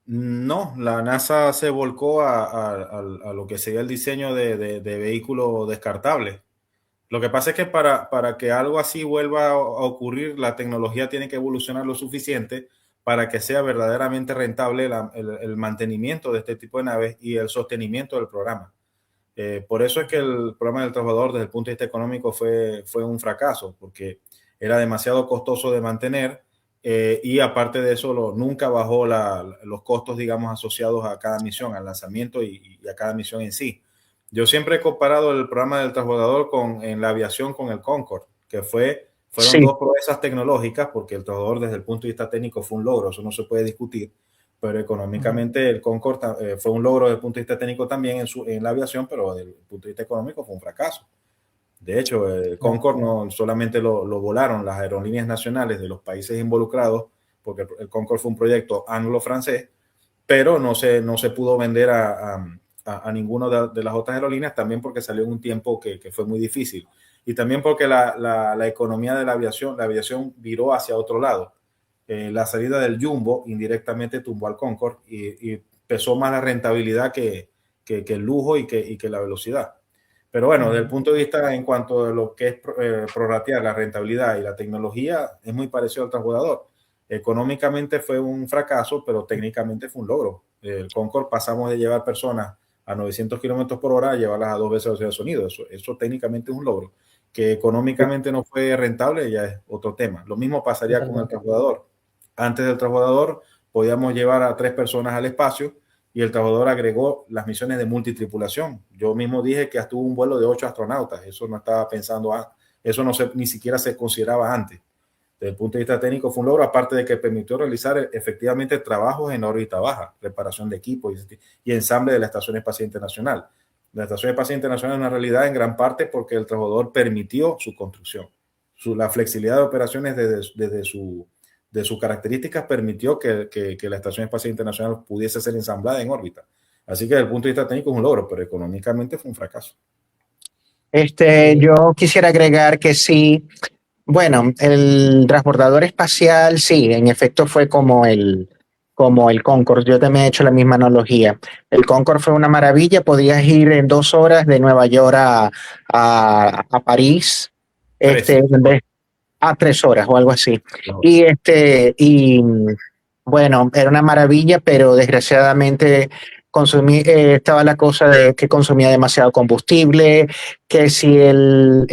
No, la NASA se volcó a lo que sería el diseño de vehículo descartable. Lo que pasa es que para que algo así vuelva a ocurrir, la tecnología tiene que evolucionar lo suficiente para que sea verdaderamente rentable el mantenimiento de este tipo de naves y el sostenimiento del programa. Por eso es que el programa del transbordador desde el punto de vista económico fue un fracaso, porque era demasiado costoso de mantener y aparte de eso nunca bajó los costos, digamos, asociados a cada misión, al lanzamiento y a cada misión en sí. Yo siempre he comparado el programa del transbordador en la aviación con el Concorde, que fueron dos proezas tecnológicas, porque el transbordador desde el punto de vista técnico fue un logro, eso no se puede discutir, pero económicamente el Concorde fue un logro desde el punto de vista técnico también en la aviación, pero desde el punto de vista económico fue un fracaso. De hecho, el Concorde no solamente lo volaron las aerolíneas nacionales de los países involucrados, porque el Concorde fue un proyecto anglo-francés, pero no se pudo vender a ninguna de las otras aerolíneas, también porque salió en un tiempo que fue muy difícil. Y también porque la economía de la aviación viró hacia otro lado. La salida del Jumbo indirectamente tumbó al Concorde y pesó más la rentabilidad que el lujo y que la velocidad. Pero bueno, desde el punto de vista en cuanto a lo que es prorratear la rentabilidad y la tecnología, es muy parecido al transbordador. Económicamente fue un fracaso, pero técnicamente fue un logro. El Concorde pasamos de llevar personas a 900 kilómetros por hora a llevarlas a 2 veces la velocidad de sonido. Eso técnicamente es un logro. Que económicamente no fue rentable ya es otro tema. Lo mismo pasaría con el transbordador. Antes del transbordador podíamos llevar a 3 personas al espacio y el transbordador agregó las misiones de multitripulación. Yo mismo dije que hasta hubo un vuelo de 8 astronautas. Eso no estaba pensando, eso ni siquiera se consideraba antes. Desde el punto de vista técnico fue un logro, aparte de que permitió realizar efectivamente trabajos en órbita baja, reparación de equipo y ensamble de la Estación Espacial Internacional. La Estación Espacial Internacional es una realidad en gran parte porque el transbordador permitió su construcción. La flexibilidad de operaciones desde sus características permitió que la Estación Espacial Internacional pudiese ser ensamblada en órbita. Así que desde el punto de vista técnico es un logro, pero económicamente fue un fracaso. Yo quisiera agregar que sí. Bueno, el transbordador espacial, sí, en efecto fue como el Concorde. Yo también he hecho la misma analogía. El Concorde fue una maravilla, podías ir en 2 horas de Nueva York a París, a 3 horas o algo así. No. Y bueno, era una maravilla, pero desgraciadamente estaba la cosa de que consumía demasiado combustible, que si el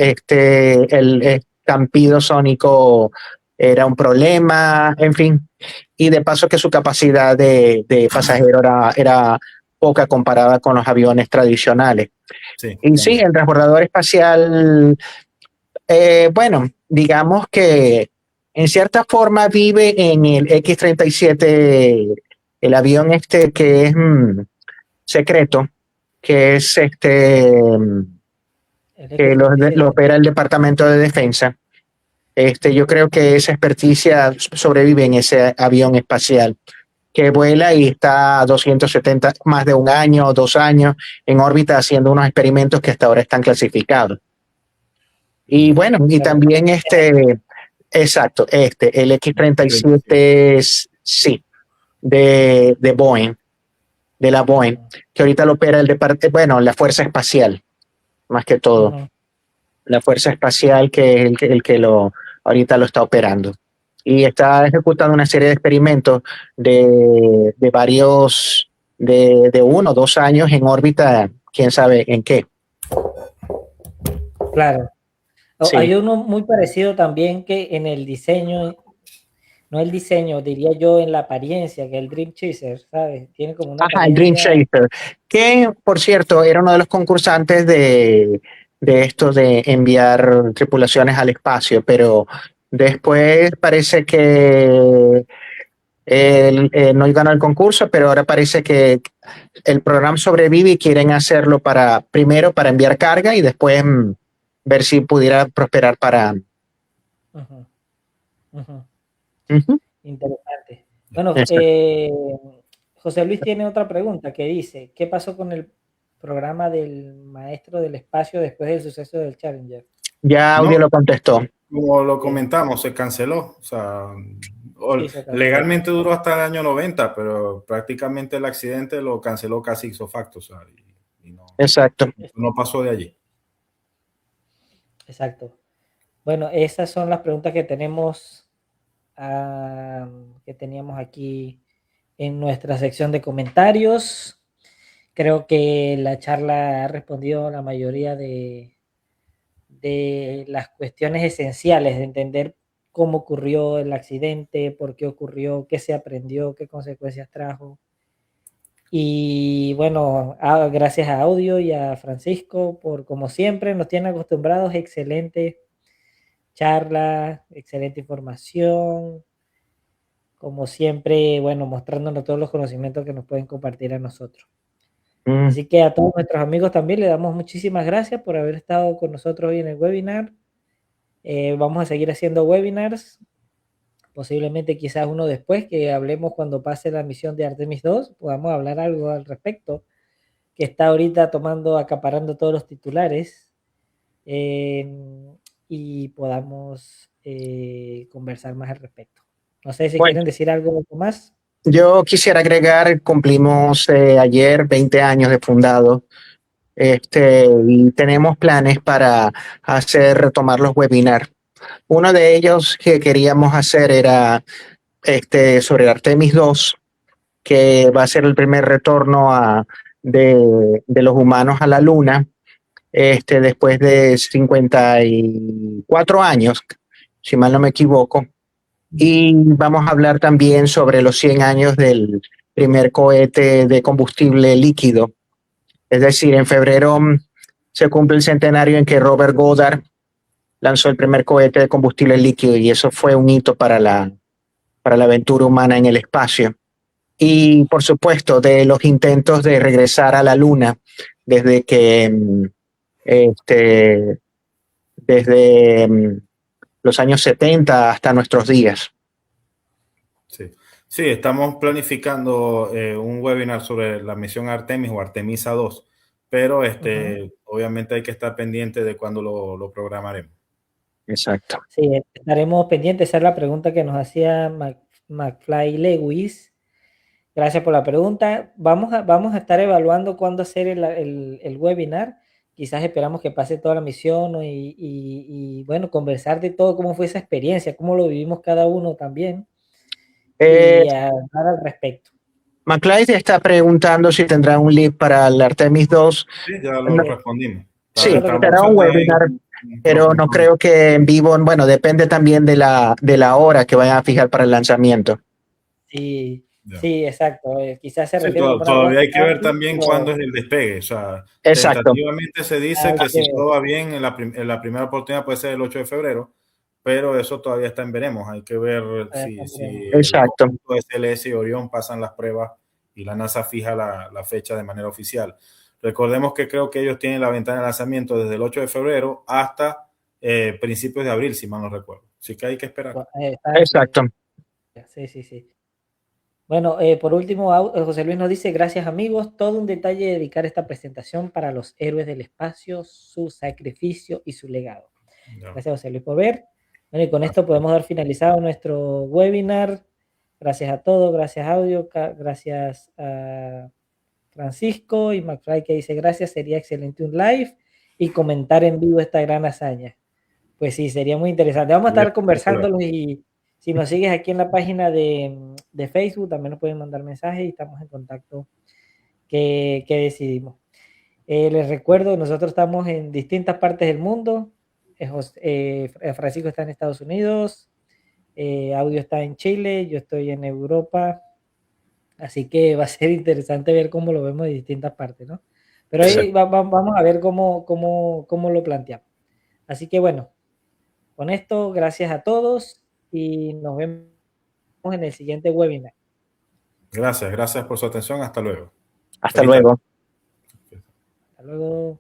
estampido sónico era un problema, en fin, y de paso que su capacidad de pasajero era poca comparada con los aviones tradicionales. Sí, y sí, el transbordador espacial, bueno, digamos que en cierta forma vive en el X-37, el avión que es secreto, que es que lo opera el Departamento de Defensa. Yo creo que esa experticia sobrevive en ese avión espacial que vuela y está a 270, más de 1 año o 2 años en órbita haciendo unos experimentos que hasta ahora están clasificados. Y bueno, y también Exacto, el X-37, sí, de Boeing, de la Boeing, que ahorita lo opera el departamento, la Fuerza Espacial, más que todo. La Fuerza Espacial, que es el que ahorita lo está operando. Y está ejecutando una serie de experimentos de varios, de 1 o 2 años en órbita, quién sabe en qué. Claro. Sí. Hay uno muy parecido también que en el diseño, no el diseño, diría yo en la apariencia, que el Dream Chaser, ¿sabes? Tiene como una El Dream apariencia... Chaser, que por cierto era uno de los concursantes de esto de enviar tripulaciones al espacio, pero después parece que él no ganó el concurso, pero ahora parece que el programa sobrevive y quieren hacerlo primero para enviar carga y después ver si pudiera prosperar para... Interesante. Bueno, José Luis tiene otra pregunta que dice, ¿qué pasó con el programa del maestro del espacio después del suceso del Challenger? Ya Audio lo contestó. Como lo comentamos, se canceló. O sea, Sí, se canceló. legalmente duró hasta el año 90, pero prácticamente el accidente lo canceló casi ipso facto. O sea, y no, exacto. No pasó de allí. Exacto. Bueno, esas son las preguntas que tenemos, que teníamos aquí en nuestra sección de comentarios. Creo que la charla ha respondido a la mayoría de las cuestiones esenciales de entender cómo ocurrió el accidente, por qué ocurrió, qué se aprendió, qué consecuencias trajo. Y bueno, gracias a Audio y a Francisco por, como siempre, nos tienen acostumbrados, excelente charla, excelente información, como siempre, bueno, mostrándonos todos los conocimientos que nos pueden compartir a nosotros. Así que a todos nuestros amigos también le damos muchísimas gracias por haber estado con nosotros hoy en el webinar. Vamos a seguir haciendo webinars, posiblemente quizás uno después, que hablemos cuando pase la misión de Artemis 2, podamos hablar algo al respecto, que está ahorita acaparando todos los titulares, y podamos conversar más al respecto. No sé si quieren decir algo más. Yo quisiera agregar, cumplimos ayer 20 años de fundado, y tenemos planes para retomar los webinars. Uno de ellos que queríamos hacer era sobre Artemis 2, que va a ser el primer retorno de los humanos a la Luna, después de 54 años, si mal no me equivoco. Y vamos a hablar también sobre los 100 años del primer cohete de combustible líquido. Es decir, en febrero se cumple el centenario en que Robert Goddard lanzó el primer cohete de combustible líquido, y eso fue un hito para la aventura humana en el espacio. Y por supuesto, de los intentos de regresar a la Luna desde los años 70 hasta nuestros días. Sí, estamos planificando un webinar sobre la misión Artemis o Artemisa 2, pero obviamente hay que estar pendiente de cuándo lo programaremos. Exacto. Sí, estaremos pendientes. Esa es la pregunta que nos hacía McFly Lewis. Gracias por la pregunta. Vamos a estar evaluando cuándo hacer el webinar. Quizás esperamos que pase toda la misión y bueno, conversar de todo, cómo fue esa experiencia, cómo lo vivimos cada uno también, y hablar al respecto. McFly está preguntando si tendrá un link para el Artemis 2. Sí, ya lo respondimos. Sí, será un webinar, pero no creo que en vivo. Bueno, depende también de la hora que vayan a fijar para el lanzamiento. Sí. Sí, exacto. Quizás se refiere todavía hay que ver también cuándo es el despegue. O sea, tentativamente se dice que si todo va bien en la primera oportunidad puede ser el 8 de febrero, pero eso todavía está en veremos. Hay que ver si el SLS y Orión pasan las pruebas y la NASA fija la fecha de manera oficial. Recordemos que creo que ellos tienen la ventana de lanzamiento desde el 8 de febrero hasta principios de abril, si mal no recuerdo. Así que hay que esperar. Exacto. Sí. Bueno, por último, José Luis nos dice: gracias amigos, todo un detalle dedicar esta presentación para los héroes del espacio, su sacrificio y su legado. Gracias José Luis por ver. Bueno, y con esto podemos dar finalizado nuestro webinar. Gracias a todos, gracias Audio, gracias a Francisco y McFly que dice gracias, sería excelente un live y comentar en vivo esta gran hazaña. Pues sí, sería muy interesante. Vamos a estar conversándolo y si nos sigues aquí en la página de Facebook, también nos pueden mandar mensajes y estamos en contacto que decidimos. Les recuerdo, nosotros estamos en distintas partes del mundo. Francisco está en Estados Unidos, Audio está en Chile, yo estoy en Europa. Así que va a ser interesante ver cómo lo vemos de distintas partes, ¿no? Pero ahí vamos a ver cómo lo planteamos. Así que bueno, con esto, gracias a todos y nos vemos en el siguiente webinar. Gracias por su atención. Hasta luego. Hasta luego. Hasta luego.